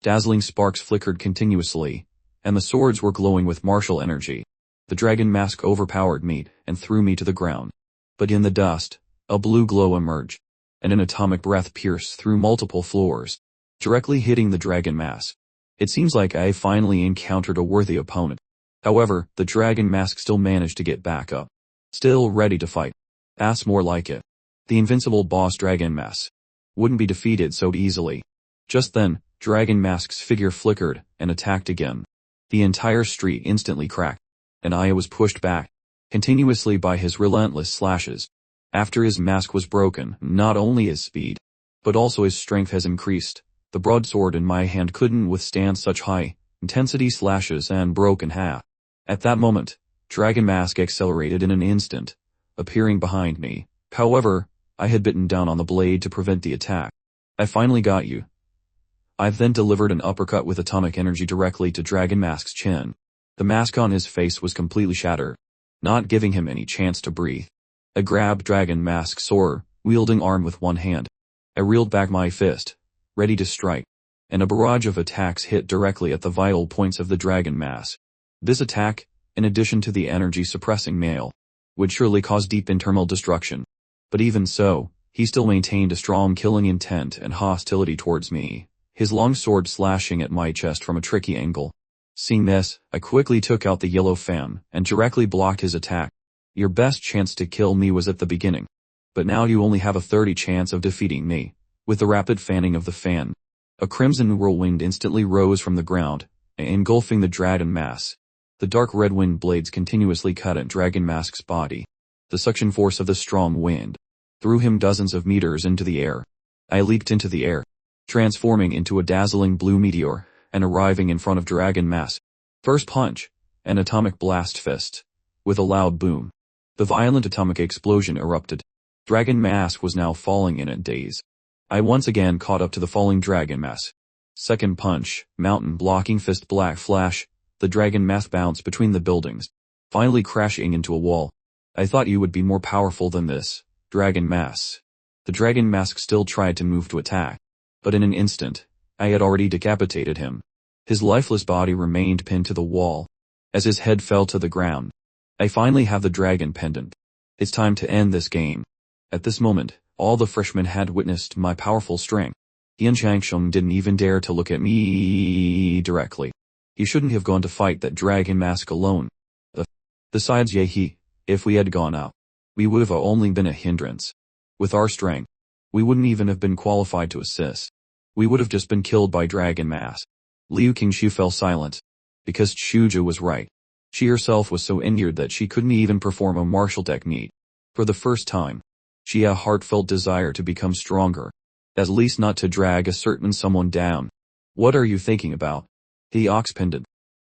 Dazzling sparks flickered continuously, and the swords were glowing with martial energy. The Dragon Mask overpowered me and threw me to the ground. But in the dust, a blue glow emerged, and an atomic breath pierced through multiple floors, directly hitting the Dragon Mask. It seems like I finally encountered a worthy opponent. However, the Dragon Mask still managed to get back up, still ready to fight. That's more like it. The invincible boss Dragon Mask wouldn't be defeated so easily. Just then, Dragon Mask's figure flickered and attacked again. The entire street instantly cracked, and I was pushed back continuously by his relentless slashes. After his mask was broken, not only his speed, but also his strength has increased. The broadsword in my hand couldn't withstand such high-intensity slashes and broke in half. At that moment, Dragon Mask accelerated in an instant, appearing behind me. However, I had bitten down on the blade to prevent the attack. I finally got you. I then delivered an uppercut with atomic energy directly to Dragon Mask's chin. The mask on his face was completely shattered, not giving him any chance to breathe. I grabbed Dragon Mask's sword, wielding arm with one hand. I reeled back my fist, ready to strike, and a barrage of attacks hit directly at the vital points of the Dragon Mask. This attack in addition to the energy-suppressing mail, would surely cause deep internal destruction. But even so, he still maintained a strong killing intent and hostility towards me, his long sword slashing at my chest from a tricky angle. Seeing this, I quickly took out the yellow fan and directly blocked his attack. Your best chance to kill me was at the beginning. But now you only have a 30 chance of defeating me. With the rapid fanning of the fan, a crimson whirlwind instantly rose from the ground, engulfing the dragon mass. The dark red wind blades continuously cut at Dragon Mask's body. The suction force of the strong wind threw him dozens of meters into the air. I leaped into the air, transforming into a dazzling blue meteor, and arriving in front of Dragon Mask. First punch, an atomic blast fist. With a loud boom, the violent atomic explosion erupted. Dragon Mask was now falling in a daze. I once again caught up to the falling Dragon Mask. Second punch, mountain blocking fist black flash. The Dragon Mask bounced between the buildings, finally crashing into a wall. I thought you would be more powerful than this, Dragon Mask. The Dragon Mask still tried to move to attack, but in an instant, I had already decapitated him. His lifeless body remained pinned to the wall. As his head fell to the ground, I finally have the dragon pendant. It's time to end this game. At this moment, all the freshmen had witnessed my powerful strength. Yan Shangsheng didn't even dare to look at me directly. He shouldn't have gone to fight that Dragon Mask alone. Besides, if we had gone out, we would have only been a hindrance. With our strength, we wouldn't even have been qualified to assist. We would have just been killed by Dragon Mask. Liu Qingshu fell silent, because Chuju was right. She herself was so injured that she couldn't even perform a martial technique. For the first time, she had a heartfelt desire to become stronger. At least not to drag a certain someone down. What are you thinking about? The ox pendant.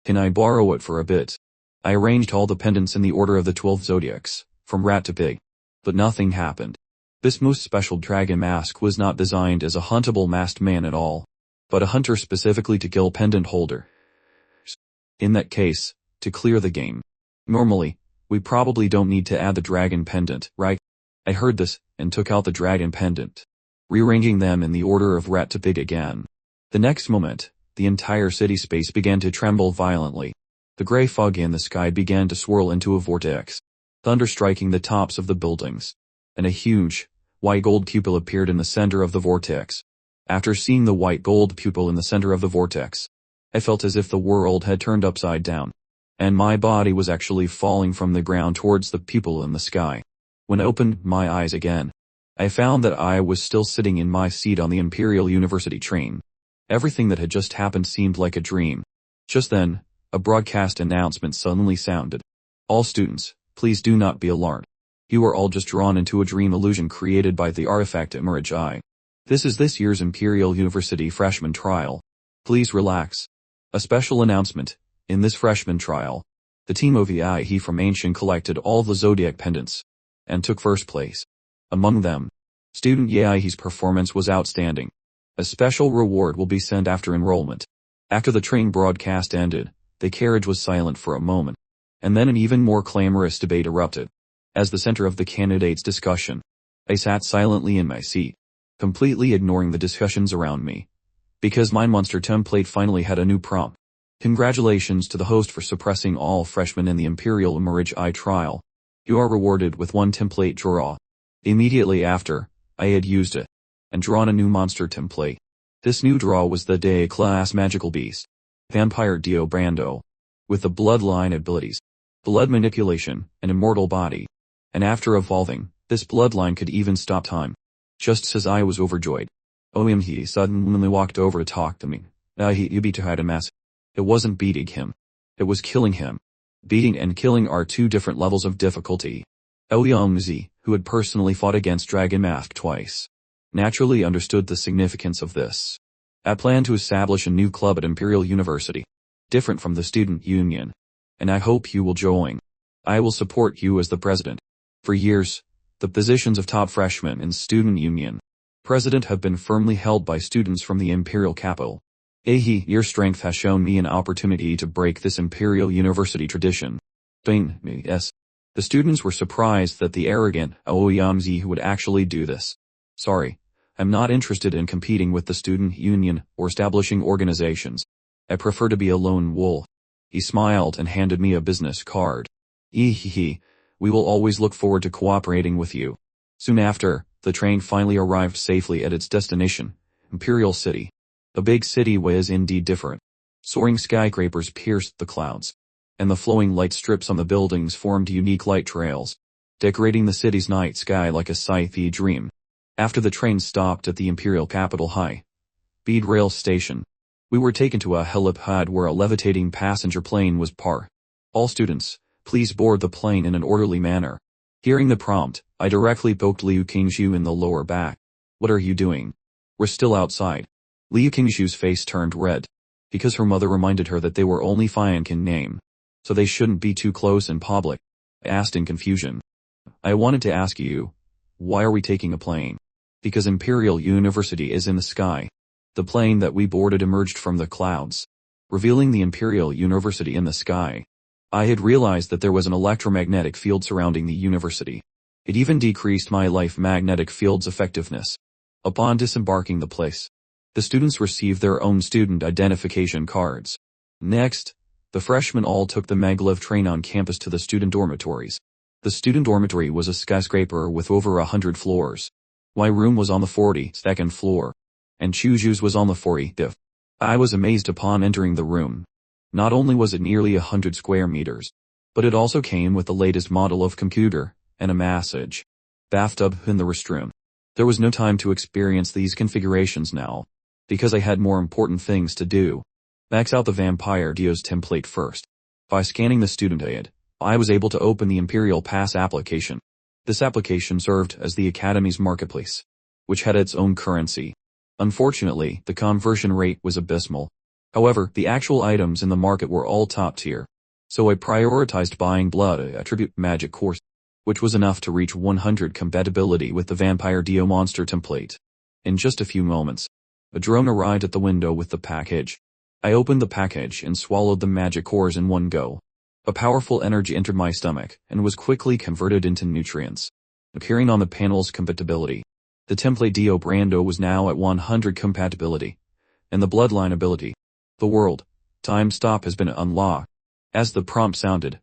Can I borrow it for a bit? I arranged all the pendants in the order of the 12 zodiacs, from rat to pig. But nothing happened. This most special dragon mask was not designed as a huntable masked man at all, but a hunter specifically to kill pendant holder. In that case, to clear the game. Normally, we probably don't need to add the dragon pendant, right? I heard this, and took out the dragon pendant, rearranging them in the order of rat to pig again. The next moment, the entire city space began to tremble violently. The gray fog in the sky began to swirl into a vortex, thunder striking the tops of the buildings, and a huge, white gold pupil appeared in the center of the vortex. After seeing the white gold pupil in the center of the vortex, I felt as if the world had turned upside down, and my body was actually falling from the ground towards the pupil in the sky. When I opened my eyes again, I found that I was still sitting in my seat on the Imperial University train. Everything that had just happened seemed like a dream. Just then, a broadcast announcement suddenly sounded. All students, please do not be alarmed. You are all just drawn into a dream illusion created by the artifact ManhwaRecap. This is this year's Imperial University freshman trial. Please relax. A special announcement. In this freshman trial, the team of Yi from Ancient collected all the zodiac pendants, and took first place. Among them, student Yi's performance was outstanding. A special reward will be sent after enrollment. After the train broadcast ended, the carriage was silent for a moment, and then an even more clamorous debate erupted. As the center of the candidates' discussion, I sat silently in my seat, completely ignoring the discussions around me, because my monster template finally had a new prompt. Congratulations to the host for suppressing all freshmen in the Imperial ManhwaRecap trial. You are rewarded with one template draw. Immediately after, I had used it, and drawn a new monster template. This new draw was the Day class magical beast, Vampire Dio Brando, with the bloodline abilities, blood manipulation, and immortal body. And after evolving, this bloodline could even stop time. Just as I was overjoyed, he suddenly walked over to talk to me. You beat a mess. It wasn't beating him. It was killing him. Beating and killing are two different levels of difficulty. Ouyamzi, who had personally fought against Dragon Mask twice, naturally understood the significance of this. I plan to establish a new club at Imperial University, different from the student union, and I hope you will join. I will support you as the president. For years, the positions of top freshman and student union president have been firmly held by students from the Imperial capital. Your strength has shown me an opportunity to break this Imperial University tradition. Yes. The students were surprised that the arrogant Ouyamzi would actually do this. Sorry, I'm not interested in competing with the student union or establishing organizations. I prefer to be a lone wolf. He smiled and handed me a business card. We will always look forward to cooperating with you. Soon after, the train finally arrived safely at its destination, Imperial City. The big city was indeed different. Soaring skyscrapers pierced the clouds, and the flowing light strips on the buildings formed unique light trails, decorating the city's night sky like a sci-fi dream. After the train stopped at the Imperial Capital High-Speed Rail Station, we were taken to a helipad where a levitating passenger plane was parked. All students, please board the plane in an orderly manner. Hearing the prompt, I directly poked Liu Qingshu in the lower back. What are you doing? We're still outside. Liu Qingshu's face turned red, because her mother reminded her that they were only Fianc in name, so they shouldn't be too close in public. I asked in confusion. I wanted to ask you, why are we taking a plane? Because Imperial University is in the sky. The plane that we boarded emerged from the clouds, revealing the Imperial University in the sky. I had realized that there was an electromagnetic field surrounding the university. It even decreased my life magnetic field's effectiveness. Upon disembarking the place, the students received their own student identification cards. Next, the freshmen all took the maglev train on campus to the student dormitories. The student dormitory was a skyscraper with over 100 floors. My room was on the 42nd floor, and Chuju's was on the 40th. I was amazed upon entering the room. Not only was it nearly 100 square meters, but it also came with the latest model of computer, and a massage bathtub in the restroom. There was no time to experience these configurations now, because I had more important things to do. Max out the Vampire Dio's template first. By scanning the student aid, I was able to open the Imperial Pass application. This application served as the Academy's marketplace, which had its own currency. Unfortunately, the conversion rate was abysmal. However, the actual items in the market were all top tier, so I prioritized buying Blood Attribute Magic Course, which was enough to reach 100 compatibility with the Vampire Dio monster template. In just a few moments, a drone arrived at the window with the package. I opened the package and swallowed the magic cores in one go. A powerful energy entered my stomach and was quickly converted into nutrients. Appearing on the panel's compatibility, the template Dio Brando was now at 100 compatibility, and the bloodline ability, the world time stop, has been unlocked. As the prompt sounded,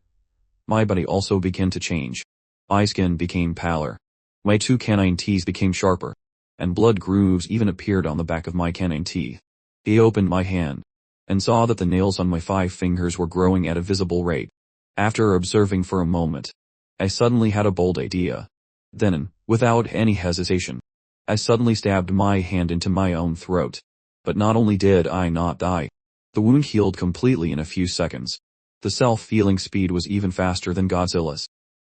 my body also began to change. My skin became paler. My two canine teeth became sharper, and blood grooves even appeared on the back of my canine teeth. He opened my hand, and saw that the nails on my 5 fingers were growing at a visible rate. After observing for a moment, I suddenly had a bold idea. Then, without any hesitation, I suddenly stabbed my hand into my own throat. But not only did I not die, the wound healed completely in a few seconds. The self-healing speed was even faster than Godzilla's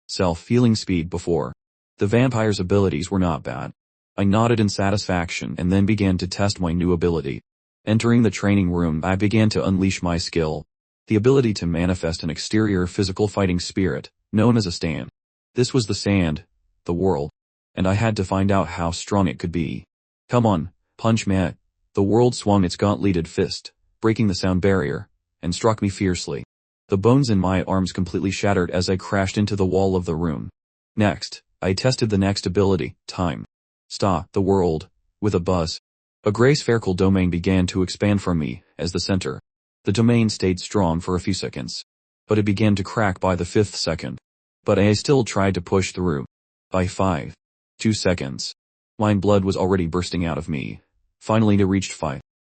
self-healing speed before. The vampire's abilities were not bad. I nodded in satisfaction and then began to test my new ability. Entering the training room, I began to unleash my skill, the ability to manifest an exterior physical fighting spirit, known as a stand. This was the sand, the world, and I had to find out how strong it could be. Come on, punch me. The world swung its gauntleted fist, breaking the sound barrier, and struck me fiercely. The bones in my arms completely shattered as I crashed into the wall of the room. Next, I tested the next ability, time stop the world, with a buzz. A gray spherical domain began to expand from me as the center. The domain stayed strong for a few seconds, but it began to crack by the 5th second. But I still tried to push through. By 2 seconds, my blood was already bursting out of me. Finally it reached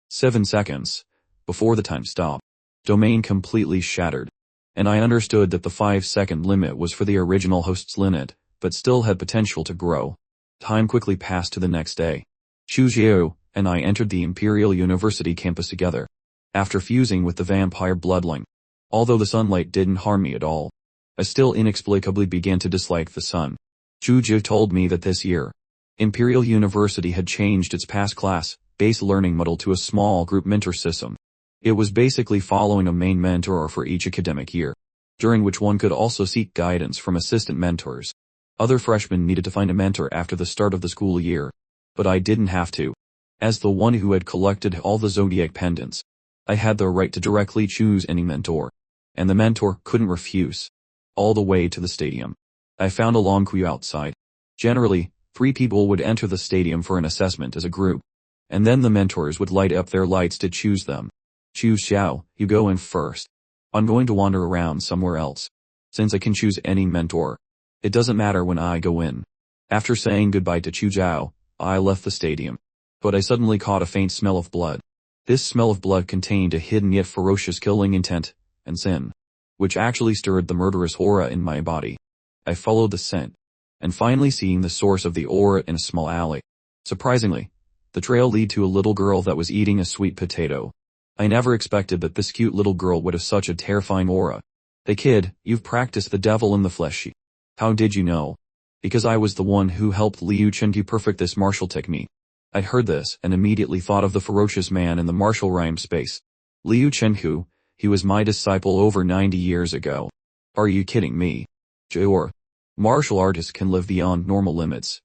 7 seconds. Before the time stop, domain completely shattered, and I understood that the 5-second limit was for the original host's limit, but still had potential to grow. Time quickly passed to the next day. Chujiu and I entered the Imperial University campus together, after fusing with the vampire bloodline. Although the sunlight didn't harm me at all, I still inexplicably began to dislike the sun. Chujiu told me that this year, Imperial University had changed its past class-based learning model to a small group mentor system. It was basically following a main mentor for each academic year, during which one could also seek guidance from assistant mentors. Other freshmen needed to find a mentor after the start of the school year, but I didn't have to. As the one who had collected all the zodiac pendants, I had the right to directly choose any mentor, and the mentor couldn't refuse. All the way to the stadium, I found a long queue outside. Generally, 3 people would enter the stadium for an assessment as a group, and then the mentors would light up their lights to choose them. Choose Xiao, you go in first. I'm going to wander around somewhere else. Since I can choose any mentor, it doesn't matter when I go in. After saying goodbye to Chu Zhao, I left the stadium. But I suddenly caught a faint smell of blood. This smell of blood contained a hidden yet ferocious killing intent and sin, which actually stirred the murderous aura in my body. I followed the scent, and finally seeing the source of the aura in a small alley. Surprisingly, the trail led to a little girl that was eating a sweet potato. I never expected that this cute little girl would have such a terrifying aura. Hey kid, you've practiced the devil in the flesh. How did you know? Because I was the one who helped Liu Chenku perfect this martial technique. I heard this and immediately thought of the ferocious man in the martial rhyme space. Liu Chenku, he was my disciple over 90 years ago. Are you kidding me? Sure. Martial artists can live beyond normal limits,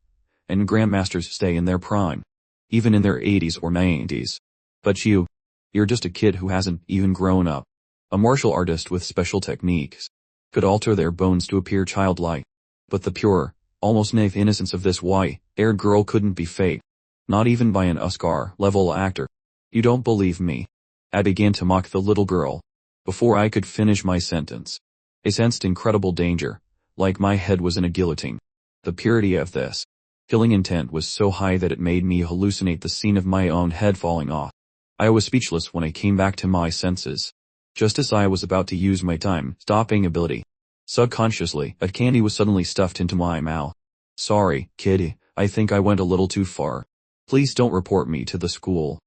and grandmasters stay in their prime, even in their 80s or 90s. But you're just a kid who hasn't even grown up. A martial artist with special techniques could alter their bones to appear childlike. But the pure, almost naive innocence of this white-haired girl couldn't be faked. Not even by an Oscar-level actor. You don't believe me? I began to mock the little girl. Before I could finish my sentence, I sensed incredible danger, like my head was in a guillotine. The purity of this killing intent was so high that it made me hallucinate the scene of my own head falling off. I was speechless when I came back to my senses. Just as I was about to use my time-stopping ability, subconsciously, a candy was suddenly stuffed into my mouth. Sorry, kid, I think I went a little too far. Please don't report me to the school.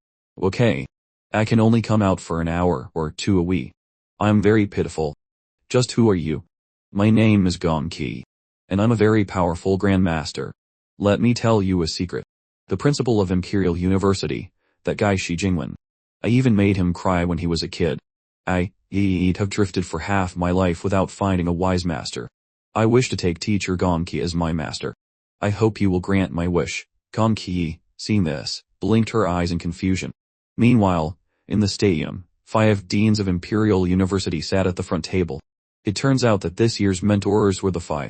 Okay. I can only come out for an hour or two a week. I'm very pitiful. Just who are you? My name is Gonki, and I'm a very powerful grandmaster. Let me tell you a secret. The principal of Imperial University, that guy Shi Jingwen. I even made him cry when he was a kid. I'd have drifted for half my life without finding a wise master. I wish to take teacher Gonki as my master. I hope you will grant my wish. Gonki, seeing this, blinked her eyes in confusion. Meanwhile, in the stadium, 5 deans of Imperial University sat at the front table. It turns out that this year's mentors were the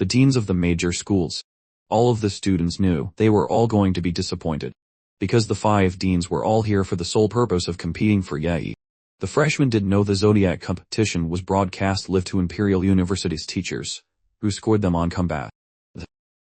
deans of the major schools. All of the students knew they were all going to be disappointed, because the 5 deans were all here for the sole purpose of competing for Yai. The freshmen didn't know the Zodiac competition was broadcast live to Imperial University's teachers, who scored them on combat,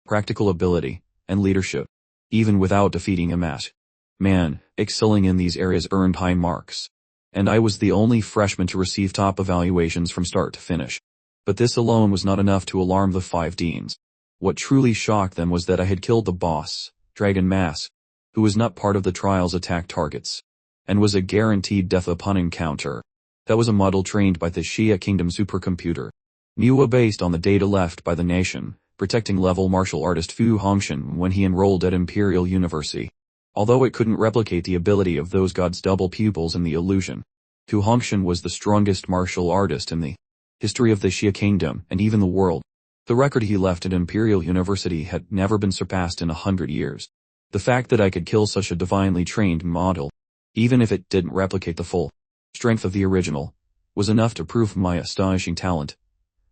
practical ability, and leadership, even without defeating a mask. Man, excelling in these areas earned high marks. And I was the only freshman to receive top evaluations from start to finish. But this alone was not enough to alarm the 5 deans. What truly shocked them was that I had killed the boss, Dragon Mask, who was not part of the trial's attack targets, and was a guaranteed death upon encounter. That was a model trained by the Xia Kingdom supercomputer, Manhwa based on the data left by the nation, protecting level martial artist Fu Hongxuan when he enrolled at Imperial University. Although it couldn't replicate the ability of those gods' double pupils in the illusion, Fu Hongxuan was the strongest martial artist in the history of the Xia Kingdom and even the world. The record he left at Imperial University had never been surpassed in 100 years. The fact that I could kill such a divinely trained model, even if it didn't replicate the full strength of the original, was enough to prove my astonishing talent.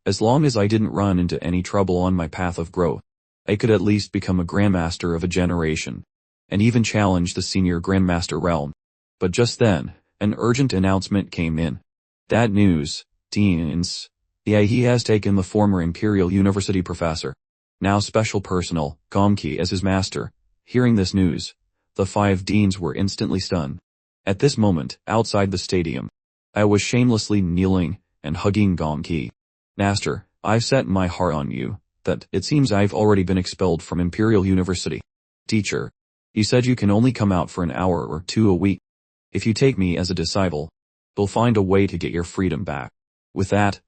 As long as I didn't run into any trouble on my path of growth, I could at least become a grandmaster of a generation, and even challenge the senior grandmaster realm. But just then, an urgent announcement came in. That news, teens. Yeah, he has taken the former Imperial University professor, now special personnel, Gomki as his master. Hearing this news, the 5 deans were instantly stunned. At this moment, outside the stadium, I was shamelessly kneeling and hugging Gomki. Master, I've set my heart on you, that it seems I've already been expelled from Imperial University. Teacher, you said you can only come out for an hour or two a week. If you take me as a disciple, we'll find a way to get your freedom back. With that,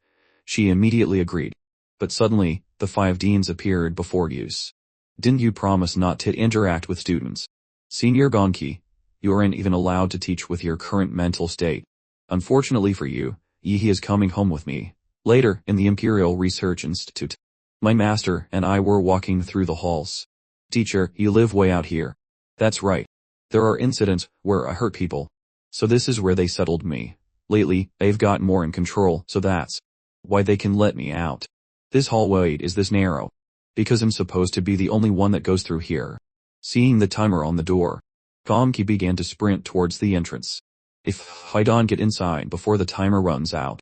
she immediately agreed. But suddenly, the 5 deans appeared before us. Didn't you promise not to interact with students? Senior Gonki, you aren't even allowed to teach with your current mental state. Unfortunately for you, he is coming home with me. Later, in the Imperial Research Institute, my master and I were walking through the halls. Teacher, you live way out here. That's right. There are incidents where I hurt people, so this is where they settled me. Lately, I've got more in control, so that's why they can let me out. This hallway is this narrow, because I'm supposed to be the only one that goes through here. Seeing the timer on the door, Gomki began to sprint towards the entrance. If I don't get inside before the timer runs out,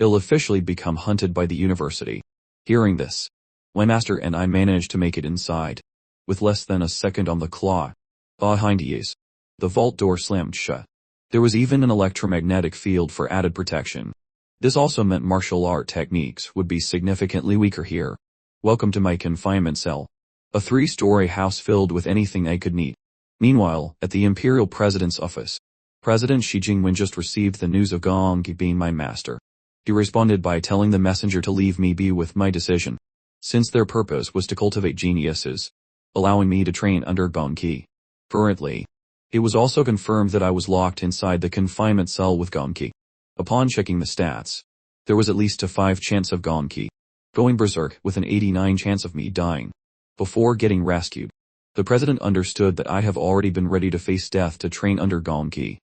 It'll officially become hunted by the university. Hearing this, my master and I managed to make it inside. With less than a second on the clock. Behind us, the vault door slammed shut. There was even an electromagnetic field for added protection. This also meant martial art techniques would be significantly weaker here. Welcome to my confinement cell. A 3-story house filled with anything I could need. Meanwhile, at the Imperial President's office, President Xi Jinping just received the news of Gong Qi being my master. He responded by telling the messenger to leave me be with my decision, since their purpose was to cultivate geniuses, allowing me to train under Gong Qi. Currently, it was also confirmed that I was locked inside the confinement cell with Gong Qi. Upon checking the stats, there was at least a 5 chance of Gong Qi going berserk with an 89 chance of me dying before getting rescued. The president understood that I have already been ready to face death to train under Gong Qi.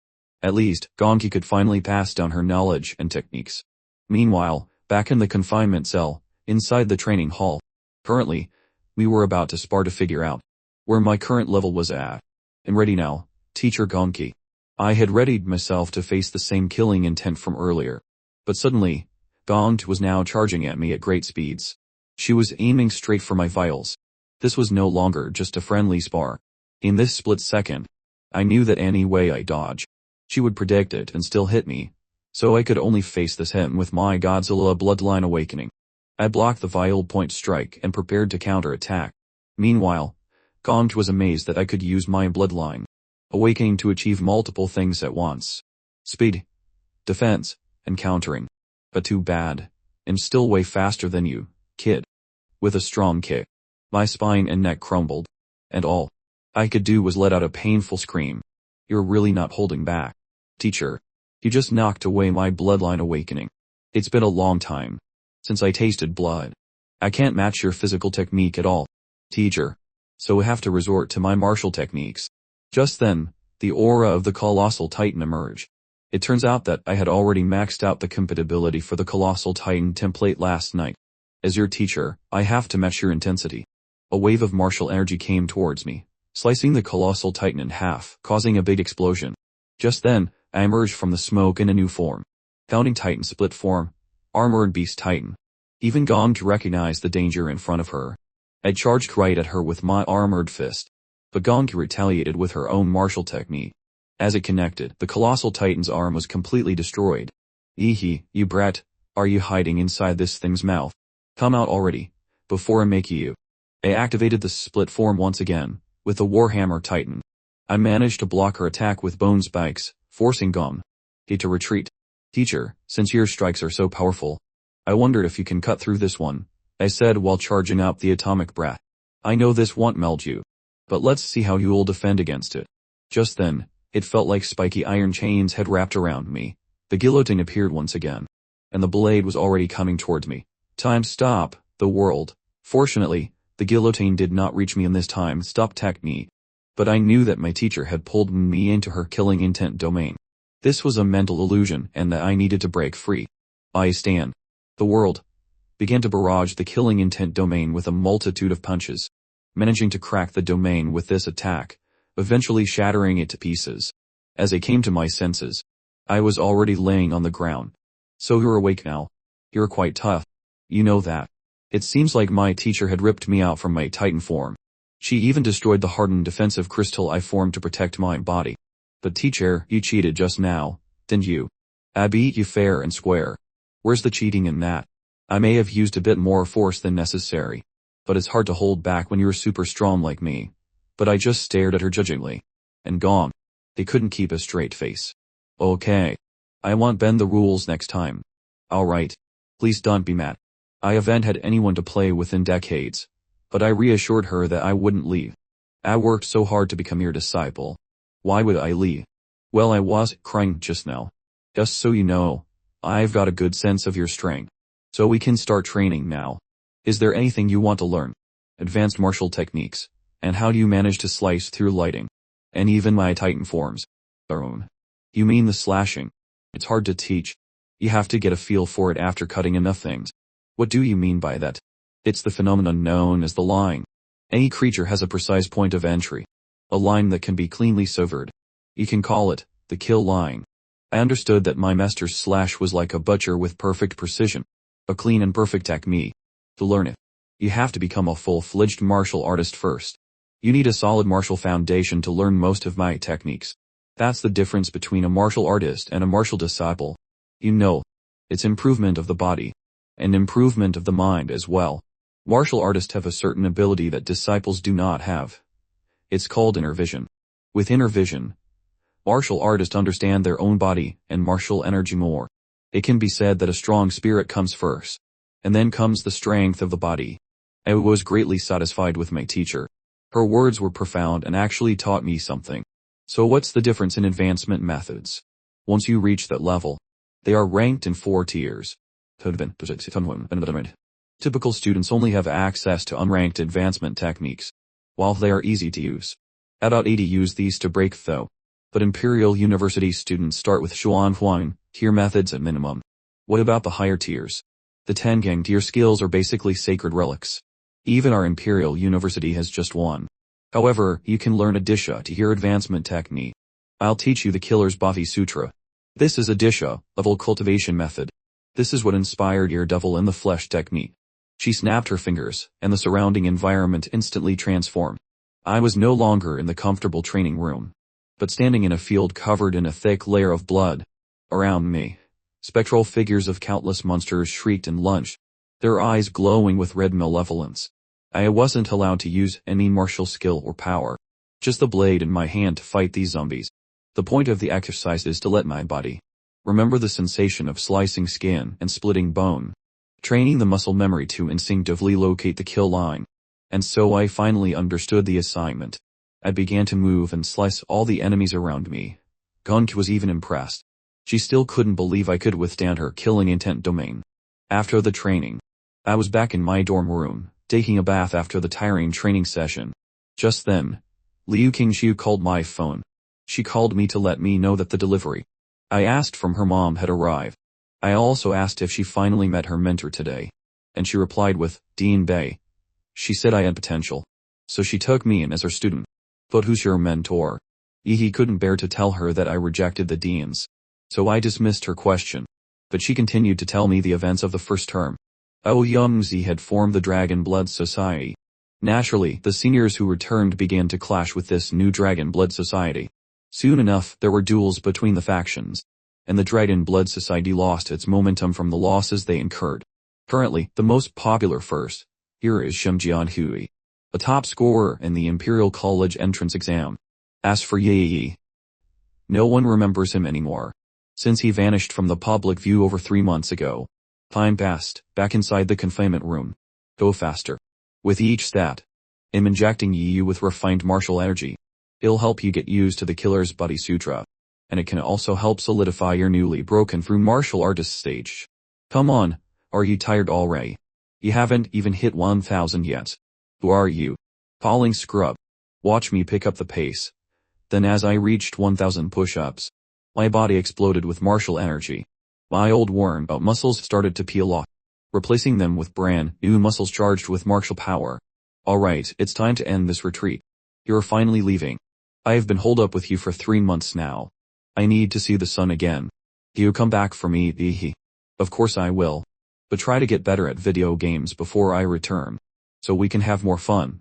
At least, Gong Qi could finally pass down her knowledge and techniques. Meanwhile, back in the confinement cell, inside the training hall, currently, we were about to spar to figure out where my current level was at. And ready now, teacher Gong Qi. I had readied myself to face the same killing intent from earlier. But suddenly, Gong Qi was now charging at me at great speeds. She was aiming straight for my vitals. This was no longer just a friendly spar. In this split second, I knew that any way I dodge, she would predict it and still hit me. So I could only face this hit with my Godzilla bloodline awakening. I blocked the vital point strike and prepared to counter-attack. Meanwhile, Gong Qi was amazed that I could use my bloodline awakening to achieve multiple things at once. Speed, defense, and countering. But too bad. I'm still way faster than you, kid. With a strong kick, my spine and neck crumbled, and all I could do was let out a painful scream. You're really not holding back, teacher. You just knocked away my bloodline awakening. It's been a long time since I tasted blood. I can't match your physical technique at all, teacher. So I have to resort to my martial techniques. Just then, the aura of the Colossal Titan emerged. It turns out that I had already maxed out the compatibility for the Colossal Titan template last night. As your teacher, I have to match your intensity. A wave of martial energy came towards me, slicing the Colossal Titan in half, causing a big explosion. Just then, I emerged from the smoke in a new form. Founding Titan split form, Armored Beast Titan. Even Gong Qi recognized the danger in front of her. I charged right at her with my armored fist, but Gong Qi retaliated with her own martial technique. As it connected, the Colossal Titan's arm was completely destroyed. Eehee, you brat, are you hiding inside this thing's mouth? Come out already, before I make you. I activated the split form once again, with the Warhammer Titan. I managed to block her attack with bone spikes, forcing Gong Qi to retreat. Teacher, since your strikes are so powerful, I wondered if you can cut through this one, I said while charging up the atomic breath. I know this won't melt you, but let's see how you'll defend against it. Just then, it felt like spiky iron chains had wrapped around me. The guillotine appeared once again, and the blade was already coming towards me. Time stop, the world. Fortunately, the guillotine did not reach me in this time stop technique. But I knew that my teacher had pulled me into her killing intent domain. This was a mental illusion and that I needed to break free. I stand. The world began to barrage the killing intent domain with a multitude of punches, managing to crack the domain with this attack, eventually shattering it to pieces. As I came to my senses, I was already laying on the ground. So you're awake now. You're quite tough. You know that. It seems like my teacher had ripped me out from my Titan form. She even destroyed the hardened defensive crystal I formed to protect my body. But teacher, you cheated just now, didn't you? I beat you fair and square. Where's the cheating in that? I may have used a bit more force than necessary, but it's hard to hold back when you're super strong like me. But I just stared at her judgingly. And Gong Qi couldn't keep a straight face. Okay. I won't bend the rules next time. Alright. Please don't be mad. I haven't had anyone to play with in decades. But I reassured her that I wouldn't leave. I worked so hard to become your disciple. Why would I leave? Well, I was crying just now. Just so you know, I've got a good sense of your strength. So we can start training now. Is there anything you want to learn? Advanced martial techniques. And how do you manage to slice through lighting? And even my Titan forms. You mean the slashing? It's hard to teach. You have to get a feel for it after cutting enough things. What do you mean by that? It's the phenomenon known as the line. Any creature has a precise point of entry. A line that can be cleanly severed. You can call it the kill line. I understood that my master's slash was like a butcher with perfect precision. A clean and perfect technique. To learn it, you have to become a full-fledged martial artist first. You need a solid martial foundation to learn most of my techniques. That's the difference between a martial artist and a martial disciple. You know, it's improvement of the body, and improvement of the mind as well. Martial artists have a certain ability that disciples do not have. It's called inner vision. With inner vision, martial artists understand their own body and martial energy more. It can be said that a strong spirit comes first, and then comes the strength of the body. I was greatly satisfied with my teacher. Her words were profound and actually taught me something. So what's the difference in advancement methods? Once you reach that level, they are ranked in 4 tiers. Typical students only have access to unranked advancement techniques, while they are easy to use. About 80 use these to break through. But Imperial University students start with Xuanhuang tier methods at minimum. What about the higher tiers? The Tengang tier skills are basically sacred relics. Even our Imperial University has just one. However, you can learn a Disha tier advancement technique. I'll teach you the Killer's Bhati Sutra. This is a Disha level cultivation method. This is what inspired your devil in the flesh technique. She snapped her fingers, and the surrounding environment instantly transformed. I was no longer in the comfortable training room, but standing in a field covered in a thick layer of blood. Around me, spectral figures of countless monsters shrieked and lunged, their eyes glowing with red malevolence. I wasn't allowed to use any martial skill or power, just the blade in my hand to fight these zombies. The point of the exercise is to let my body remember the sensation of slicing skin and splitting bone, training the muscle memory to instinctively locate the kill line. And so I finally understood the assignment. I began to move and slice all the enemies around me. Gonk was even impressed. She still couldn't believe I could withstand her killing intent domain. After the training, I was back in my dorm room, taking a bath after the tiring training session. Just then, Liu Qingshu called my phone. She called me to let me know that the delivery I asked from her mom had arrived. I also asked if she finally met her mentor today, and she replied with, Dean Bay. She said I had potential, so she took me in as her student. But who's your mentor? He couldn't bear to tell her that I rejected the deans, so I dismissed her question. But she continued to tell me the events of the first term. Ouyangzi had formed the Dragon Blood Society. Naturally, the seniors who returned began to clash with this new Dragon Blood Society. Soon enough, there were duels between the factions, and the Dragon Blood Society lost its momentum from the losses they incurred. Currently, the most popular first here is Shimjian Hui, a top scorer in the Imperial College entrance exam. As for Yi, no one remembers him anymore, since he vanished from the public view over 3 months ago. Time passed, back inside the confinement room. Go faster. With each stat, I'm injecting Yi with refined martial energy. It'll help you get used to the Killer's Bhati Sutra, and it can also help solidify your newly broken through martial artist stage. Come on, are you tired already? You haven't even hit 1000 yet. Who are you? Falling scrub. Watch me pick up the pace. Then as I reached 1000 push-ups, my body exploded with martial energy. My old worn-out muscles started to peel off, replacing them with brand new muscles charged with martial power. Alright, it's time to end this retreat. You're finally leaving. I have been holed up with you for 3 months now. I need to see the sun again. You come back for me, Of course I will. But try to get better at video games before I return, so we can have more fun.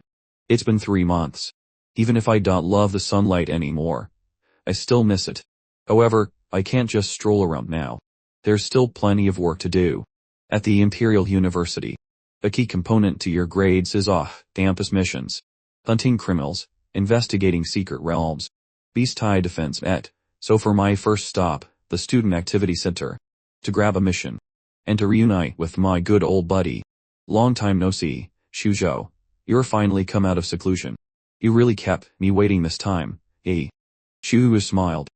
It's been 3 months. Even if I don't love the sunlight anymore, I still miss it. However, I can't just stroll around now. There's still plenty of work to do. At the Imperial University, a key component to your grades is campus missions. Hunting criminals, investigating secret realms, beast-tie defense So for my first stop, the Student Activity Center, to grab a mission, and to reunite with my good old buddy. Long time no see, Shuzhou. You're finally come out of seclusion. You really kept me waiting this time, eh? Shu smiled.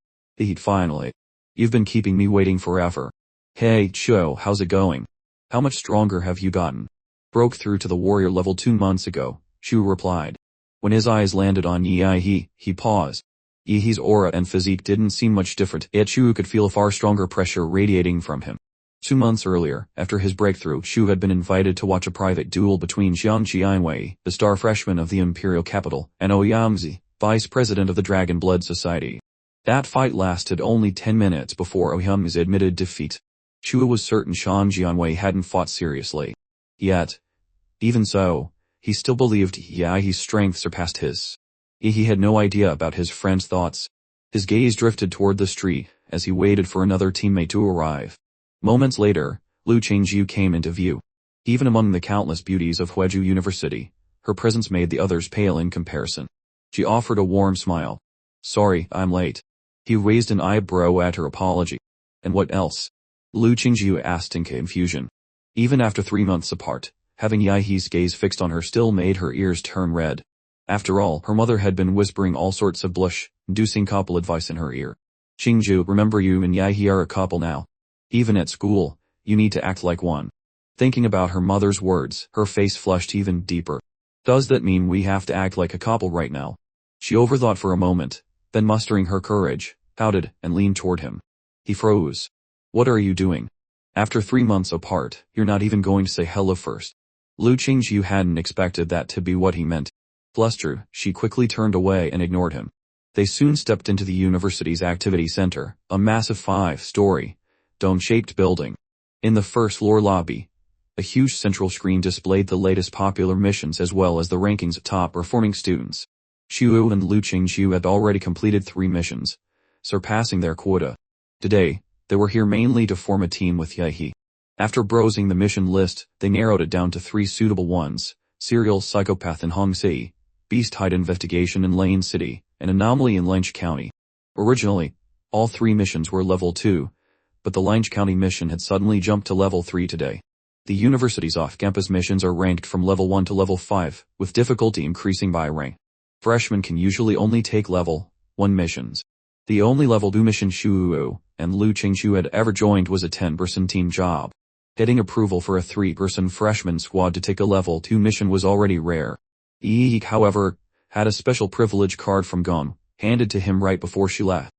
Finally. You've been keeping me waiting forever. Hey, Cho, how's it going? How much stronger have you gotten? Broke through to the warrior level 2 months ago, Shu replied. When his eyes landed on Yi, he paused. Yi's aura and physique didn't seem much different, yet Shu could feel a far stronger pressure radiating from him. 2 months earlier, after his breakthrough, Shu had been invited to watch a private duel between Jiang Jianwei, the star freshman of the imperial capital, and Ouyangzi, vice president of the Dragon Blood Society. That fight lasted only 10 minutes before Ohum's admitted defeat. Shua was certain Shan Jianwei hadn't fought seriously. Yet, even so, he still believed Yi's strength surpassed his. He had no idea about his friend's thoughts. His gaze drifted toward the street as he waited for another teammate to arrive. Moments later, Lu Qingjiu came into view. Even among the countless beauties of Huizhou University, her presence made the others pale in comparison. She offered a warm smile. "Sorry, I'm late." He raised an eyebrow at her apology. "And what else?" Lu Qingjiu asked in confusion. Even after 3 months apart, having Yi's gaze fixed on her still made her ears turn red. After all, her mother had been whispering all sorts of blush-inducing couple advice in her ear. "Qingjiu, remember you and Yi are a couple now. Even at school, you need to act like one." Thinking about her mother's words, her face flushed even deeper. "Does that mean we have to act like a couple right now?" She overthought for a moment, then mustering her courage, pouted and leaned toward him. He froze. "What are you doing? After 3 months apart, you're not even going to say hello first." Lu Qingjiu hadn't expected that to be what he meant. Flustered, she quickly turned away and ignored him. They soon stepped into the university's activity center, a massive 5-story, dome-shaped building. In the first-floor lobby, a huge central screen displayed the latest popular missions as well as the rankings of top-performing students. Shuo and Lu Qingjiu had already completed 3 missions, surpassing their quota. Today, they were here mainly to form a team with Yi. After browsing the mission list, they narrowed it down to 3 suitable ones: Serial Psychopath in Hongxi, Beast Hide Investigation in Lane City, and Anomaly in Lange County. Originally, all 3 missions were level 2, but the Lange County mission had suddenly jumped to level 3 today. The university's off-campus missions are ranked from level 1 to level 5, with difficulty increasing by rank. Freshmen can usually only take level 1 missions. The only level 2 mission Shuo and Lu Qingjiu had ever joined was a 10-person team job. Getting approval for a 3-person freshman squad to take a level 2 mission was already rare. Yi, however, had a special privilege card from Gong, handed to him right before she left.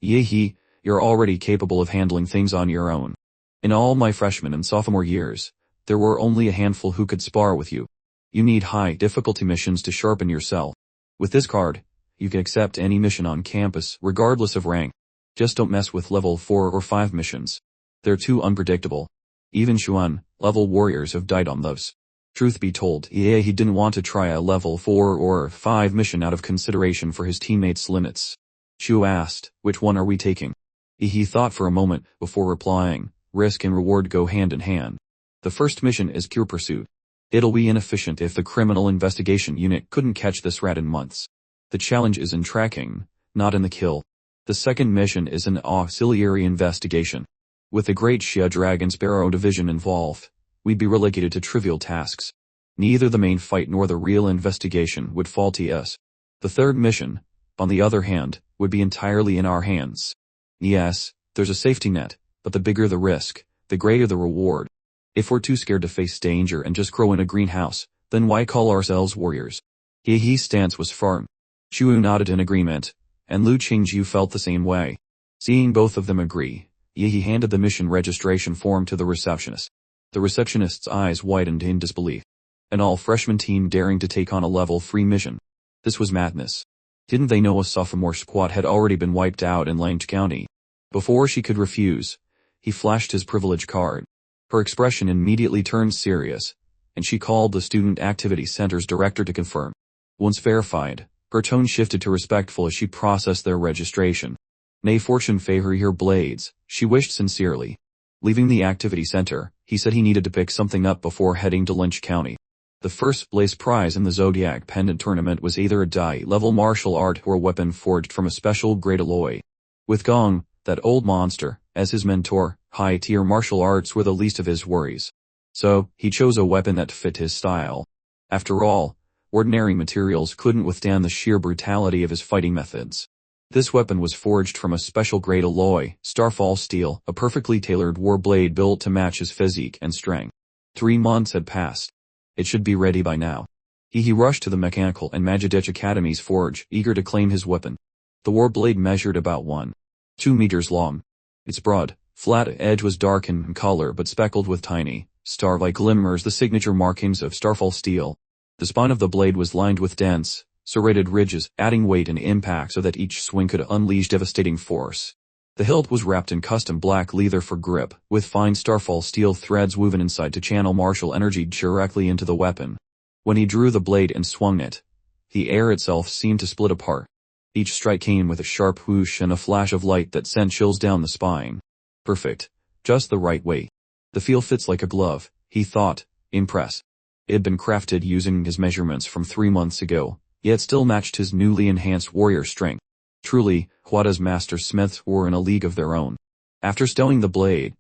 "Yi, you're already capable of handling things on your own. In all my freshman and sophomore years, there were only a handful who could spar with you. You need high-difficulty missions to sharpen yourself. With this card, you can accept any mission on campus, regardless of rank. Just don't mess with level 4 or 5 missions. They're too unpredictable. Even Xuan-level warriors have died on those." Truth be told, he didn't want to try a level 4 or 5 mission out of consideration for his teammates' limits. Shu asked, "Which one are we taking?" He thought for a moment before replying, "Risk and reward go hand in hand. The first mission is Cure Pursuit. It'll be inefficient if the criminal investigation unit couldn't catch this rat in months. The challenge is in tracking, not in the kill. The second mission is an auxiliary investigation. With the Great Xia Dragon Sparrow division involved, we'd be relegated to trivial tasks. Neither the main fight nor the real investigation would fall to us. The third mission, on the other hand, would be entirely in our hands. Yes, there's a safety net, but the bigger the risk, the greater the reward. If we're too scared to face danger and just grow in a greenhouse, then why call ourselves warriors?" His stance was firm. Shu nodded in agreement, and Lu Qingjiu felt the same way. Seeing both of them agree, he handed the mission registration form to the receptionist. The receptionist's eyes widened in disbelief. An all-freshman team daring to take on a level 3 mission. This was madness. Didn't they know a sophomore squad had already been wiped out in Lange County? Before she could refuse, he flashed his privilege card. Her expression immediately turned serious, and she called the Student Activity Center's director to confirm. Once verified, her tone shifted to respectful as she processed their registration. "May fortune favor your blades," she wished sincerely. Leaving the activity center, he said he needed to pick something up before heading to Lange County. The first place prize in the Zodiac Pendant Tournament was either a die-level martial art or a weapon forged from a special grade alloy. With Gong, that old monster, as his mentor, high-tier martial arts were the least of his worries. So, he chose a weapon that fit his style. After all, ordinary materials couldn't withstand the sheer brutality of his fighting methods. This weapon was forged from a special grade alloy, Starfall steel, a perfectly tailored war blade built to match his physique and strength. 3 months had passed. It should be ready by now. He rushed to the Mechanical and Magidech Academy's forge, eager to claim his weapon. The war blade measured about 1.2 meters long. Its broad, flat edge was dark in color but speckled with tiny, star-like glimmers, the signature markings of Starfall steel. The spine of the blade was lined with dense, serrated ridges, adding weight and impact so that each swing could unleash devastating force. The hilt was wrapped in custom black leather for grip, with fine starfall steel threads woven inside to channel martial energy directly into the weapon. When he drew the blade and swung it, the air itself seemed to split apart. Each strike came with a sharp whoosh and a flash of light that sent chills down the spine. Perfect. Just the right way. The feel fits like a glove, he thought, impressed. It had been crafted using his measurements from 3 months ago, yet still matched his newly enhanced warrior strength. Truly, Huada's master smiths were in a league of their own. After stowing the blade,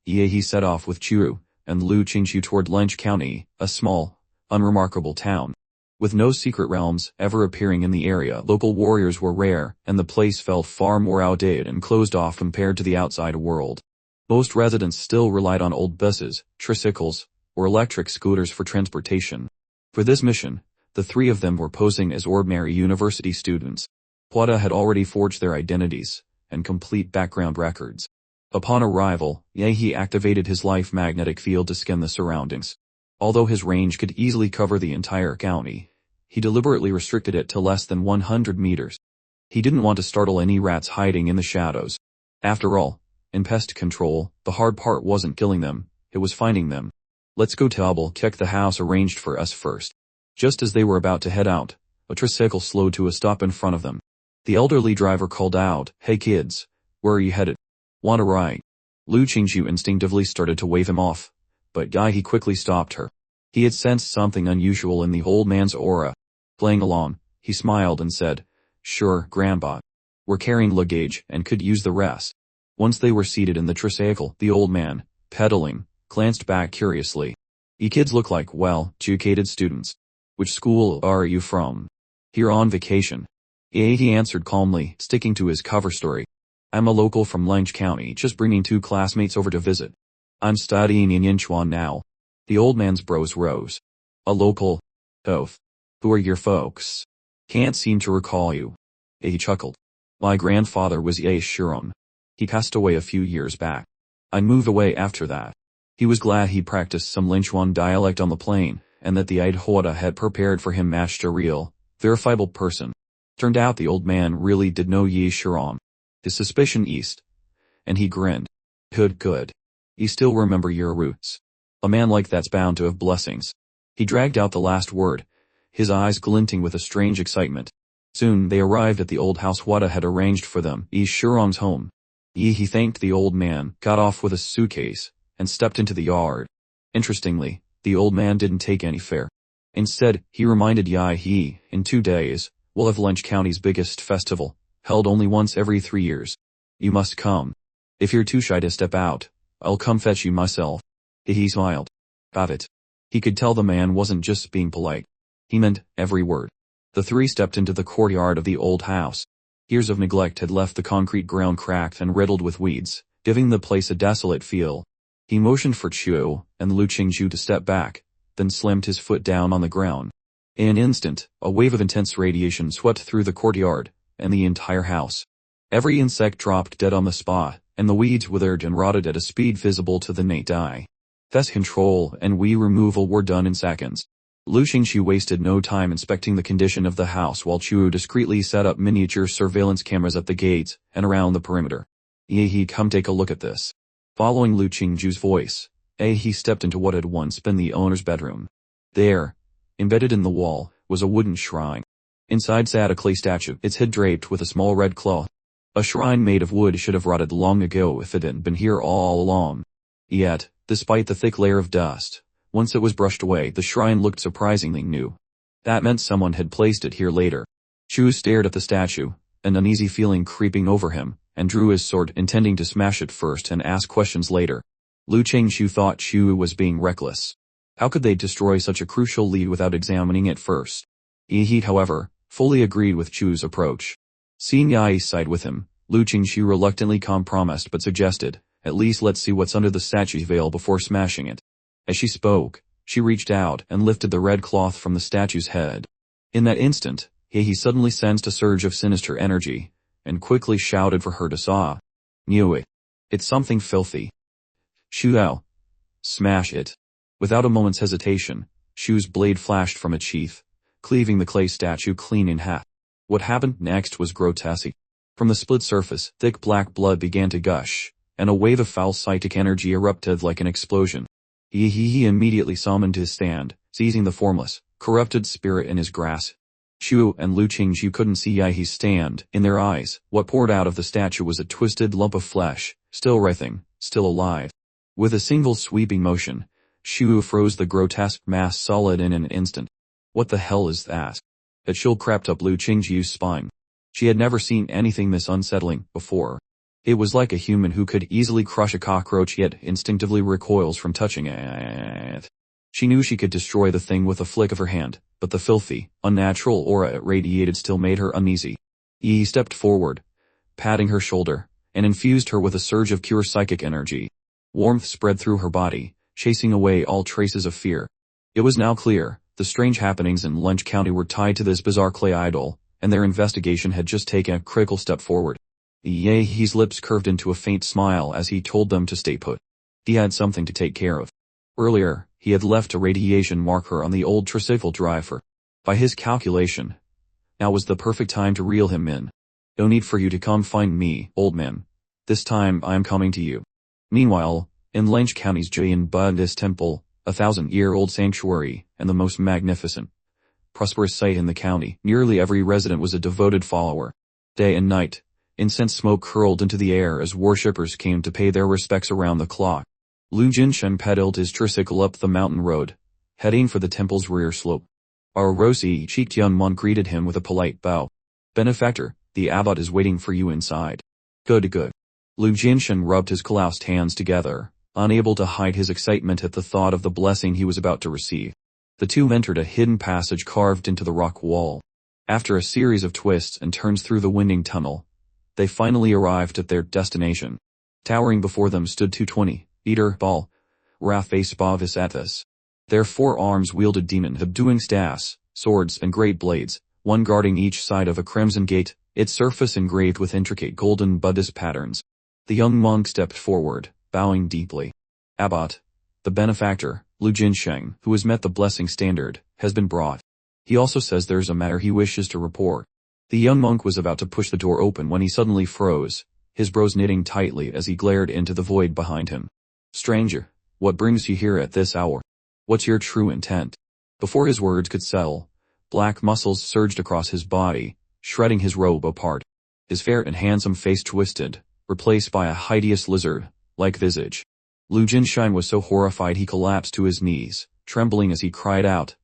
he set off with Chu and Lu Qingqiu toward Lench County, a small, unremarkable town. With no secret realms ever appearing in the area, local warriors were rare, and the place felt far more outdated and closed off compared to the outside world. Most residents still relied on old buses, tricycles, or electric scooters for transportation. For this mission, the 3 of them were posing as ordinary university students. Huada had already forged their identities and complete background records. Upon arrival, he activated his life magnetic field to scan the surroundings. Although his range could easily cover the entire county, he deliberately restricted it to less than 100 meters. He didn't want to startle any rats hiding in the shadows. After all, in pest control, the hard part wasn't killing them, it was finding them. Let's go double-check the house arranged for us first. Just as they were about to head out, a tricycle slowed to a stop in front of them. The elderly driver called out, "Hey kids, where are you headed? Want a ride?" Lu Qingqiu instinctively started to wave him off, but he quickly stopped her. He had sensed something unusual in the old man's aura. Playing along, he smiled and said, "Sure, Grandpa. We're carrying luggage and could use the rest." Once they were seated in the tricycle, the old man, pedaling, glanced back curiously. "You kids look like well-educated students. Which school are you from?" "Here on vacation." He answered calmly, sticking to his cover story. "I'm a local from Lench County, just bringing 2 classmates over to visit. I'm studying in Yinchuan now." The old man's brows rose. "A local? Oath. Who are your folks?" "Can't seem to recall you." He chuckled. "My grandfather was Ye Shiron. He passed away a few years back. I moved away after that." He was glad he practiced some Linchuan dialect on the plane, and that the Huada had prepared for him matched a real, verifiable person. Turned out the old man really did know Ye Shiron. His suspicion eased, and he grinned. Good. You still remember your roots. A man like that's bound to have blessings." He dragged out the last word, his eyes glinting with a strange excitement. Soon they arrived at the old house Huada had arranged for them, Ye Shiron's home. He thanked the old man, got off with a suitcase, and stepped into the yard. Interestingly, the old man didn't take any fare. Instead, he reminded Yi in 2 days, we'll have Lench County's biggest festival, held only once every 3 years. You must come. If you're too shy to step out, I'll come fetch you myself. He smiled. Got it. He could tell the man wasn't just being polite. He meant every word. The 3 stepped into the courtyard of the old house. Years of neglect had left the concrete ground cracked and riddled with weeds, giving the place a desolate feel. He motioned for Chu and Lu Qingqiu to step back, then slammed his foot down on the ground. In an instant, a wave of intense radiation swept through the courtyard and the entire house. Every insect dropped dead on the spot, and the weeds withered and rotted at a speed visible to the naked eye. Pest control and weed removal were done in seconds. Lu Qingqiu wasted no time inspecting the condition of the house while Chu discreetly set up miniature surveillance cameras at the gates and around the perimeter. Come take a look at this." Following Lu Qingqiu's voice, he stepped into what had once been the owner's bedroom. There, embedded in the wall, was a wooden shrine. Inside sat a clay statue, its head draped with a small red cloth. A shrine made of wood should have rotted long ago if it hadn't been here all along. Yet, despite the thick layer of dust, once it was brushed away, the shrine looked surprisingly new. That meant someone had placed it here later. Chu stared at the statue, an uneasy feeling creeping over him, and drew his sword, intending to smash it first and ask questions later. Lu Qingqiu thought Chu was being reckless. How could they destroy such a crucial lead without examining it first? He, however, fully agreed with Chu's approach. Seeing Yi side with him, Lu Qingqiu reluctantly compromised but suggested, "At least let's see what's under the statue's veil before smashing it." As she spoke, she reached out and lifted the red cloth from the statue's head. In that instant, he suddenly sensed a surge of sinister energy, and quickly shouted for her to saw. "Knew it. It's something filthy. Shuao. Smash it." Without a moment's hesitation, Shu's blade flashed from its sheath, cleaving the clay statue clean in half. What happened next was grotesque. From the split surface, thick black blood began to gush, and a wave of foul psychic energy erupted like an explosion. He immediately summoned his stand, seizing the formless, corrupted spirit in his grasp. Shu and Lu Qingju couldn't see Yahi's stand. In their eyes, what poured out of the statue was a twisted lump of flesh, still writhing, still alive. With a single sweeping motion, Shu froze the grotesque mass solid in an instant. What the hell is that? A chill crept up Lu Qingju's spine. She had never seen anything this unsettling before. It was like a human who could easily crush a cockroach yet instinctively recoils from touching it. She knew she could destroy the thing with a flick of her hand, but the filthy, unnatural aura it radiated still made her uneasy. He stepped forward, patting her shoulder, and infused her with a surge of pure psychic energy. Warmth spread through her body, chasing away all traces of fear. It was now clear, the strange happenings in Lunch County were tied to this bizarre clay idol, and their investigation had just taken a critical step forward. Yahi's lips curved into a faint smile as he told them to stay put. He had something to take care of. Earlier, he had left a radiation marker on the old tricycle driver. By his calculation, now was the perfect time to reel him in. No need for you to come find me, old man. This time I am coming to you. Meanwhile, in Lunch County's Jain Buddhist temple, a 1,000-year-old sanctuary, and the most magnificent, prosperous site in the county, nearly every resident was a devoted follower. Day and night, incense smoke curled into the air as worshippers came to pay their respects around the clock. Lu Jinshen pedaled his tricycle up the mountain road, heading for the temple's rear slope. A rosy-cheeked young monk greeted him with a polite bow. Benefactor, the abbot is waiting for you inside. Good. Lu Jinshen rubbed his calloused hands together, unable to hide his excitement at the thought of the blessing he was about to receive. The two entered a hidden passage carved into the rock wall. After a series of twists and turns through the winding tunnel, they finally arrived at their destination. Towering before them stood 220-meter tall, wrath-faced bodhisattvas. Their 4 arms wielded demon-subduing staffs, swords and great blades, one guarding each side of a crimson gate, its surface engraved with intricate golden Buddhist patterns. The young monk stepped forward, bowing deeply. Abbot, the benefactor, Lu Jinsheng, who has met the blessing standard, has been brought. He also says there's a matter he wishes to report. The young monk was about to push the door open when he suddenly froze, his brows knitting tightly as he glared into the void behind him. Stranger, what brings you here at this hour? What's your true intent? Before his words could settle, black muscles surged across his body, shredding his robe apart. His fair and handsome face twisted, replaced by a hideous lizard-like visage. Lu Jinshen was so horrified he collapsed to his knees, trembling as he cried out,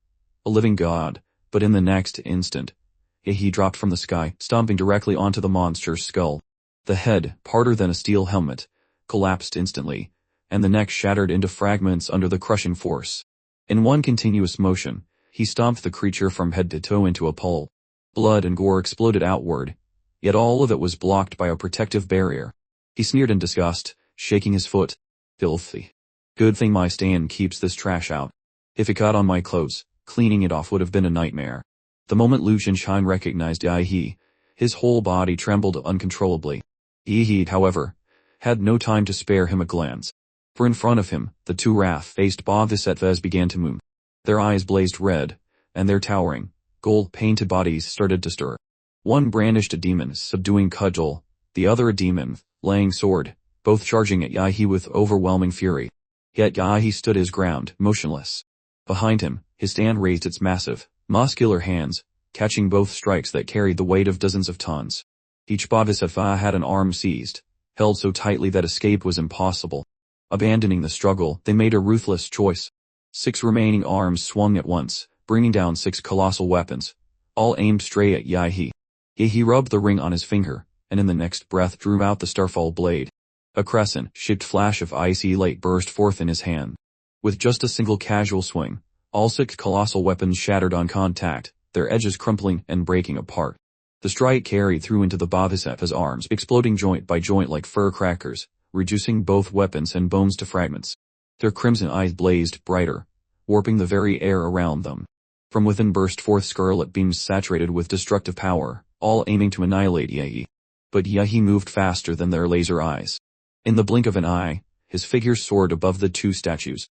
"A living god," but in the next instant, he dropped from the sky, stomping directly onto the monster's skull. The head, harder than a steel helmet, collapsed instantly, and the neck shattered into fragments under the crushing force. In one continuous motion, he stomped the creature from head to toe into a pulp. Blood and gore exploded outward, yet all of it was blocked by a protective barrier. He sneered in disgust, shaking his foot. Filthy. Good thing my stand keeps this trash out. If it got on my clothes, cleaning it off would have been a nightmare. The moment Lu Jinshen recognized Yahi, his whole body trembled uncontrollably. He, however, had no time to spare him a glance. For in front of him, the 2 wrath-faced bodhisattvas began to move. Their eyes blazed red, and their towering, gold-painted bodies started to stir. One brandished a demon-subduing cudgel, the other a demon-laying sword, both charging at Yahi with overwhelming fury. Yet Yahi stood his ground, motionless. Behind him, his stand raised its massive, muscular hands, catching both strikes that carried the weight of dozens of tons. Each bodhisattva had an arm seized, held so tightly that escape was impossible. Abandoning the struggle, they made a ruthless choice. 6 remaining arms swung at once, bringing down 6 colossal weapons, all aimed straight at Yahi. He rubbed the ring on his finger, and in the next breath drew out the starfall blade. A crescent-shaped flash of icy light burst forth in his hand. With just a single casual swing, all 6 colossal weapons shattered on contact, their edges crumpling and breaking apart. The strike carried through into the bodhisattva's arms, exploding joint by joint like firecrackers, reducing both weapons and bones to fragments. Their crimson eyes blazed brighter, warping the very air around them. From within burst forth scarlet beams saturated with destructive power, all aiming to annihilate Yahi. But Yahi moved faster than their laser eyes. In the blink of an eye, his figure soared above the 2 statues.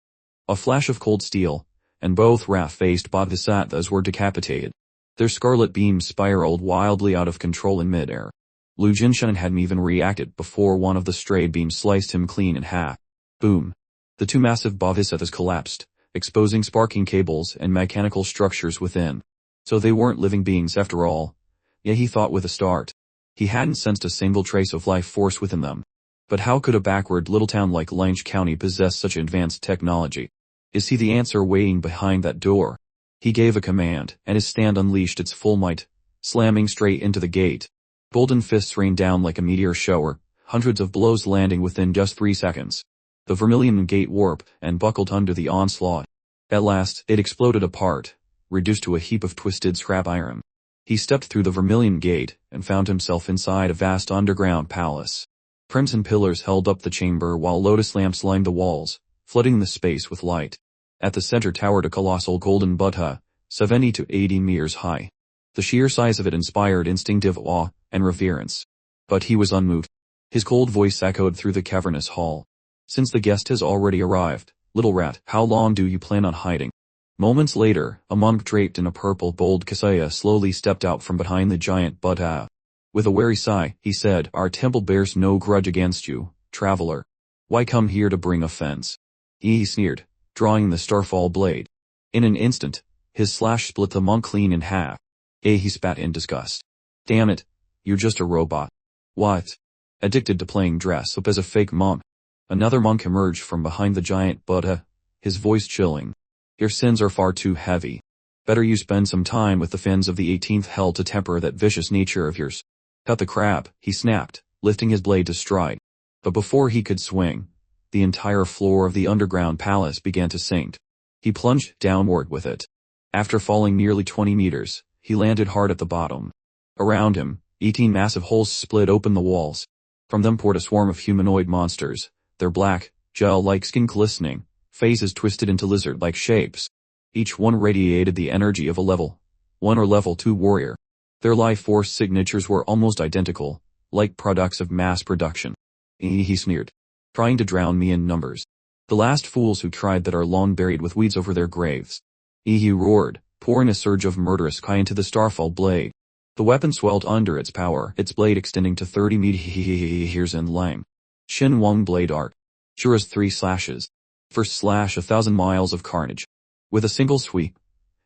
A flash of cold steel, and both rat-faced bodhisattvas were decapitated. Their scarlet beams spiraled wildly out of control in midair. Lu Jinshan hadn't even reacted before one of the stray beams sliced him clean in half. Boom. The two massive bodhisattvas collapsed, exposing sparking cables and mechanical structures within. So they weren't living beings after all. Yeah, he thought with a start. He hadn't sensed a single trace of life force within them. But how could a backward little town like Lange County possess such advanced technology? Is he the answer waiting behind that door? He gave a command, and his stand unleashed its full might, slamming straight into the gate. Golden fists rained down like a meteor shower, hundreds of blows landing within just 3 seconds. The vermilion gate warped and buckled under the onslaught. At last, it exploded apart, reduced to a heap of twisted scrap iron. He stepped through the vermilion gate and found himself inside a vast underground palace. Crimson pillars held up the chamber while lotus lamps lined the walls, flooding the space with light. At the center towered a colossal golden Buddha, 70 to 80 meters high. The sheer size of it inspired instinctive awe and reverence. But he was unmoved. His cold voice echoed through the cavernous hall. Since the guest has already arrived, little rat, how long do you plan on hiding? Moments later, a monk draped in a purple bold kasaya slowly stepped out from behind the giant Buddha. With a weary sigh, he said, "Our temple bears no grudge against you, traveler. Why come here to bring offense?" He sneered, drawing the starfall blade. In an instant, his slash split the monk clean in half. He spat in disgust. "Damn it, you're just a robot." "What? Addicted to playing dress up as a fake monk?" Another monk emerged from behind the giant Buddha, his voice chilling. "Your sins are far too heavy. Better you spend some time with the fins of the 18th hell to temper that vicious nature of yours." "Cut the crap," he snapped, lifting his blade to strike. But before he could swing, the entire floor of the underground palace began to sink. He plunged downward with it. After falling nearly 20 meters, he landed hard at the bottom. Around him, 18 massive holes split open the walls. From them poured a swarm of humanoid monsters, their black, gel-like skin glistening, faces twisted into lizard-like shapes. Each one radiated the energy of a level 1 or level 2 warrior. Their life force signatures were almost identical, like products of mass production. He sneered. "Trying to drown me in numbers. The last fools who tried that are long buried with weeds over their graves." He roared, pouring a surge of murderous ki into the starfall blade. The weapon swelled under its power, its blade extending to 30 meters in length. Shin Wong blade arc. Shura's 3 slashes. First slash 1,000 miles of carnage. With a single sweep,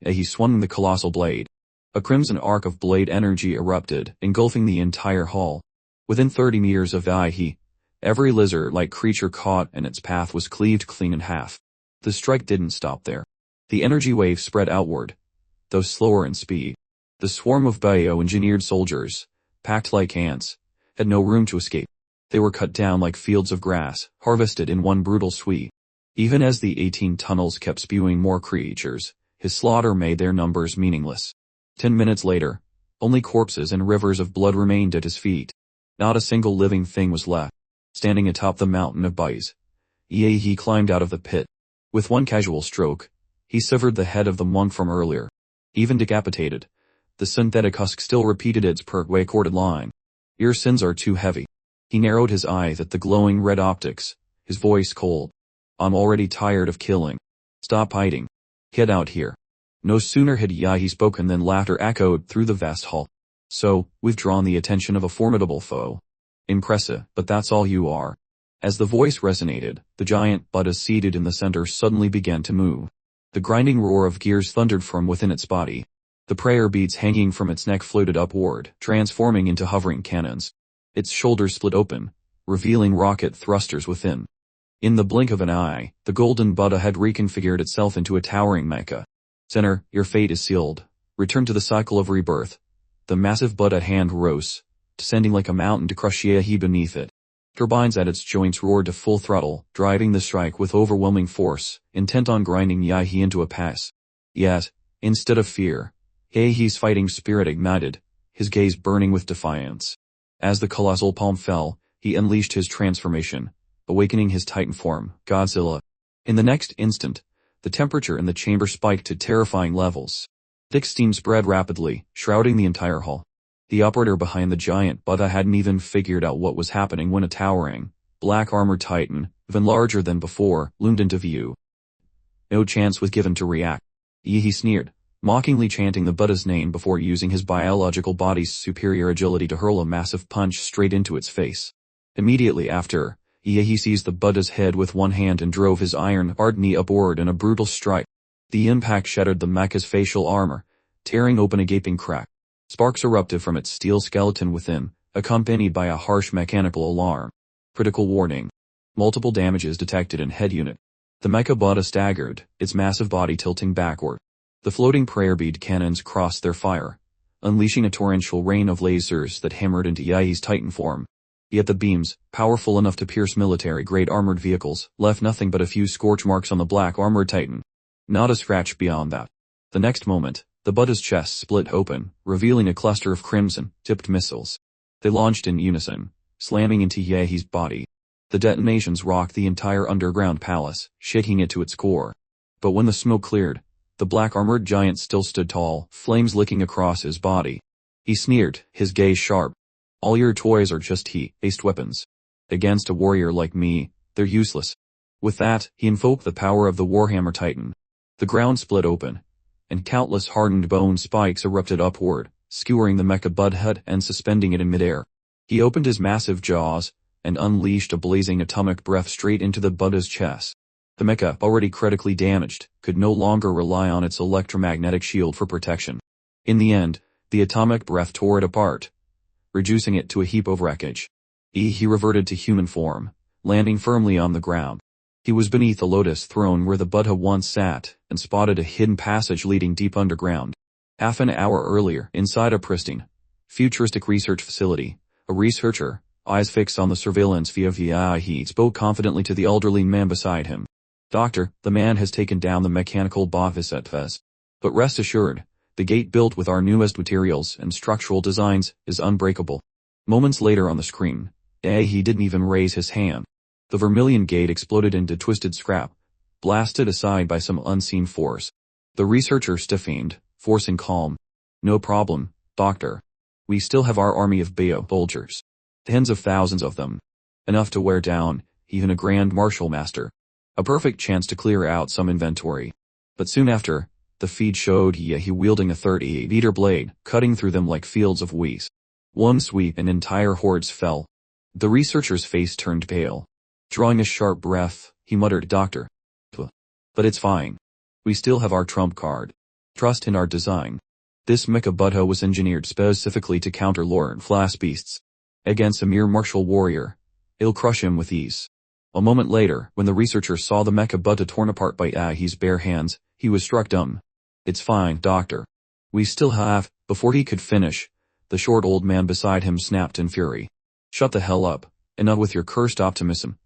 he swung the colossal blade. A crimson arc of blade energy erupted, engulfing the entire hall. Within 30 meters of every lizard-like creature caught in its path was cleaved clean in half. The strike didn't stop there. The energy wave spread outward, though slower in speed. The swarm of bio-engineered soldiers, packed like ants, had no room to escape. They were cut down like fields of grass, harvested in one brutal sweep. Even as the 18 tunnels kept spewing more creatures, his slaughter made their numbers meaningless. 10 minutes later, only corpses and rivers of blood remained at his feet. Not a single living thing was left. Standing atop the mountain of bodies, he climbed out of the pit. With one casual stroke, he severed the head of the monk from earlier. Even decapitated, the synthetic husk still repeated its pertway-corded line. "Your sins are too heavy." He narrowed his eyes at the glowing red optics, his voice cold. "I'm already tired of killing. Stop hiding. Get out here." No sooner had he spoken than laughter echoed through the vast hall. "So, we've drawn the attention of a formidable foe. Impressive, but that's all you are." As the voice resonated, the giant Buddha seated in the center suddenly began to move. The grinding roar of gears thundered from within its body. The prayer beads hanging from its neck floated upward, transforming into hovering cannons. Its shoulders split open, revealing rocket thrusters within. In the blink of an eye, the golden Buddha had reconfigured itself into a towering mecha. "Sinner, your fate is sealed. Return to the cycle of rebirth." The massive Buddha hand rose, descending like a mountain to crush Yahi beneath it. Turbines at its joints roared to full throttle, driving the strike with overwhelming force, intent on grinding Yahi into a pass. Yet, instead of fear, Yahi's fighting spirit ignited, his gaze burning with defiance. As the colossal palm fell, he unleashed his transformation, awakening his titan form, Godzilla. In the next instant, the temperature in the chamber spiked to terrifying levels. Thick steam spread rapidly, shrouding the entire hall. The operator behind the giant Buddha hadn't even figured out what was happening when a towering, black-armored titan, even larger than before, loomed into view. No chance was given to react. He sneered, mockingly chanting the Buddha's name before using his biological body's superior agility to hurl a massive punch straight into its face. Immediately after, he seized the Buddha's head with one hand and drove his iron-hard knee upward in a brutal strike. The impact shattered the mecha's facial armor, tearing open a gaping crack. Sparks erupted from its steel skeleton within, accompanied by a harsh mechanical alarm. Critical warning. Multiple damages detected in head unit. The mecha Buddha staggered, its massive body tilting backward. The floating prayer bead cannons crossed their fire, unleashing a torrential rain of lasers that hammered into Yahi's titan form. Yet the beams, powerful enough to pierce military-grade armored vehicles, left nothing but a few scorch marks on the black armored titan. Not a scratch beyond that. The next moment, the Buddha's chest split open, revealing a cluster of crimson-tipped missiles. They launched in unison, slamming into Yahi's body. The detonations rocked the entire underground palace, shaking it to its core. But when the smoke cleared, the black armored giant still stood tall, flames licking across his body. He sneered, his gaze sharp. All your toys are just heat-based weapons. Against a warrior like me, they're useless. With that, he invoked the power of the Warhammer Titan. The ground split open, and countless hardened bone spikes erupted upward, skewering the mecha Buddha head and suspending it in midair. He opened his massive jaws, and unleashed a blazing atomic breath straight into the Buddha's chest. The mecha, already critically damaged, could no longer rely on its electromagnetic shield for protection. In the end, the atomic breath tore it apart, reducing it to a heap of wreckage. He reverted to human form, landing firmly on the ground. He was beneath the lotus throne where the Buddha once sat, and spotted a hidden passage leading deep underground. Half an hour earlier, inside a pristine, futuristic research facility, a researcher, eyes fixed on the surveillance via he spoke confidently to the elderly man beside him. Doctor, the man has taken down the mechanical Bodhisattva's. But rest assured, the gate built with our newest materials and structural designs is unbreakable. Moments later on the screen, he didn't even raise his hand. The vermilion gate exploded into twisted scrap, blasted aside by some unseen force. The researcher stiffened, forcing calm. No problem, Doctor. We still have our army of bio-soldiers. Tens of thousands of them. Enough to wear down even a Grand Marshal Master. A perfect chance to clear out some inventory. But soon after, the feed showed he wielding a 38-meter blade, cutting through them like fields of wheat. One sweep and entire hordes fell. The researcher's face turned pale. Drawing a sharp breath, he muttered, Doctor. But it's fine. We still have our trump card. Trust in our design. This mecha Buddha was engineered specifically to counter Lord Flash beasts. Against a mere martial warrior, it'll crush him with ease. A moment later, when the researcher saw the mecha Buddha torn apart by Yahi's bare hands, he was struck dumb. It's fine, Doctor. We still have. Before he could finish, the short old man beside him snapped in fury. Shut the hell up, enough with your cursed optimism.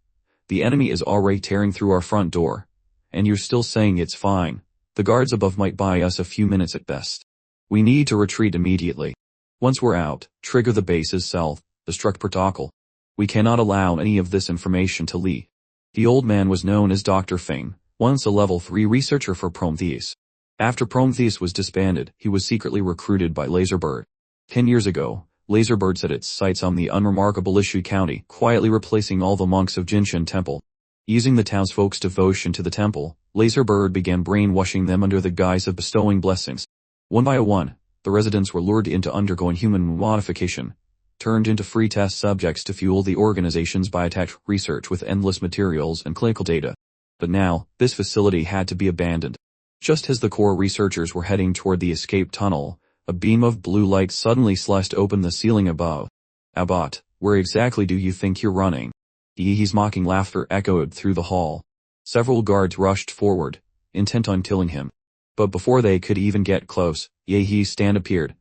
The enemy is already tearing through our front door. And you're still saying it's fine. The guards above might buy us a few minutes at best. We need to retreat immediately. Once we're out, trigger the base's self-destruct protocol. We cannot allow any of this information to leak. The old man was known as Dr. Feng, once a level 3 researcher for Prometheus. After Prometheus was disbanded, he was secretly recruited by Laserbird. 10 years ago, Laserbird set its sights on the unremarkable Ishu County, quietly replacing all the monks of Jinshin Temple. Using the townsfolk's devotion to the temple, Laserbird began brainwashing them under the guise of bestowing blessings. One by one, the residents were lured into undergoing human modification, turned into free test subjects to fuel the organization's biotech research with endless materials and clinical data. But now, this facility had to be abandoned. Just as the core researchers were heading toward the escape tunnel, a beam of blue light suddenly sliced open the ceiling above. Abbot, where exactly do you think you're running? His mocking laughter echoed through the hall. Several guards rushed forward, intent on killing him. But before they could even get close, Yahi's stand appeared,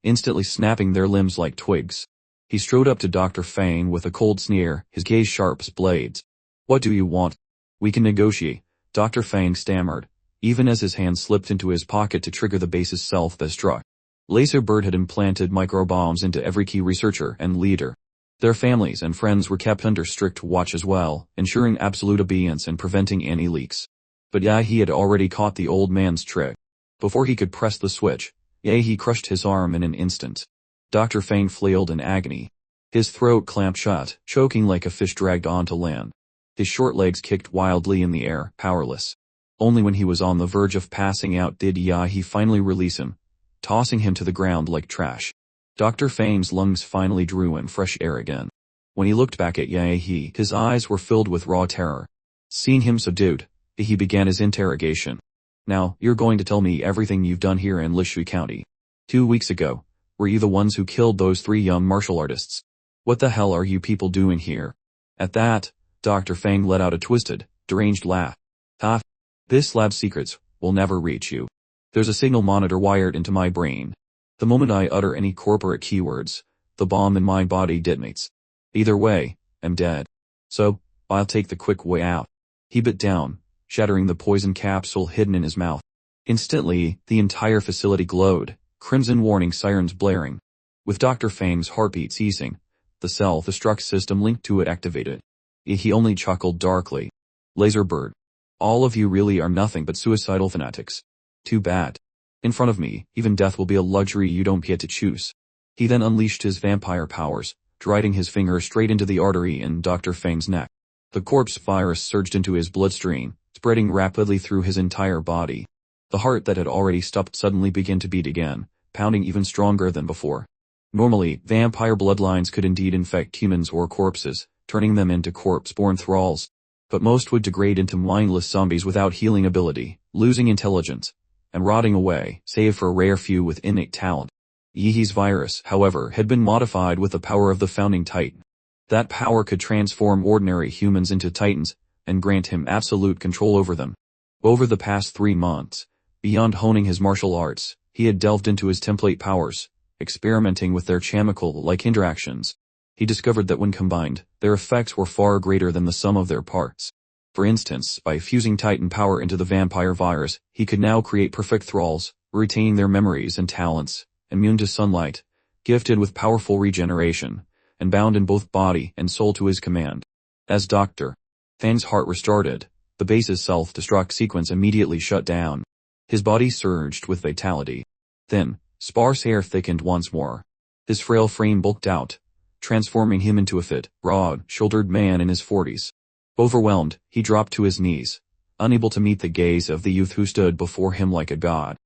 instantly snapping their limbs like twigs. He strode up to Dr. Feng with a cold sneer, his gaze sharp as blades. What do you want? We can negotiate, Dr. Feng stammered, even as his hand slipped into his pocket to trigger the base's self-destruct. Laserbird had implanted microbombs into every key researcher and leader. Their families and friends were kept under strict watch as well, ensuring absolute obedience and preventing any leaks. But Yahi had already caught the old man's trick. Before he could press the switch, Yahi crushed his arm in an instant. Dr. Feng flailed in agony. His throat clamped shut, choking like a fish dragged onto land. His short legs kicked wildly in the air, powerless. Only when he was on the verge of passing out did Yahi finally release him, tossing him to the ground like trash. Dr. Fang's lungs finally drew in fresh air again. When he looked back at Yahi, his eyes were filled with raw terror. Seeing him subdued, he began his interrogation. Now, you're going to tell me everything you've done here in Lishui County. 2 weeks ago, were you the ones who killed those 3 young martial artists? What the hell are you people doing here? At that, Dr. Fang let out a twisted, deranged laugh. Ha! This lab's secrets will never reach you. There's a signal monitor wired into my brain. The moment I utter any corporate keywords, the bomb in my body detonates. Either way, I'm dead. So, I'll take the quick way out. He bit down, shattering the poison capsule hidden in his mouth. Instantly, the entire facility glowed, crimson warning sirens blaring. With Dr. Fang's heartbeat ceasing, the self-destruct system linked to it activated. He only chuckled darkly. Laser bird. All of you really are nothing but suicidal fanatics. Too bad. In front of me, even death will be a luxury you don't get to choose. He then unleashed his vampire powers, driving his finger straight into the artery in Dr. Fang's neck. The corpse virus surged into his bloodstream, spreading rapidly through his entire body. The heart that had already stopped suddenly began to beat again, pounding even stronger than before. Normally, vampire bloodlines could indeed infect humans or corpses, turning them into corpse-born thralls. But most would degrade into mindless zombies without healing ability, losing intelligence, and rotting away, save for a rare few with innate talent. Yihi's virus, however, had been modified with the power of the founding titan. That power could transform ordinary humans into titans, and grant him absolute control over them. Over the past 3 months, beyond honing his martial arts, he had delved into his template powers, experimenting with their chemical-like interactions. He discovered that when combined, their effects were far greater than the sum of their parts. For instance, by fusing Titan power into the vampire virus, he could now create perfect thralls, retaining their memories and talents, immune to sunlight, gifted with powerful regeneration, and bound in both body and soul to his command. As Dr. Fang's heart restarted, the base's self-destruct sequence immediately shut down. His body surged with vitality. Then, sparse hair thickened once more. His frail frame bulked out, transforming him into a fit, broad-shouldered man in his 40s. Overwhelmed, he dropped to his knees, unable to meet the gaze of the youth who stood before him like a god.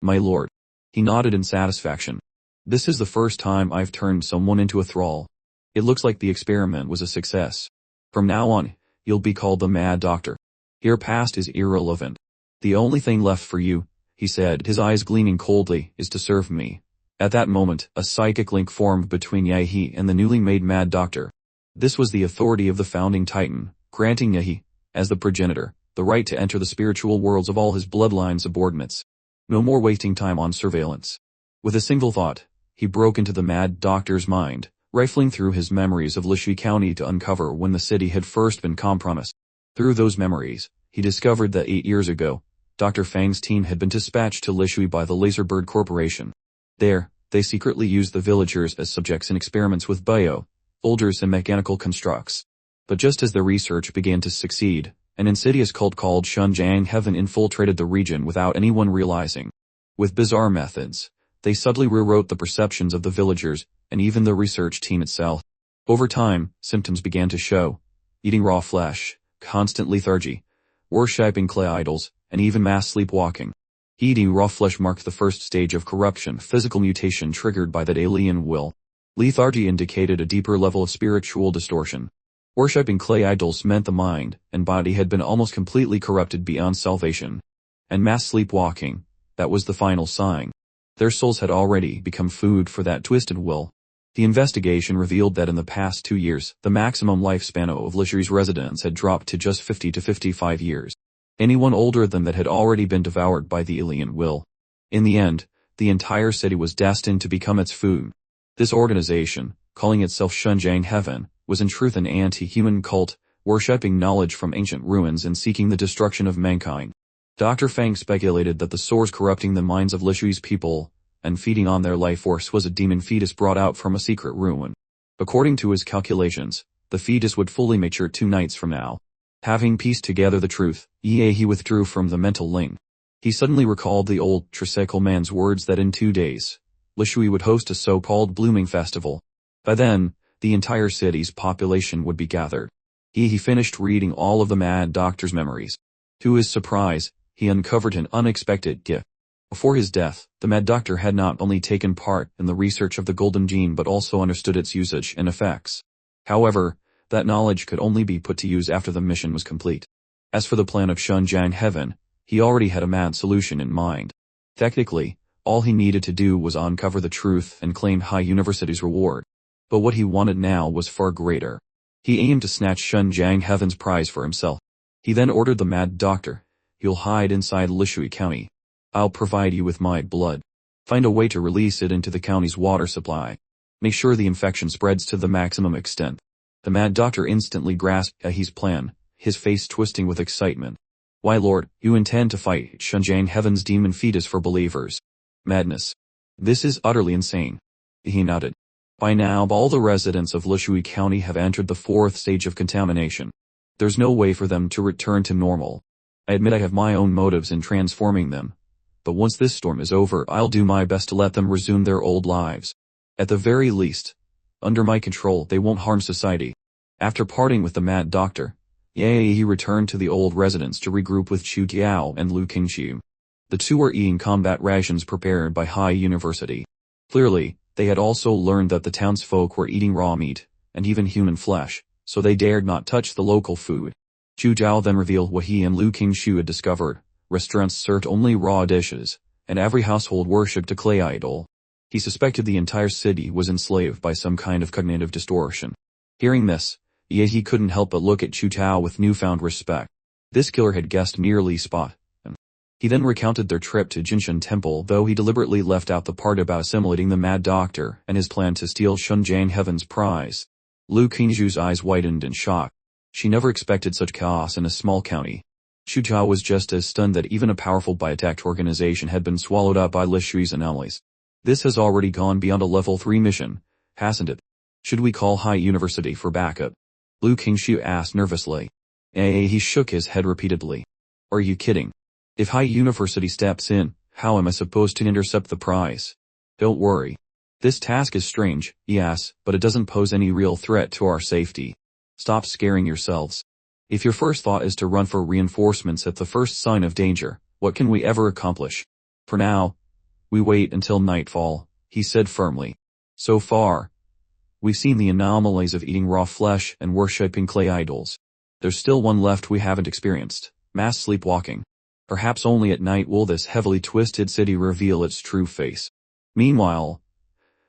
My lord. He nodded in satisfaction. This is the first time I've turned someone into a thrall. It looks like the experiment was a success. From now on, you'll be called the Mad Doctor. Your past is irrelevant. The only thing left for you, he said, his eyes gleaming coldly, is to serve me. At that moment, a psychic link formed between Yahi and the newly made Mad Doctor. This was the authority of the founding titan, granting Yahi, as the progenitor, the right to enter the spiritual worlds of all his bloodline subordinates. No more wasting time on surveillance. With a single thought, he broke into the Mad Doctor's mind, rifling through his memories of Lishui County to uncover when the city had first been compromised. Through those memories, he discovered that 8 years ago, Dr. Fang's team had been dispatched to Lishui by the Laserbird Corporation. There, they secretly used the villagers as subjects in experiments with folders and mechanical constructs. But just as their research began to succeed, an insidious cult called Shunjiang Heaven infiltrated the region without anyone realizing. With bizarre methods, they subtly rewrote the perceptions of the villagers, and even the research team itself. Over time, symptoms began to show. Eating raw flesh, constant lethargy, worshipping clay idols, and even mass sleepwalking. Eating raw flesh marked the first stage of corruption, physical mutation triggered by that alien will. Lethargy indicated a deeper level of spiritual distortion. Worshipping clay idols meant the mind and body had been almost completely corrupted beyond salvation. And mass sleepwalking, that was the final sign. Their souls had already become food for that twisted will. The investigation revealed that in the past 2 years, the maximum lifespan of Lishui's residents had dropped to just 50 to 55 years. Anyone older than that had already been devoured by the alien will. In the end, the entire city was destined to become its food. This organization, calling itself Shunjiang Heaven, was in truth an anti-human cult, worshipping knowledge from ancient ruins and seeking the destruction of mankind. Dr. Fang speculated that the source corrupting the minds of Lishui's people and feeding on their life force was a demon fetus brought out from a secret ruin. According to his calculations, the fetus would fully mature 2 nights from now. Having pieced together the truth, he withdrew from the mental link. He suddenly recalled the old tricycle man's words that in 2 days, Lishui would host a so-called blooming festival. By then, the entire city's population would be gathered. He finished reading all of the Mad Doctor's memories. To his surprise, he uncovered an unexpected gift. Before his death, the Mad Doctor had not only taken part in the research of the Golden Gene but also understood its usage and effects. However, that knowledge could only be put to use after the mission was complete. As for the plan of Shunjiang Heaven, he already had a mad solution in mind. Technically, all he needed to do was uncover the truth and claim High University's reward. But what he wanted now was far greater. He aimed to snatch Shunjiang Heaven's prize for himself. He then ordered the Mad Doctor, "You'll hide inside Lishui County. I'll provide you with my blood. Find a way to release it into the county's water supply. Make sure the infection spreads to the maximum extent." The Mad Doctor instantly grasped his plan, his face twisting with excitement. "Why, Lord, you intend to fight Shunjiang Heaven's demon fetus for believers? Madness. This is utterly insane." He nodded. "By now, all the residents of Lishui County have entered the 4th stage of contamination. There's no way for them to return to normal. I admit I have my own motives in transforming them. But once this storm is over, I'll do my best to let them resume their old lives. At the very least, under my control, they won't harm society." After parting with the Mad Doctor, he returned to the old residence to regroup with Chu Tiao and Lu Qingxiu. The two were eating combat rations prepared by High University. Clearly, they had also learned that the townsfolk were eating raw meat, and even human flesh, so they dared not touch the local food. Chu Tiao then revealed what he and Lu Qingxiu had discovered. Restaurants served only raw dishes, and every household worshipped a clay idol. He suspected the entire city was enslaved by some kind of cognitive distortion. Hearing this, he couldn't help but look at Chu Tiao with newfound respect. This killer had guessed nearly spot on. He then recounted their trip to Jinshan Temple, though he deliberately left out the part about assimilating the Mad Doctor and his plan to steal Shunjiang Heaven's prize. Lu Qingxiu's eyes widened in shock. She never expected such chaos in a small county. Chu Tiao was just as stunned that even a powerful biotech organization had been swallowed up by Lishui's anomalies. "This has already gone beyond a level 3 mission, hasn't it? Should we call High University for backup?" Lu Qingxiu asked nervously. He shook his head repeatedly. "Are you kidding? If High University steps in, how am I supposed to intercept the prize? Don't worry. This task is strange, yes, but it doesn't pose any real threat to our safety. Stop scaring yourselves. If your first thought is to run for reinforcements at the first sign of danger, what can we ever accomplish? For now, we wait until nightfall," he said firmly. "So far, we've seen the anomalies of eating raw flesh and worshipping clay idols. There's still one left we haven't experienced: mass sleepwalking. Perhaps only at night will this heavily twisted city reveal its true face." Meanwhile,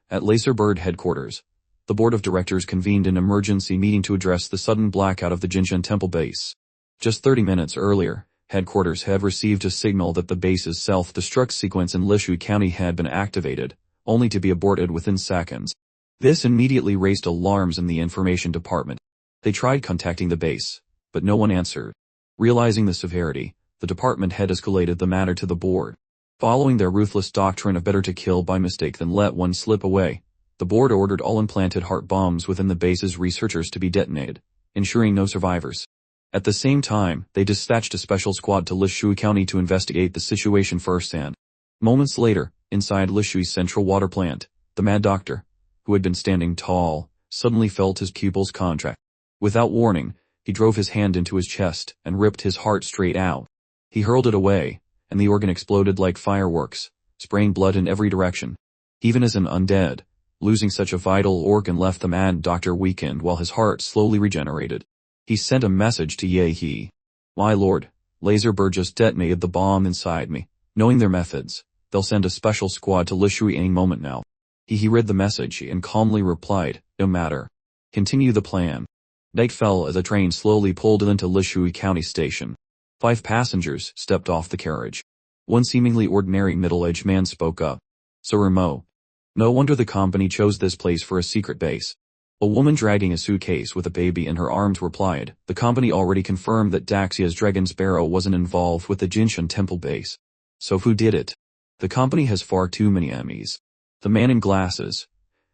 at Laserbird headquarters, the board of directors convened an emergency meeting to address the sudden blackout of the Jinshan Temple base. Just 30 minutes earlier, headquarters had received a signal that the base's self-destruct sequence in Lishui County had been activated, only to be aborted within seconds. This immediately raised alarms in the information department. They tried contacting the base, but no one answered. Realizing the severity, the department had escalated the matter to the board. Following their ruthless doctrine of better to kill by mistake than let one slip away, the board ordered all implanted heart bombs within the base's researchers to be detonated, ensuring no survivors. At the same time, they dispatched a special squad to Lishui County to investigate the situation firsthand. Moments later, inside Lishui's central water plant, the Mad Doctor, who had been standing tall, suddenly felt his pupils contract. Without warning, he drove his hand into his chest and ripped his heart straight out. He hurled it away, and the organ exploded like fireworks, spraying blood in every direction. Even as an undead, losing such a vital organ left the Mad Doctor weakened while his heart slowly regenerated. He sent a message to Yehi. "My lord, Laserbird just detonated the bomb inside me. Knowing their methods, they'll send a special squad to Lishui any moment now." He read the message and calmly replied, "No matter. Continue the plan." Night fell as a train slowly pulled into Lishui County Station. 5 passengers stepped off the carriage. One seemingly ordinary middle-aged man spoke up. "Sir Mo. No wonder the company chose this place for a secret base." A woman dragging a suitcase with a baby in her arms replied, "The company already confirmed that Daxia's Dragon Sparrow wasn't involved with the Jinshan Temple base. So who did it? The company has far too many enemies." The man in glasses,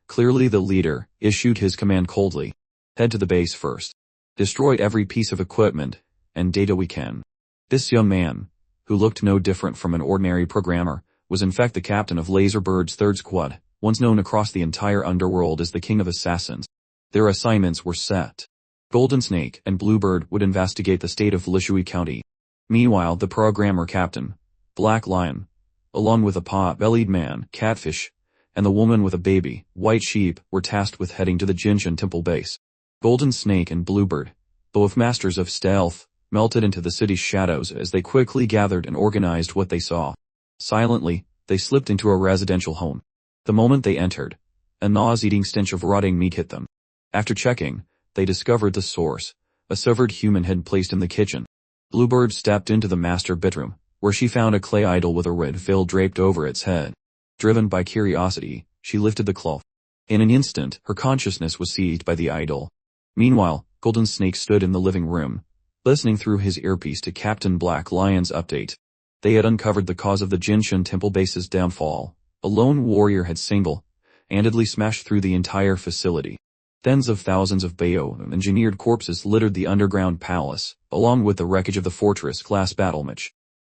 clearly the leader, issued his command coldly. "Head to the base first. Destroy every piece of equipment and data we can." This young man, who looked no different from an ordinary programmer, was in fact the captain of Laserbird's 3rd Squad, once known across the entire underworld as the King of Assassins. Their assignments were set. Golden Snake and Bluebird would investigate the state of Lishui County. Meanwhile, the programmer captain, Black Lion, along with a pot-bellied man, Catfish, and the woman with a baby, White Sheep, were tasked with heading to the Jinshin Temple base. Golden Snake and Bluebird, both masters of stealth, melted into the city's shadows as they quickly gathered and organized what they saw. Silently, they slipped into a residential home. The moment they entered, a nauseating stench of rotting meat hit them. After checking, they discovered the source, a severed human head placed in the kitchen. Bluebird stepped into the master bedroom, where she found a clay idol with a red veil draped over its head. Driven by curiosity, she lifted the cloth. In an instant, her consciousness was seized by the idol. Meanwhile, Golden Snake stood in the living room, listening through his earpiece to Captain Black Lion's update. They had uncovered the cause of the Jinshin Temple base's downfall. A lone warrior had single-handedly smashed through the entire facility. Tens of thousands of bio-engineered corpses littered the underground palace, along with the wreckage of the fortress-class battlemech.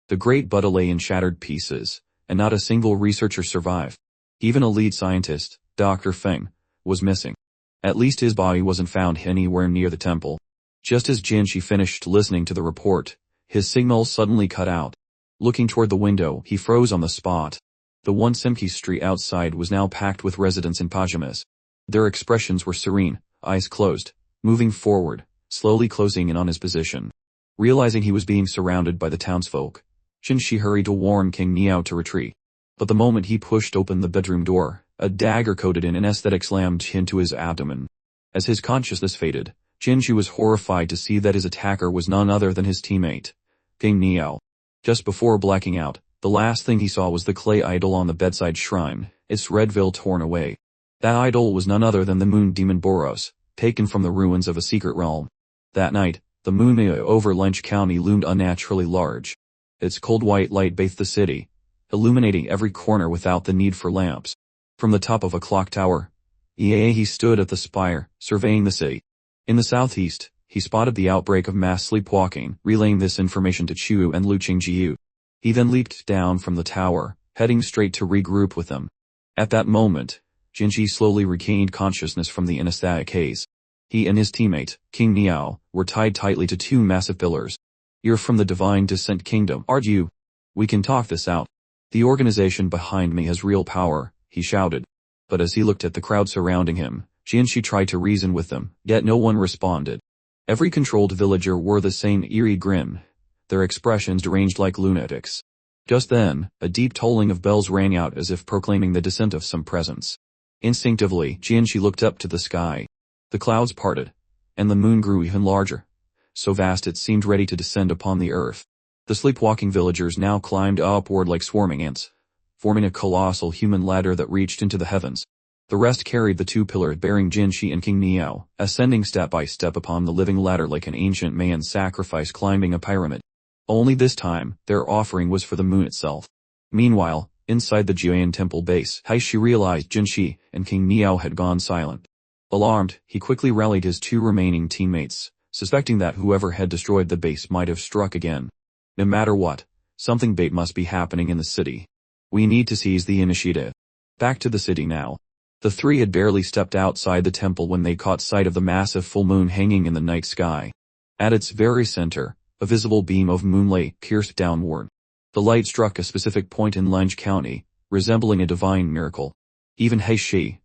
The Great Buddha lay in shattered pieces, and not a single researcher survived. Even a lead scientist, Dr. Feng, was missing. At least his body wasn't found anywhere near the temple. Just as Jinshi finished listening to the report, his signal suddenly cut out. Looking toward the window, he froze on the spot. The once empty street outside was now packed with residents in pajamas. Their expressions were serene, eyes closed, moving forward, slowly closing in on his position. Realizing he was being surrounded by the townsfolk, Jinshi hurried to warn King Niao to retreat. But the moment he pushed open the bedroom door, a dagger coated in anesthetic slammed into his abdomen. As his consciousness faded, Jinshi was horrified to see that his attacker was none other than his teammate, King Niao. Just before blacking out, the last thing he saw was the clay idol on the bedside shrine, its red veil torn away. That idol was none other than the moon demon Boros, taken from the ruins of a secret realm. That night, the moon over Lynch County loomed unnaturally large. Its cold white light bathed the city, illuminating every corner without the need for lamps. From the top of a clock tower, he stood at the spire, surveying the city. In the southeast, he spotted the outbreak of mass sleepwalking, relaying this information to Chu and Lu Qingjiu. He then leaped down from the tower, heading straight to regroup with them. At that moment, Jinshi slowly regained consciousness from the anesthetic haze. He and his teammate, King Niao, were tied tightly to two massive pillars. "You're from the Divine Descent Kingdom, aren't you? We can talk this out. The organization behind me has real power," he shouted. But as he looked at the crowd surrounding him, Jinshi tried to reason with them, yet no one responded. Every controlled villager wore the same eerie grin, their expressions deranged like lunatics. Just then, a deep tolling of bells rang out as if proclaiming the descent of some presence. Instinctively, Jinshi looked up to the sky. The clouds parted, and the moon grew even larger, so vast it seemed ready to descend upon the earth. The sleepwalking villagers now climbed upward like swarming ants, forming a colossal human ladder that reached into the heavens. The rest carried the two pillars bearing Jinshi and King Niao, ascending step by step upon the living ladder like an ancient Mayan sacrifice climbing a pyramid. Only this time, their offering was for the moon itself. Meanwhile, inside the Jian Temple base, Haishi realized Jinshi and King Niao had gone silent. Alarmed, he quickly rallied his two remaining teammates, suspecting that whoever had destroyed the base might have struck again. No matter what, something big must be happening in the city. We need to seize the initiative. Back to the city now. The three had barely stepped outside the temple when they caught sight of the massive full moon hanging in the night sky. At its very center, a visible beam of moonlight pierced downward. The light struck a specific point in Lynch County, resembling a divine miracle. Even Heishi,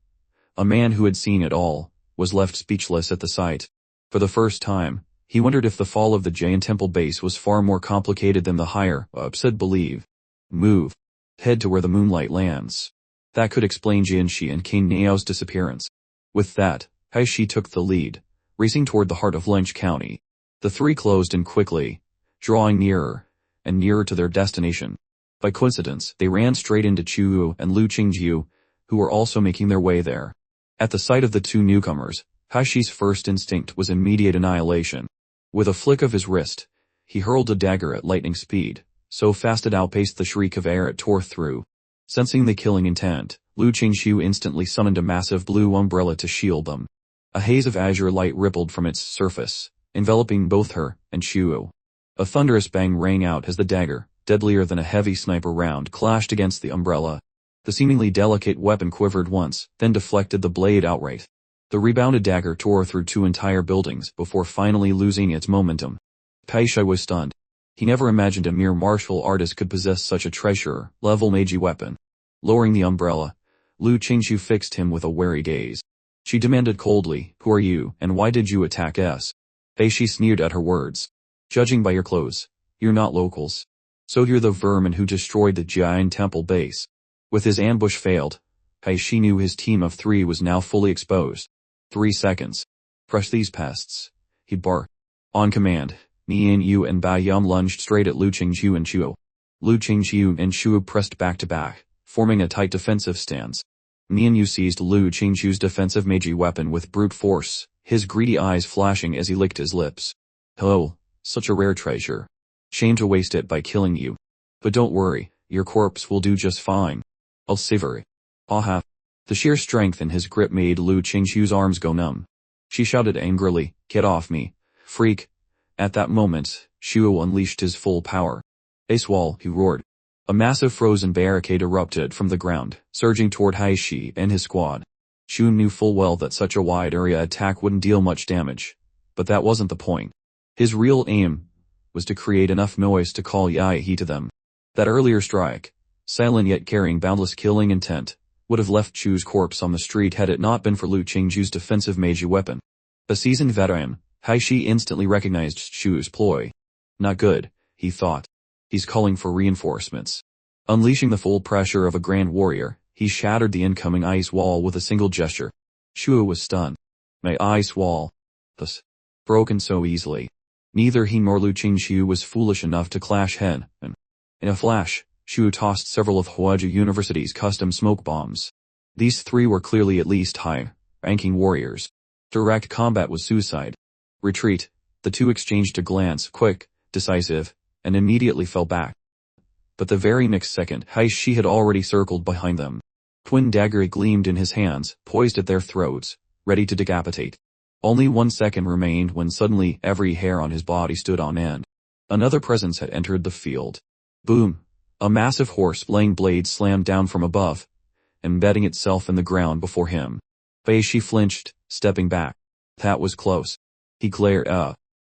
a man who had seen it all, was left speechless at the sight. For the first time, he wondered if the fall of the Jain Temple base was far more complicated than the higher-ups had believed. Move. Head to where the moonlight lands. That could explain Jinshi and King Niao's disappearance. With that, Heishi took the lead, racing toward the heart of Lynch County. The three closed in quickly, drawing nearer and nearer to their destination. By coincidence, they ran straight into Chu and Lu Qingjiu, who were also making their way there. At the sight of the two newcomers, Haishi's first instinct was immediate annihilation. With a flick of his wrist, he hurled a dagger at lightning speed, so fast it outpaced the shriek of air it tore through. Sensing the killing intent, Lu Qingxiu instantly summoned a massive blue umbrella to shield them. A haze of azure light rippled from its surface, enveloping both her and Qiu. A thunderous bang rang out as the dagger, deadlier than a heavy sniper round, clashed against the umbrella. The seemingly delicate weapon quivered once, then deflected the blade outright. The rebounded dagger tore through two entire buildings before finally losing its momentum. Paisha was stunned. He never imagined a mere martial artist could possess such a treasure-level Meiji weapon. Lowering the umbrella, Lu Qingxiu fixed him with a wary gaze. She demanded coldly, "Who are you, and why did you attack us?" She sneered at her words. "Judging by your clothes, you're not locals. So you're the vermin who destroyed the Jian temple base." With his ambush failed, Shi knew his team of 3 was now fully exposed. 3 seconds. "Crush these pests," he barked. On command, Nian Yu and Bai Yam lunged straight at Lu Qingxiu and Shuo. Lu Qingxiu and Shuo pressed back to back, forming a tight defensive stance. Nian Yu seized Lu Qingxiu's defensive Meiji weapon with brute force, his greedy eyes flashing as he licked his lips. "Oh, such a rare treasure. Shame to waste it by killing you. But don't worry, your corpse will do just fine. I'll savor it." Aha! The sheer strength in his grip made Lu Qingxiu's arms go numb. She shouted angrily, "Get off me, freak." At that moment, Shuo unleashed his full power. "Ace wall," he roared. A massive frozen barricade erupted from the ground, surging toward Shi and his squad. Shuo knew full well that such a wide area attack wouldn't deal much damage. But that wasn't the point. His real aim was to create enough noise to call Yi to them. That earlier strike, silent yet carrying boundless killing intent, would have left Shu's corpse on the street had it not been for Lu Qingxiu's defensive Meiji weapon. A seasoned veteran, Shi instantly recognized Shu's ploy. Not good, he thought. He's calling for reinforcements. Unleashing the full pressure of a grand warrior, he shattered the incoming ice wall with a single gesture. Shu was stunned. My ice wall. Thus, broken so easily. Neither he nor Lu Qingxiu was foolish enough to clash head, and in a flash, Shu tossed several of Huaji University's custom smoke bombs. These 3 were clearly at least high-ranking warriors. Direct combat was suicide. Retreat. The 2 exchanged a glance, quick, decisive, and immediately fell back. But the very next second, Shi had already circled behind them. Twin dagger gleamed in his hands, poised at their throats, ready to decapitate. Only 1 second remained when suddenly every hair on his body stood on end. Another presence had entered the field. Boom! A massive horse-slaying blade slammed down from above, embedding itself in the ground before him. Shi flinched, stepping back. That was close. He glared.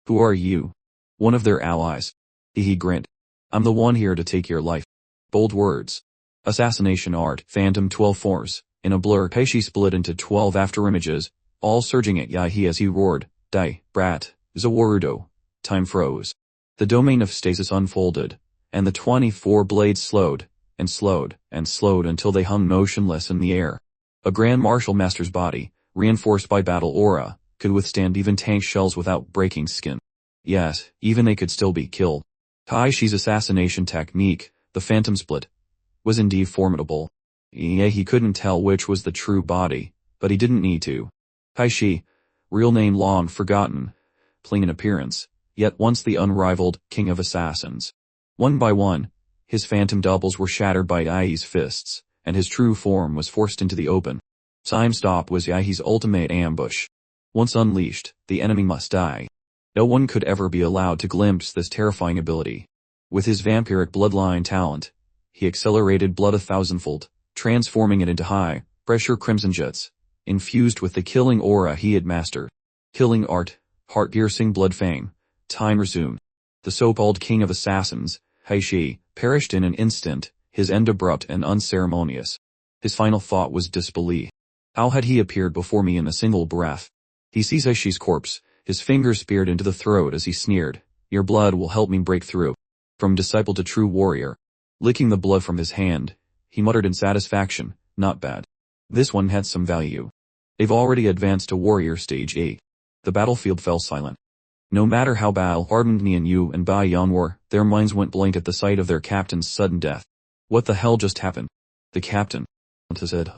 Who are you?" "One of their allies." He grinned. "I'm the one here to take your life." Bold words. Assassination art, Phantom 12 force. In a blur, Shi split into 12 afterimages, all surging at Yi as he roared, "Die, brat, Zawarudo." Time froze. The domain of stasis unfolded, and the 24 blades slowed, and slowed, and slowed until they hung motionless in the air. A Grand Martial Master's body, reinforced by battle aura, could withstand even tank shells without breaking skin. Yes, even they could still be killed. Shi's assassination technique, the Phantom Split, was indeed formidable. He couldn't tell which was the true body, but he didn't need to. Shi, real name long forgotten, plain in appearance, yet once the unrivaled king of assassins. One by one, his phantom doubles were shattered by Yi's fists, and his true form was forced into the open. Time Stop was Yi's ultimate ambush. Once unleashed, the enemy must die. No one could ever be allowed to glimpse this terrifying ability. With his vampiric bloodline talent, he accelerated blood 1,000-fold, transforming it into high-pressure crimson jets, infused with the killing aura he had mastered. Killing art, heart-piercing blood fang. Time resumed. The so-called king of assassins, Shi, perished in an instant, his end abrupt and unceremonious. His final thought was disbelief. How had he appeared before me in a single breath? He sees Shi's corpse, his fingers speared into the throat as he sneered, "Your blood will help me break through." From disciple to true warrior. Licking the blood from his hand, he muttered in satisfaction, "Not bad. This one had some value." They've already advanced to warrior stage 8. The battlefield fell silent. No matter how battle-hardened Nian Yu and Bai Yan were, their minds went blank at the sight of their captain's sudden death. What the hell just happened? The captain said,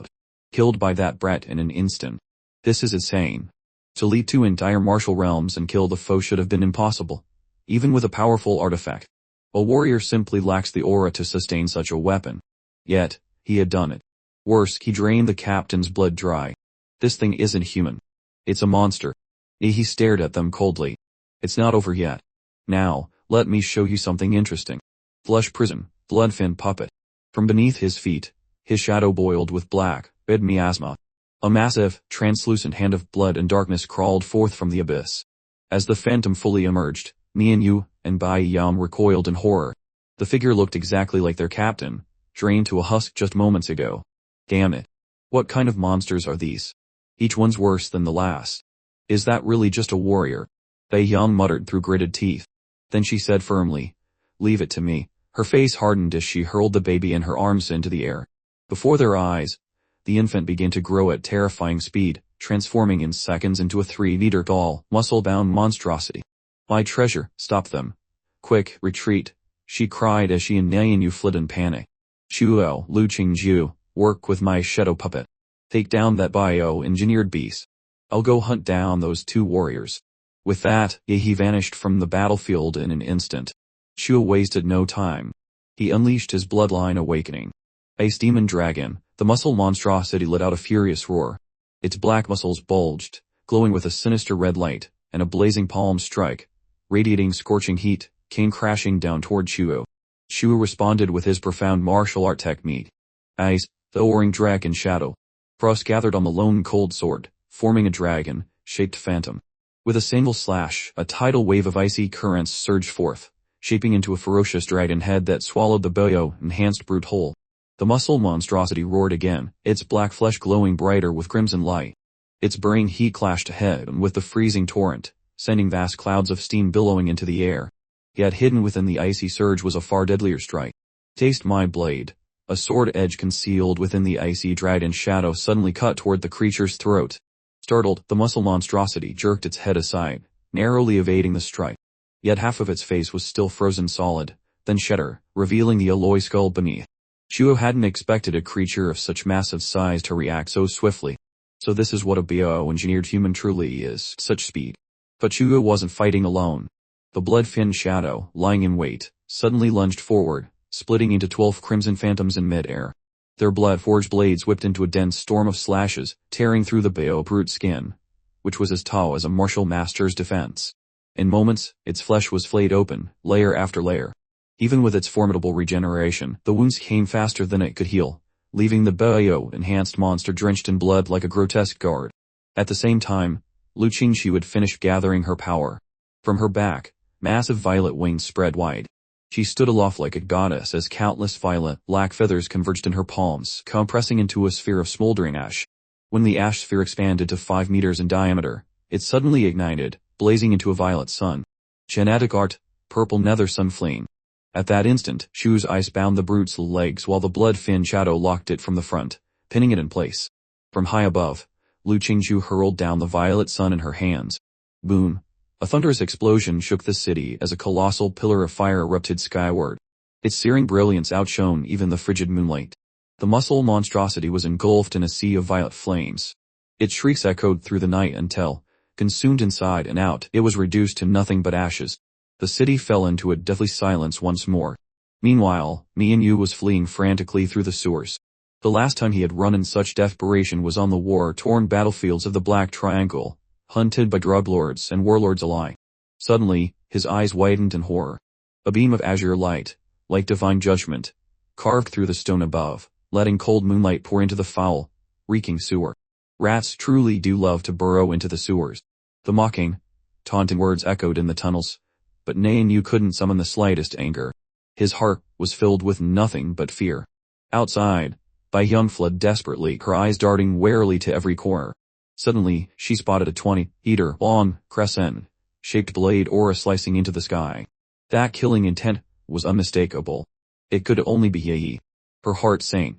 killed by that brat in an instant. This is insane. To lead 2 entire martial realms and kill the foe should have been impossible, even with a powerful artifact. A warrior simply lacks the aura to sustain such a weapon. Yet, he had done it. Worse, he drained the captain's blood dry. This thing isn't human. It's a monster. He stared at them coldly. It's not over yet. Now, let me show you something interesting. Flush prison, bloodfin puppet. From beneath his feet, his shadow boiled with black, red miasma. A massive, translucent hand of blood and darkness crawled forth from the abyss. As the phantom fully emerged, Nian Yu and Bai Yam recoiled in horror. The figure looked exactly like their captain, drained to a husk just moments ago. Damn it. What kind of monsters are these? Each one's worse than the last. Is that really just a warrior? Bai Yam muttered through gritted teeth. Then she said firmly, "Leave it to me." Her face hardened as she hurled the baby in her arms into the air. Before their eyes, the infant began to grow at terrifying speed, transforming in seconds into a 3-meter tall, muscle-bound monstrosity. "My treasure, stop them. Quick, retreat," she cried as she and Nayanyu fled in panic. "Shuo, Lu Qingju, work with my shadow puppet. Take down that bio-engineered beast. I'll go hunt down those 2 warriors." With that, he vanished from the battlefield in an instant. Shuo wasted no time. He unleashed his bloodline awakening. Ice Demon Dragon, the muscle monstrosity let out a furious roar. Its black muscles bulged, glowing with a sinister red light, and a blazing palm strike, radiating scorching heat, came crashing down toward Shuo. Shuo responded with his profound martial art technique. Ice, the Oring Dragon Shadow. Frost gathered on the lone cold sword, forming a dragon-shaped phantom. With a single slash, a tidal wave of icy currents surged forth, shaping into a ferocious dragon head that swallowed the bio-enhanced brute whole. The muscle monstrosity roared again, its black flesh glowing brighter with crimson light. Its burning heat clashed ahead with the freezing torrent, sending vast clouds of steam billowing into the air. Yet hidden within the icy surge was a far deadlier strike. "Taste my blade." A sword edge concealed within the icy dragon shadow suddenly cut toward the creature's throat. Startled, the muscle monstrosity jerked its head aside, narrowly evading the strike. Yet half of its face was still frozen solid, then shatter, revealing the alloy skull beneath. Shuo hadn't expected a creature of such massive size to react so swiftly. So this is what a bio-engineered human truly is, such speed. But Shuo wasn't fighting alone. The blood-finned shadow, lying in wait, suddenly lunged forward, splitting into 12 crimson phantoms in mid-air. Their blood-forged blades whipped into a dense storm of slashes, tearing through the bio-brute skin, which was as tall as a martial master's defense. In moments, its flesh was flayed open, layer after layer. Even with its formidable regeneration, the wounds came faster than it could heal, leaving the bio-enhanced monster drenched in blood like a grotesque guard. At the same time, Lu Qingxi had finished gathering her power. From her back, massive violet wings spread wide. She stood aloft like a goddess as countless violet, black feathers converged in her palms, compressing into a sphere of smoldering ash. When the ash sphere expanded to 5 meters in diameter, it suddenly ignited, blazing into a violet sun. Genetic art, purple nether sun flame. At that instant, Shu's ice bound the brute's legs while the blood-finned shadow locked it from the front, pinning it in place. From high above, Lu Qingju hurled down the violet sun in her hands. Boom. A thunderous explosion shook the city as a colossal pillar of fire erupted skyward. Its searing brilliance outshone even the frigid moonlight. The muscle monstrosity was engulfed in a sea of violet flames. Its shrieks echoed through the night until, consumed inside and out, it was reduced to nothing but ashes. The city fell into a deathly silence once more. Meanwhile, Mianyu was fleeing frantically through the sewers. The last time he had run in such desperation was on the war-torn battlefields of the Black Triangle, hunted by drug lords and warlords alike. Suddenly, his eyes widened in horror. A beam of azure light, like divine judgment, carved through the stone above, letting cold moonlight pour into the foul, reeking sewer. Rats truly do love to burrow into the sewers. The mocking, taunting words echoed in the tunnels, but Nayanyu couldn't summon the slightest anger. His heart was filled with nothing but fear. Outside, Bai Young fled desperately, her eyes darting warily to every corner. Suddenly, she spotted a 20-meter long, crescent-shaped blade aura slicing into the sky. That killing intent was unmistakable. It could only be Yi. Her heart sank.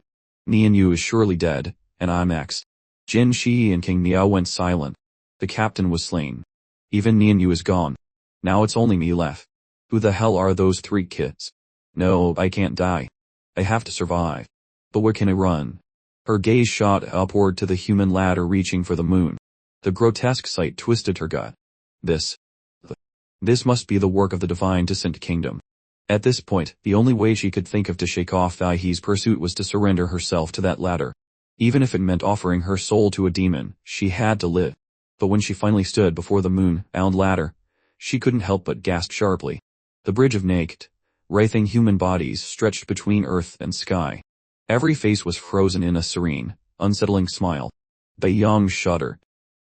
Nianyu is surely dead, and I'm next. Jin Shi and King Miao went silent. The captain was slain. Even Nianyu is gone. Now it's only me left. Who the hell are those 3 kids? No, I can't die. I have to survive. But where can I run? Her gaze shot upward to the human ladder reaching for the moon. The grotesque sight twisted her gut. This must be the work of the divine descent kingdom. At this point, the only way she could think of to shake off Daihe's pursuit was to surrender herself to that ladder. Even if it meant offering her soul to a demon, she had to live. But when she finally stood before the moon-bound ladder, she couldn't help but gasp sharply. The bridge of naked, writhing human bodies stretched between earth and sky. Every face was frozen in a serene, unsettling smile. Bai Yang shuddered.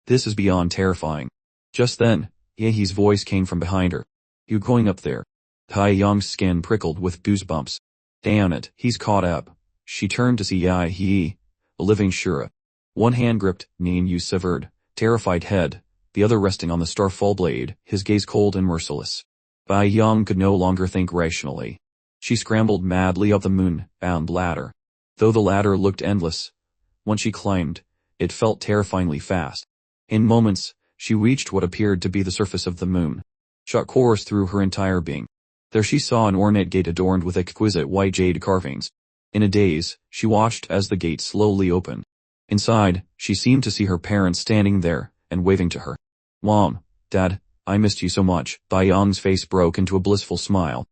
This is beyond terrifying. Just then, Yehi's voice came from behind her. You going up there? Tai Yong's skin prickled with goosebumps. Damn it, he's caught up. She turned to see Yi He, a living Shura. One hand gripped Nin Yu severed, terrified head, the other resting on the starfall blade, his gaze cold and merciless. Bai Yong could no longer think rationally. She scrambled madly up the moon-bound ladder. Though the ladder looked endless, once she climbed, it felt terrifyingly fast. In moments, she reached what appeared to be the surface of the moon. Shot coursed through her entire being. There she saw an ornate gate adorned with exquisite white jade carvings. In a daze, she watched as the gate slowly opened. Inside, she seemed to see her parents standing there, and waving to her. Mom, Dad, I missed you so much. Bai Yong's face broke into a blissful smile.